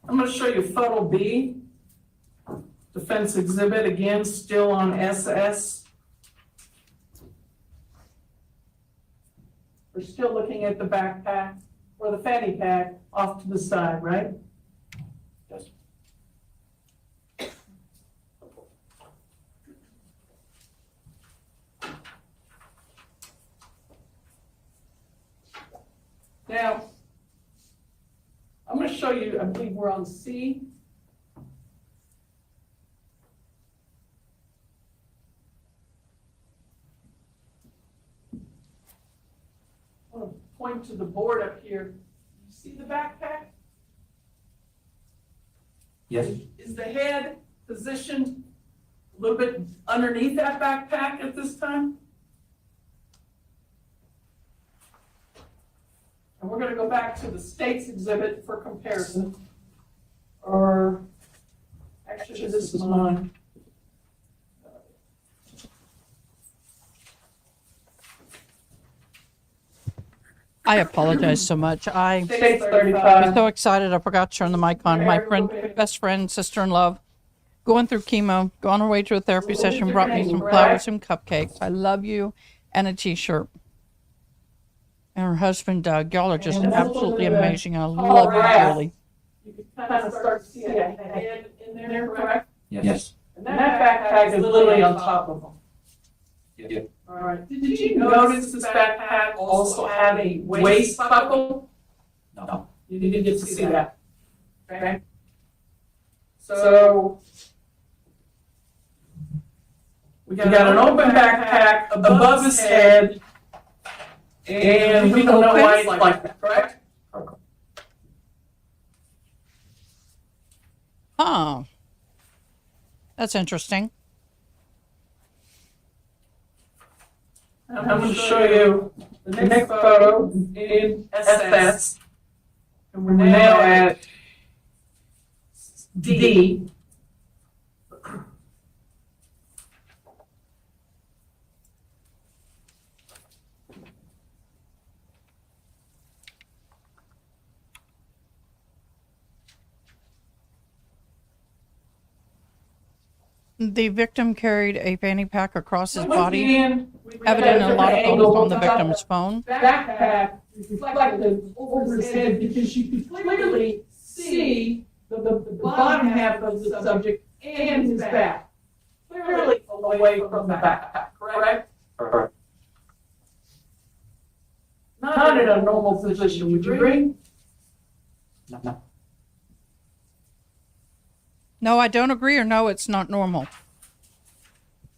I'm gonna show you photo B. Defense exhibit, again, still on SS. We're still looking at the backpack, or the fanny pack off to the side, right? Yes. Now, I'm gonna show you, I believe we're on C. I want to point to the board up here. You see the backpack? Yes. Is the head positioned a little bit underneath that backpack at this time? And we're gonna go back to the state's exhibit for comparison. Or, actually, this is mine. I apologize so much. State's I'm 35. so excited. I forgot to turn the mic on. My friend, best friend, sister-in-law, going through chemo, on her way to a therapy session, brought me some flowers and cupcakes. I love you, and a T-shirt. And her husband, Doug. Y'all are just absolutely amazing. I love you dearly. You can kind of start to see a head in there, correct? Yes. And that backpack is literally on top of them. Yeah. All right. Did you notice this backpack also had a waist buckle? No. You didn't get to see that. Okay? So, we got an open backpack above his head, and we don't know why it's like that, correct? Huh. That's interesting. I'm going to show you the next photo in SS. And we're now at D. The victim carried a fanny pack across his Once body, again, we've got evident in a lot of different photos on angles the of victim's phone. backpack reflected over his head because you could clearly see the bottom half of the subject and his back. Clearly away from the backpack, correct? Correct. Not in a normal position, would you agree? No. No, I don't agree, or no, it's not normal.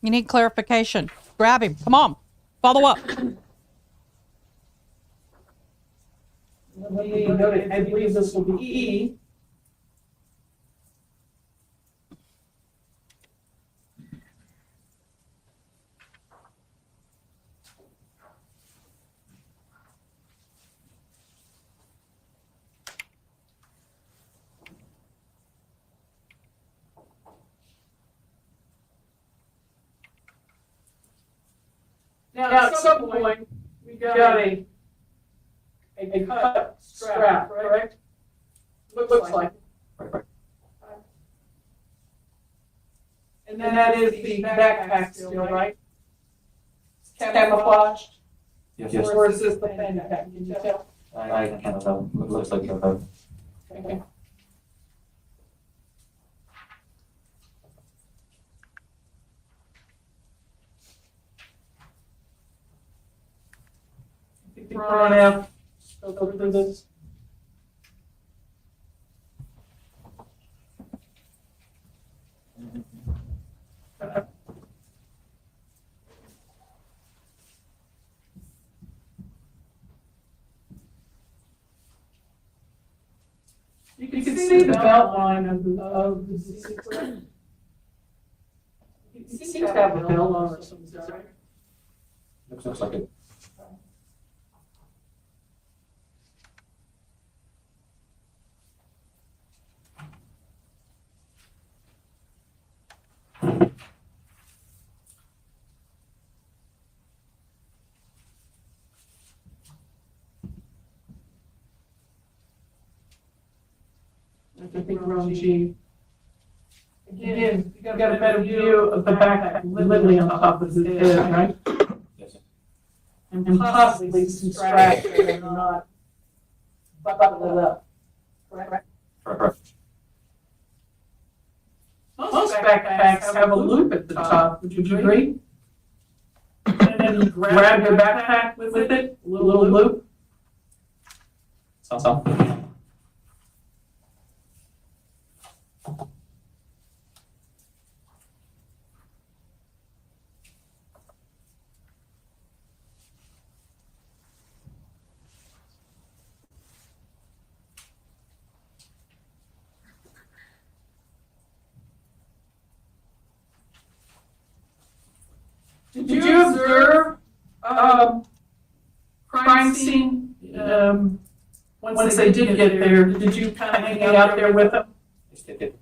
You need clarification. Grab him. Come on. Follow up. I believe this will be E. Now, at some point, we got a cut strap, correct? Looks like. And then that is the backpack still, right? Camouflaged? Yes. Or is this the fanny pack? Can you tell? I can't tell. It looks like a Okay. Control F, go through this. You can see the belt line of the disease. He seems to have a belt on or something, right? Looks like it. I think we're on G. Again, you got a better view of the backpack literally on top of his head, right? Yes. And possibly some scratch or not buckled up. Correct? Correct. Most backpacks have a loop at the top, would you agree? And then you grab your backpack with it, a little loop. Some. Did you observe crime scene once they did get there? Did you kind of hang out there with them? Yes, they did.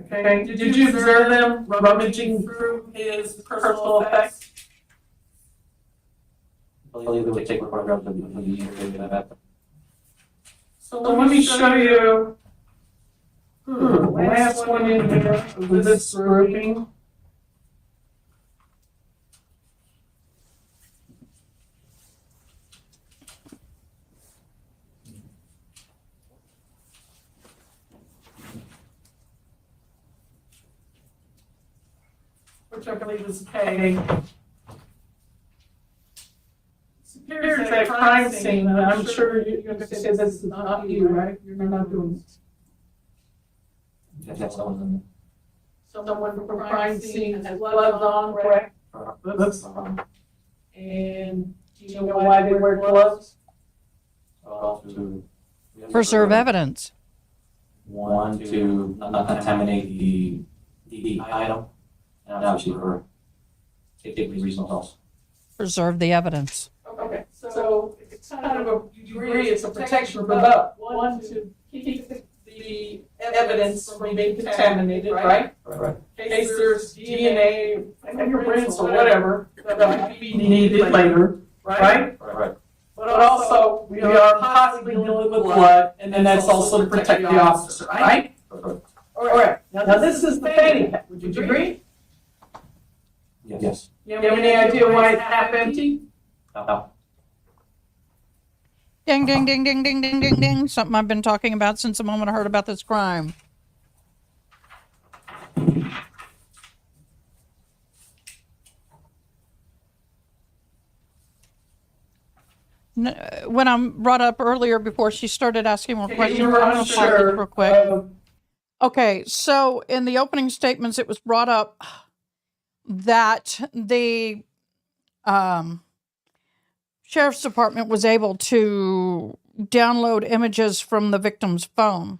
Okay. Did you observe them rummaging through his personal effects? I believe they would take photographs of the interview and that. So let me show you the last one in here of this grouping. Which I believe is K. Here's that crime scene, and I'm sure you're going to say this is not you, right? You're not doing this. Yes, that was in Someone from a crime scene has gloves on, correct? That's And do you know why they wear gloves? to Preserve evidence. one to not contaminate the item, and obviously for safety reasons also. Preserve the evidence. Okay, so it's kind of a, you agree it's a protection for both. One, to keep the evidence from being contaminated, right? Right. In case there's DNA, fingerprints, or whatever that might be needed later, right? Right. But also, we are possibly dealing with blood, and then that's also to protect the officer, right? All right, now this is the fanny pack, would you agree? Yes. You have any idea why it's half empty? Now, Ding, ding, ding, ding, ding, ding, ding, ding. Something I've been talking about since the moment I heard about this crime. When I brought up earlier before she started asking more questions, I'm going to pause this real quick. Okay, so in the opening statements, it was brought up that the sheriff's department was able to download images from the victim's phone.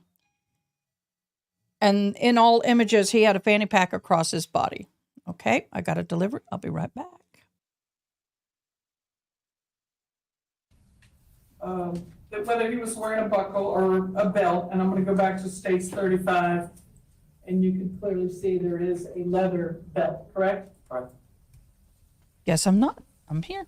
And in all images, he had a fanny pack across his body. Okay, I got it delivered. I'll be right back. Whether he was wearing a buckle or a belt, and I'm going to go back to States 35, and you can clearly see there is a leather belt, correct? right. Yes, I'm not. I'm here.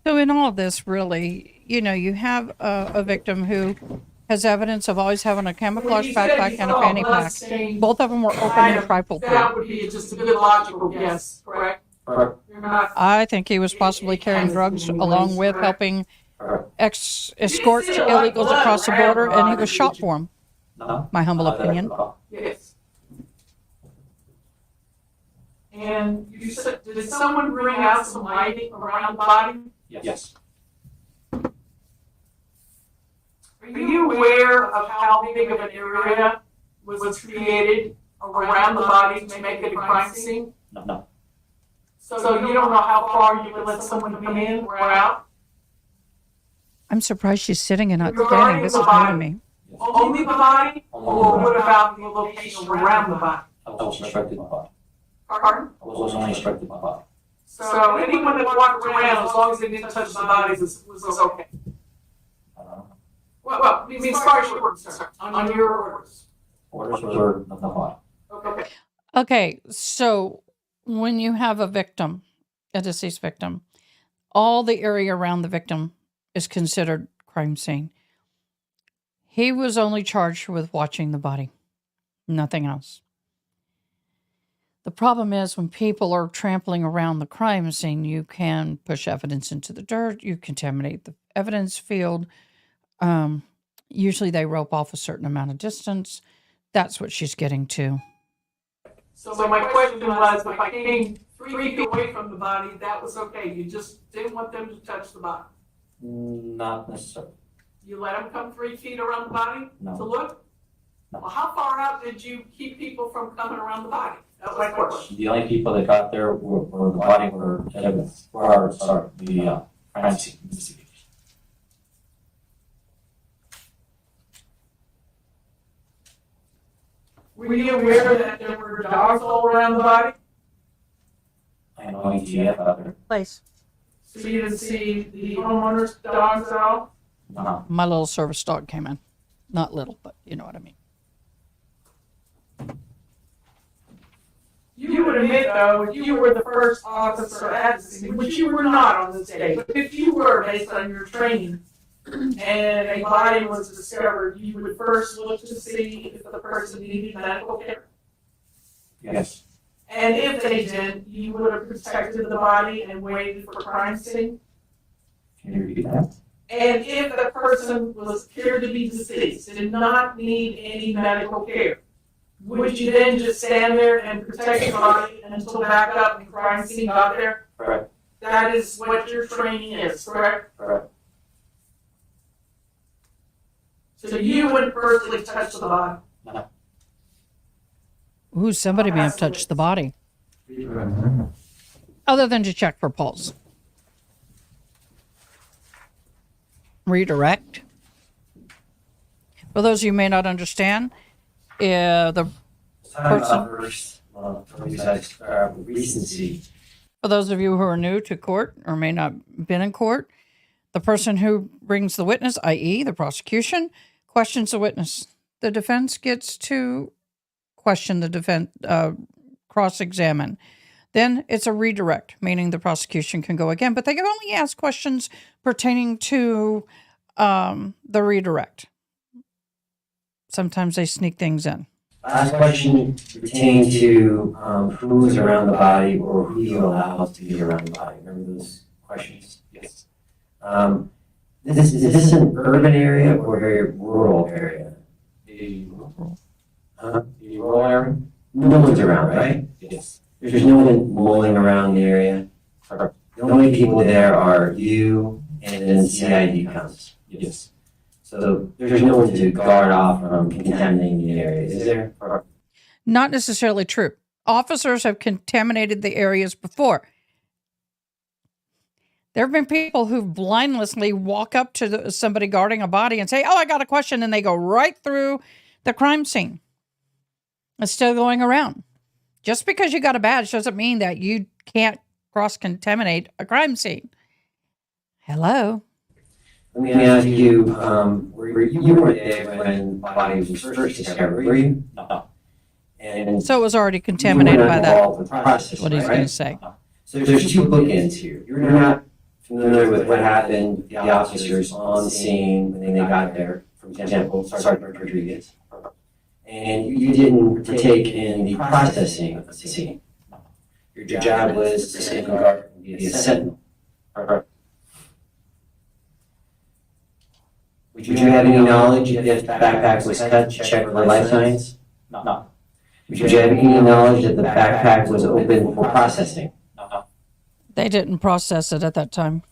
So in all of this, really, you have a victim who has evidence of always having a camouflage backpack and a fanny pack. Both of them were open and trifle That free. would be just a good logical guess, correct? Correct. You're not. I think he was possibly carrying drugs along with helping escort illegals across the border, and he was shot for him. No. My humble Not that I opinion. recall. Yes. And you said, did someone bring out some lighting around the body? Yes. Are you aware of how big of an area was created around the body to make it a crime scene? No. So you don't know how far you could let someone come in or out? I'm surprised she's sitting and not Regarding standing. This the is new to body. me. Only the body, or what about the location around the body? I was instructed by. Pardon? I was only instructed by. So anyone that walked around, as long as they didn't touch the body, was okay. Well, I mean, as far as you're concerned, on your orders. Orders were no. Okay. Okay, so when you have a victim, a deceased victim, all the area around the victim is considered crime scene. He was only charged with watching the body, nothing else. The problem is when people are trampling around the crime scene, you can push evidence into the dirt, you contaminate the evidence field. Usually they rope off a certain amount of distance. That's what she's getting to. So my question was, if I came 3 feet away from the body, that was okay. You just didn't want them to touch the body. Not necessarily. You let them come 3 feet around the body No. to look? No. Well, how far out did you keep people from coming around the body? That was my question. The only people that got there were the body were evidence. The crime scene investigators. Were you aware that there were dogs all around the body? I had no ATF out there. Place. So you didn't see the homeowner's dogs at all? No. My little service dog came in. Not little, but you know what I mean. You would admit, though, if you were the first officer at the scene, which you were not on this day, but if you were, based on your training, and a body was discovered, you would first look to see if the person needed medical care. Yes. And if they did, you would have protected the body and waited for crime scene. Can you repeat that? And if the person was appeared to be deceased, did not need any medical care, would you then just stand there and protect the body until backup and crime scene got there? Correct. That is what your training is, correct? Correct. So you wouldn't personally touch the body. No. Ooh, somebody may have touched the body. Other than to check for pulse. Redirect. For those of you who may not understand, the Recency. for those of you who are new to court or may not have been in court, the person who brings the witness, i.e. the prosecution, questions the witness. The defense gets to question the defense, cross-examine. Then it's a redirect, meaning the prosecution can go again, but they can only ask questions pertaining to the redirect. Sometimes they sneak things in. Last question pertained to who was around the body or who you allowed to be around the body. Remember those questions? Yes. Is this an urban area or a rural area? The The rural area? No one's around, right? Yes. There's no one mulling around the area. The only people there are you and then CID comes. Yes. So there's no one to guard off from contaminating the area, is there? Not necessarily true. Officers have contaminated the areas before. There have been people who blindlessly walk up to somebody guarding a body and say, "Oh, I got a question," and they go right through the crime scene. It's still going around. Just because you got a badge doesn't mean that you can't cross-contaminate a crime scene. Hello? Let me ask you, you weren't there when the body was first discovered, were you? No. And So it was already contaminated by that. That's That's what he's going to say. So there's two bookends here. You're not familiar with what happened, the officers on the scene when they got there, for example, Sergeant Rodriguez, and you didn't partake in the processing of the scene. Your job was to safeguard and be a sentinel. Would you have any knowledge if the backpack was cut to check for life signs? No. Would you have any knowledge that the backpack was open for processing? No. They didn't process it at that time.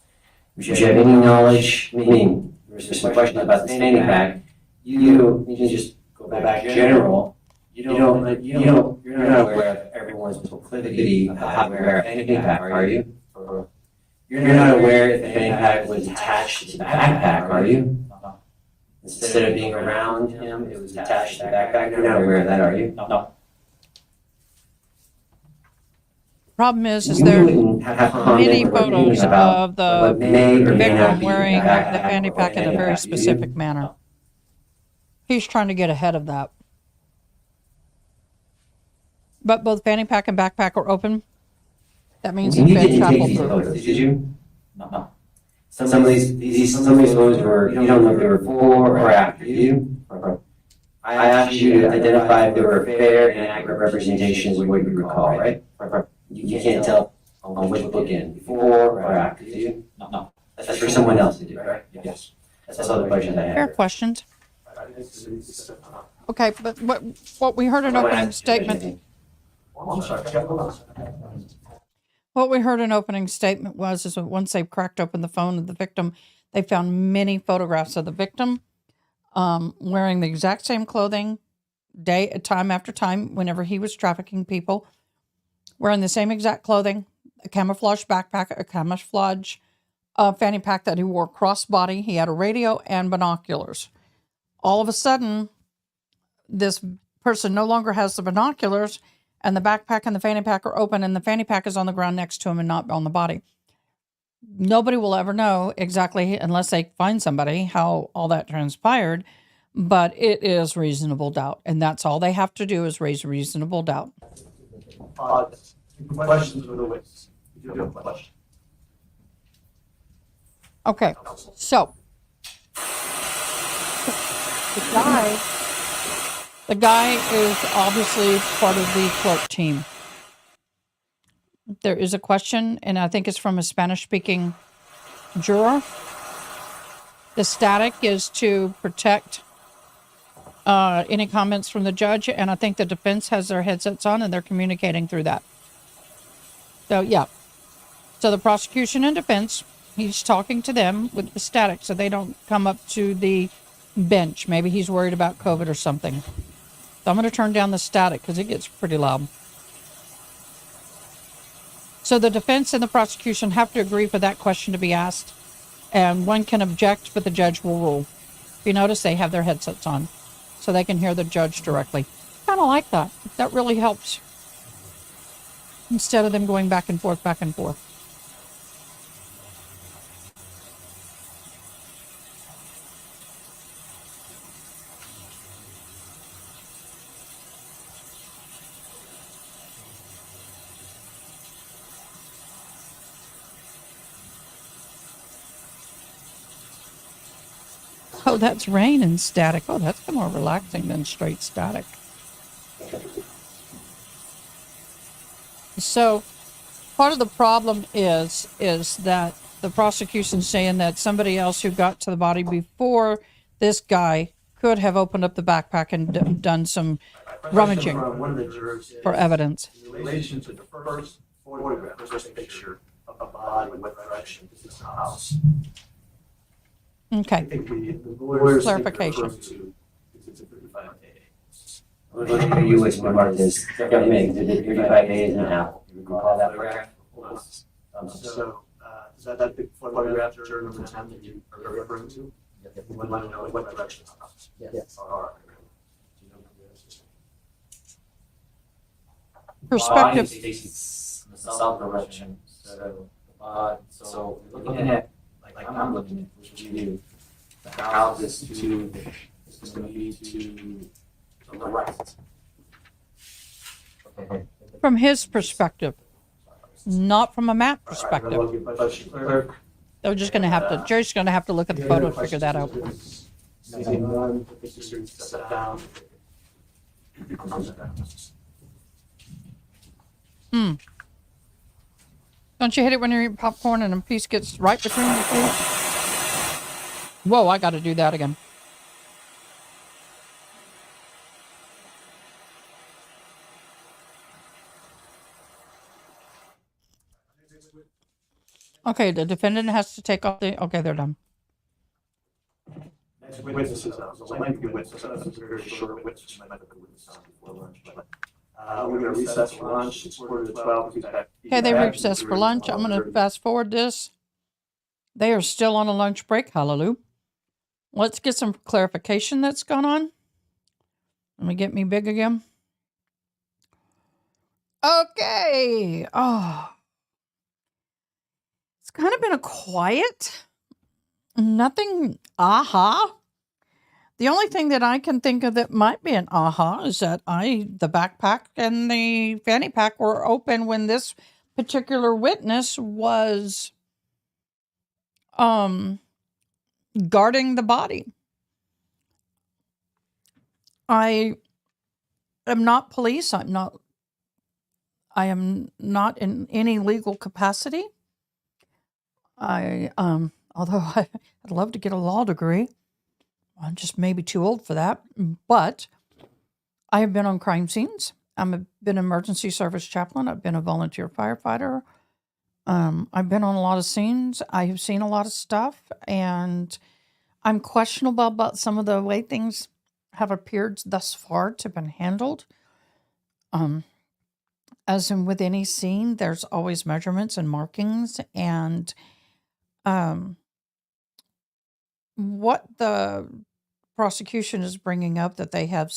Would you have any knowledge, I mean, there's some questions about the fanny pack. You can just go back general. You're not aware of everyone's proclivity of how to wear a fanny pack, are you? Or you're not aware if the fanny pack was attached to the backpack, are you? Instead of being around him, it was attached to the backpack. You're not aware of that, are you? No. Problem is You there wouldn't have many comment or opinion photos about of what the may or may not victim be wearing in the backpack fanny or pack in a fanny very pack, do you? specific manner. He's trying to get ahead of that. But both fanny pack and backpack are open. That means You he's been didn't take trampled these through. photos, did you? No. Some of these photos were, you don't know if they were before or after you. I asked you to identify if they were fair and accurate representations of what you recall, right? You can't tell on which bookend, before or after, do you? No. That's for someone else to do, right? Yes. That's all the questions I have. Fair questions. Okay, but what we heard an opening statement. I'm sorry. What we heard in opening statement was is that once they cracked open the phone of the victim, they found many photographs of the victim wearing the exact same clothing, time after time, whenever he was trafficking people, wearing the same exact clothing, a camouflage backpack, a camouflage fanny pack that he wore crossbody. He had a radio and binoculars. All of a sudden, this person no longer has the binoculars, and the backpack and the fanny pack are open, and the fanny pack is on the ground next to him and not on the body. Nobody will ever know exactly, unless they find somebody, how all that transpired, but it is reasonable doubt, and that's all they have to do is raise reasonable doubt. Questions for the witness. If you have a question. Okay, so the guy is obviously part of the clerk team. There is a question, and I think it's from a Spanish-speaking juror. The static is to protect any comments from the judge, and I think the defense has their headsets on, and they're communicating through that. So, yeah. So the prosecution and defense, he's talking to them with the static so they don't come up to the bench. Maybe he's worried about COVID or something. So I'm going to turn down the static because it gets pretty loud. So the defense and the prosecution have to agree for that question to be asked. And one can object, but the judge will rule. If you notice, they have their headsets on so they can hear the judge directly. Kind of like that. That really helps. Instead of them going back and forth, back and forth. Oh, that's rain and static. Oh, that's more relaxing than straight static. So, part of the problem is that the prosecution's saying that somebody else who got to the body before this guy could have opened up the backpack and done some rummaging One of the jurors for evidence. in relation to the first photograph, first picture of a body, what direction is this house? I Okay. think the lawyers Clarification. refers to it's a 35 What you was marked as government exhibit 35 days and out. You recall that paragraph? So, is that the photograph, juror number 10 that you are referring to? You would like to know what direction it's house? Yes. All right. Do you know what it is? Perspective. Body faces in the south direction. So looking at like I'm looking at what you do. The house is going to be to the right. From his perspective, not from a map perspective. Question, clerk, So we're just going to have to, Jerry's going to have to look at the photo to figure that out. Same one, just sit down. Don't you hate it when you're eating popcorn and a piece gets right between your teeth? Whoa, I got to do that again. Okay, the defendant has to take off the... Okay, they're done. Next witness is a lengthy witness, so that's a very short witness. Might have a witness before lunch, but we're going to recess for lunch. It's 11:45. He's back. Okay, they recessed for lunch. I'm going to fast forward this. They are still on a lunch break. Hallelujah. Let's get some clarification that's gone on. Let me get me big again. Okay. Oh. It's kind of been a quiet, nothing aha. The only thing that I can think of that might be an aha is that the backpack and the fanny pack were open when this particular witness was guarding the body. I am not police. I am not in any legal capacity. Although I'd love to get a law degree. I'm just maybe too old for that. But I have been on crime scenes. I've been an emergency service chaplain. I've been a volunteer firefighter. I've been on a lot of scenes. I have seen a lot of stuff. And I'm questionable about some of the way things have appeared thus far to have been handled. As in with any scene, there's always measurements and markings. And what the prosecution is bringing up, that they have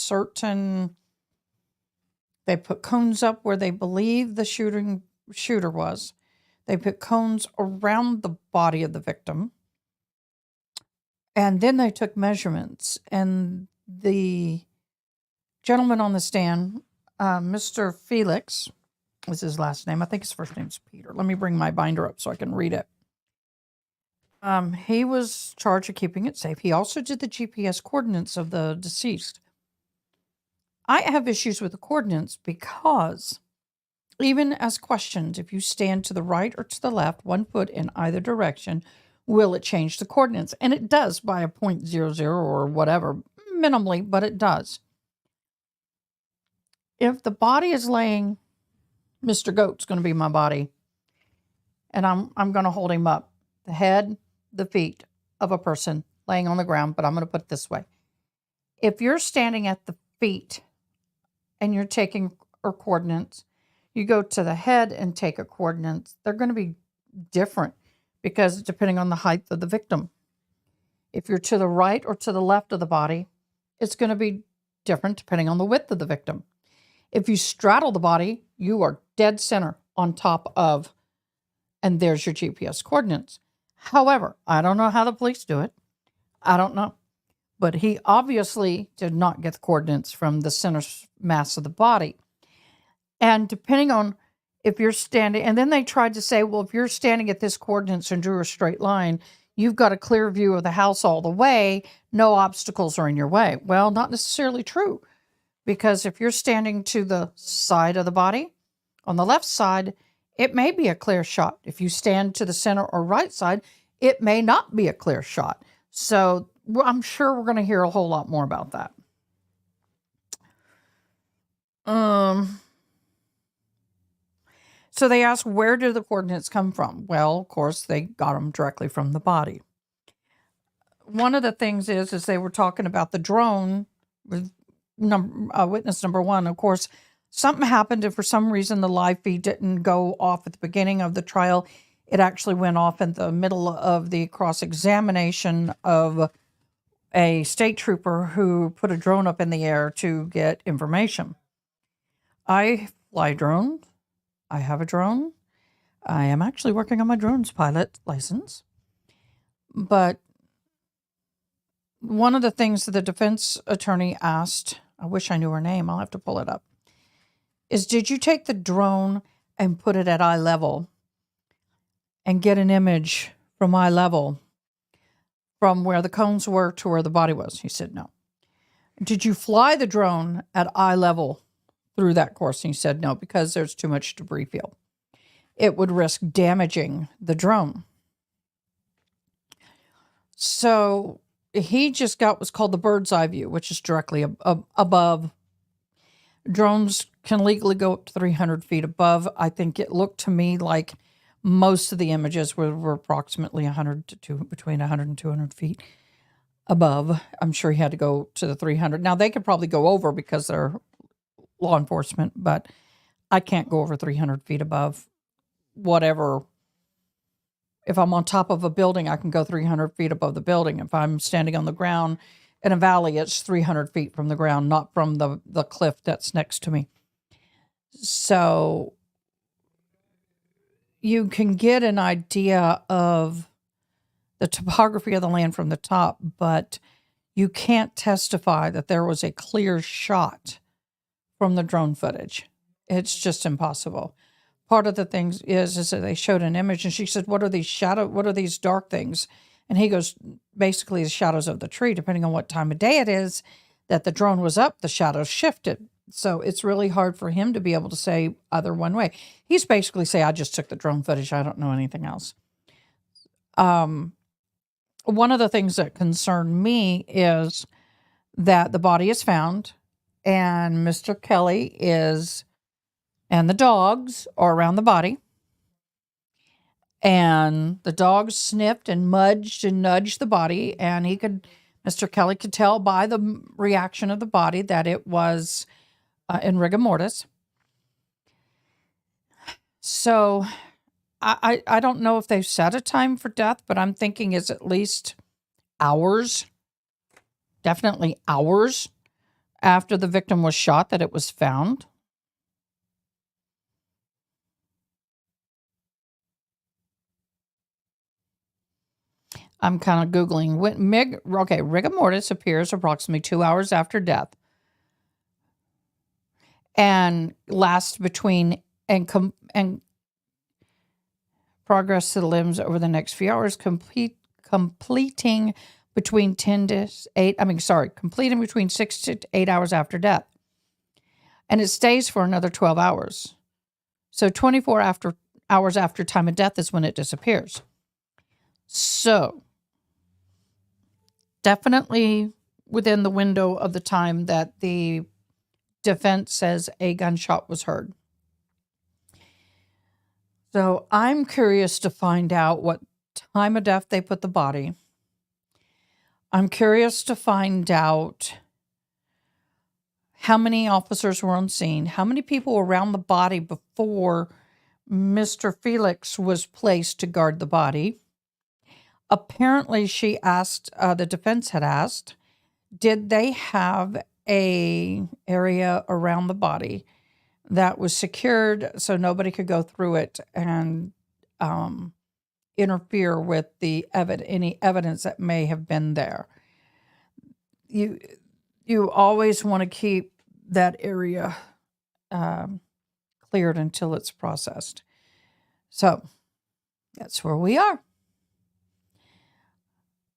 they put cones up where they believe the shooter was. They put cones around the body of the victim. And then they took measurements. And the gentleman on the stand, Mr. Felix, is his last name. I think his first name's Peter. Let me bring my binder up so I can read it. He was charged with keeping it safe. He also did the GPS coordinates of the deceased. I have issues with the coordinates because even as questioned, if you stand to the right or to the left, 1 foot in either direction, will it change the coordinates? And it does by a 0.00 or whatever, minimally, but it does. If the body is laying, Mr. Goat's going to be my body, and I'm going to hold him up. The head, the feet of a person laying on the ground, but I'm going to put it this way. If you're standing at the feet and you're taking coordinates, you go to the head and take a coordinates, they're going to be different because depending on the height of the victim. If you're to the right or to the left of the body, it's going to be different depending on the width of the victim. If you straddle the body, you are dead center on top of, and there's your GPS coordinates. However, I don't know how the police do it. I don't know. But he obviously did not get the coordinates from the center mass of the body. And depending on if you're standing, and then they tried to say, well, if you're standing at this coordinates and drew a straight line, you've got a clear view of the house all the way. No obstacles are in your way. Well, not necessarily true. Because if you're standing to the side of the body, on the left side, it may be a clear shot. If you stand to the center or right side, it may not be a clear shot. So I'm sure we're going to hear a whole lot more about that. So they asked, where did the coordinates come from? Well, of course, they got them directly from the body. One of the things is they were talking about the drone with witness number 1. Of course, something happened, and for some reason the live feed didn't go off at the beginning of the trial. It actually went off in the middle of the cross-examination of a state trooper who put a drone up in the air to get information. I fly drones. I have a drone. I am actually working on my drones pilot license. But one of the things that the defense attorney asked, I wish I knew her name, I'll have to pull it up, is did you take the drone and put it at eye level and get an image from eye level, from where the cones were to where the body was? He said, no. Did you fly the drone at eye level through that course? And he said, no, because there's too much debris field. It would risk damaging the drone. So he just got what's called the bird's eye view, which is directly above. Drones can legally go up to 300 feet above. I think it looked to me like most of the images were approximately 100 to between 100 and 200 feet above. I'm sure he had to go to the 300. Now, they could probably go over because they're law enforcement, but I can't go over 300 feet above whatever. If I'm on top of a building, I can go 300 feet above the building. If I'm standing on the ground in a valley, it's 300 feet from the ground, not from the cliff that's next to me. So you can get an idea of the topography of the land from the top, but you can't testify that there was a clear shot from the drone footage. It's just impossible. Part of the thing is that they showed an image, and she said, what are these dark things? And he goes, basically the shadows of the tree, depending on what time of day it is that the drone was up, the shadows shifted. So it's really hard for him to be able to say either one way. He's basically say, I just took the drone footage. I don't know anything else. One of the things that concerned me is that the body is found and Mr. Kelly and the dogs are around the body. And the dogs sniffed and mudged and nudged the body. And Mr. Kelly could tell by the reaction of the body that it was in rigor mortis. So I don't know if they've set a time for death, but I'm thinking it's at least hours, definitely hours after the victim was shot that it was found. I'm kind of Googling. Rigor mortis appears approximately 2 hours after death and lasts between and progress to the limbs over the next few hours, completing between 6 to 8 hours after death. And it stays for another 12 hours. So 24 hours after time of death is when it disappears. So definitely within the window of the time that the defense says a gunshot was heard. So I'm curious to find out what time of death they put the body. I'm curious to find out how many officers were on scene, how many people were around the body before Mr. Felix was placed to guard the body. Apparently, she asked, the defense had asked, did they have a area around the body that was secured so nobody could go through it and interfere with any evidence that may have been there? You always want to keep that area cleared until it's processed. So that's where we are.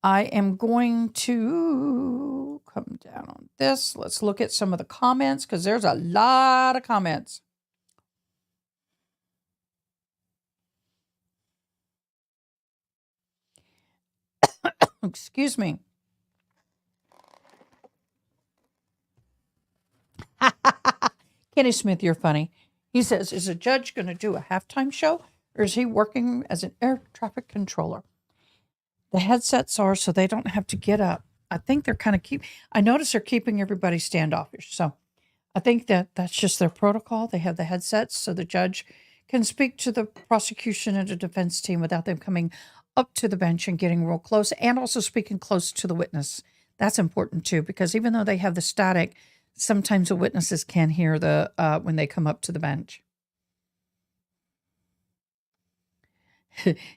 I am going to come down on this. Let's look at some of the comments because there's a lot of comments. Excuse me. Kenny Smith, you're funny. He says, is a judge going to do a halftime show or is he working as an air traffic controller? The headsets are so they don't have to get up. I think they're kind of I notice they're keeping everybody standoffish. So I think that's just their protocol. They have the headsets so the judge can speak to the prosecution and the defense team without them coming up to the bench and getting real close and also speaking close to the witness. That's important too, because even though they have the static, sometimes the witnesses can't hear when they come up to the bench.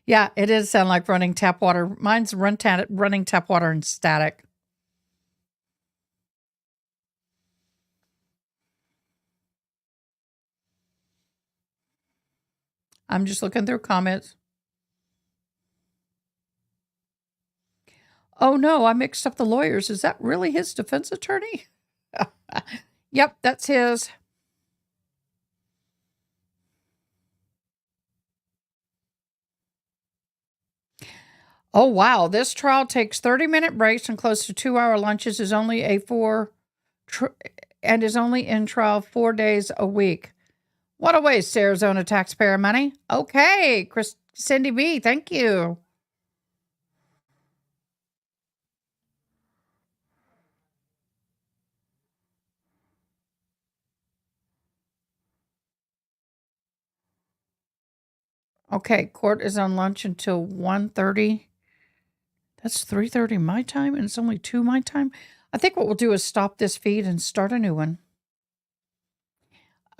Yeah, it does sound like running tap water. Mine's running tap water and static. I'm just looking through comments. Oh no, I mixed up the lawyers. Is that really his defense attorney? Yep, that's his. Oh wow, this trial takes 30-minute breaks and close to 2-hour lunches is only and is only in trial 4 days a week. What a waste, Arizona taxpayer money. Okay, Cindy B, thank you. Okay, court is on lunch until 1:30. That's 3:30 my time, and it's only 2 my time. I think what we'll do is stop this feed and start a new one.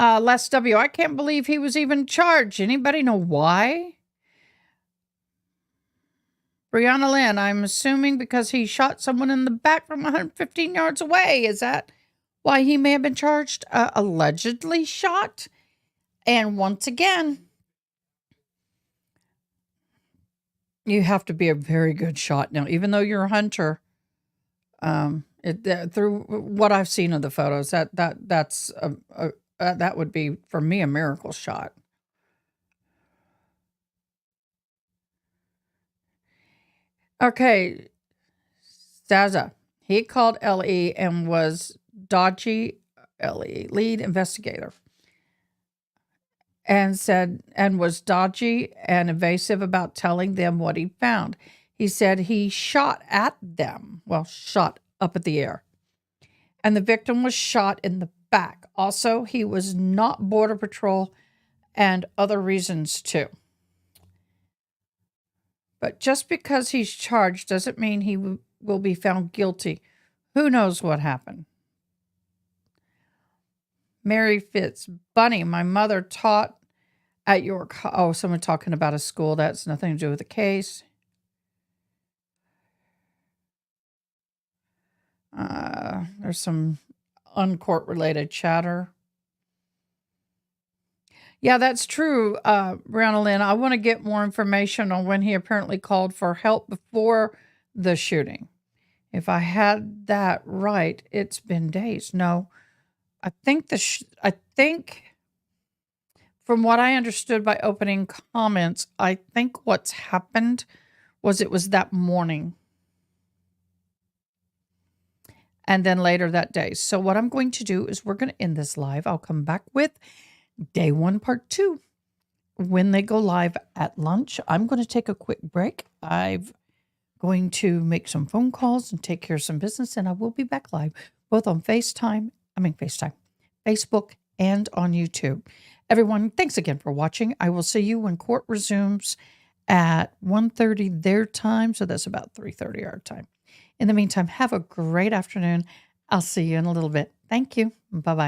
Les W, I can't believe he was even charged. Anybody know why? Brianna Lynn, I'm assuming because he shot someone in the back from 115 yards away. Is that why he may have been charged? Allegedly shot. And once again, you have to be a very good shot. Now, even though you're a hunter, through what I've seen of the photos, that would be, for me, a miracle shot. Okay, Zaza, he called LE and was dodgy, LE, lead investigator, and was dodgy and evasive about telling them what he found. He said he shot at them, shot up at the air, and the victim was shot in the back. Also, he was not Border Patrol and other reasons too. But just because he's charged doesn't mean he will be found guilty. Who knows what happened? Mary Fitz, Bunny, my mother taught at York. Oh, someone talking about a school. That's nothing to do with the case. There's some uncourt related chatter. Yeah, that's true, Brianna Lynn. I want to get more information on when he apparently called for help before the shooting. If I had that right, it's been days. No, I think from what I understood by opening comments, I think what's happened was it was that morning and then later that day. So what I'm going to do is we're going to end this live. I'll come back with day 1, part 2. When they go live at lunch, I'm going to take a quick break. I'm going to make some phone calls and take care of some business, and I will be back live both on FaceTime, Facebook, and on YouTube. Everyone, thanks again for watching. I will see you when court resumes at 1:30 their time, so that's about 3:30 our time. In the meantime, have a great afternoon. I'll see you in a little bit. Thank you. Bye-bye.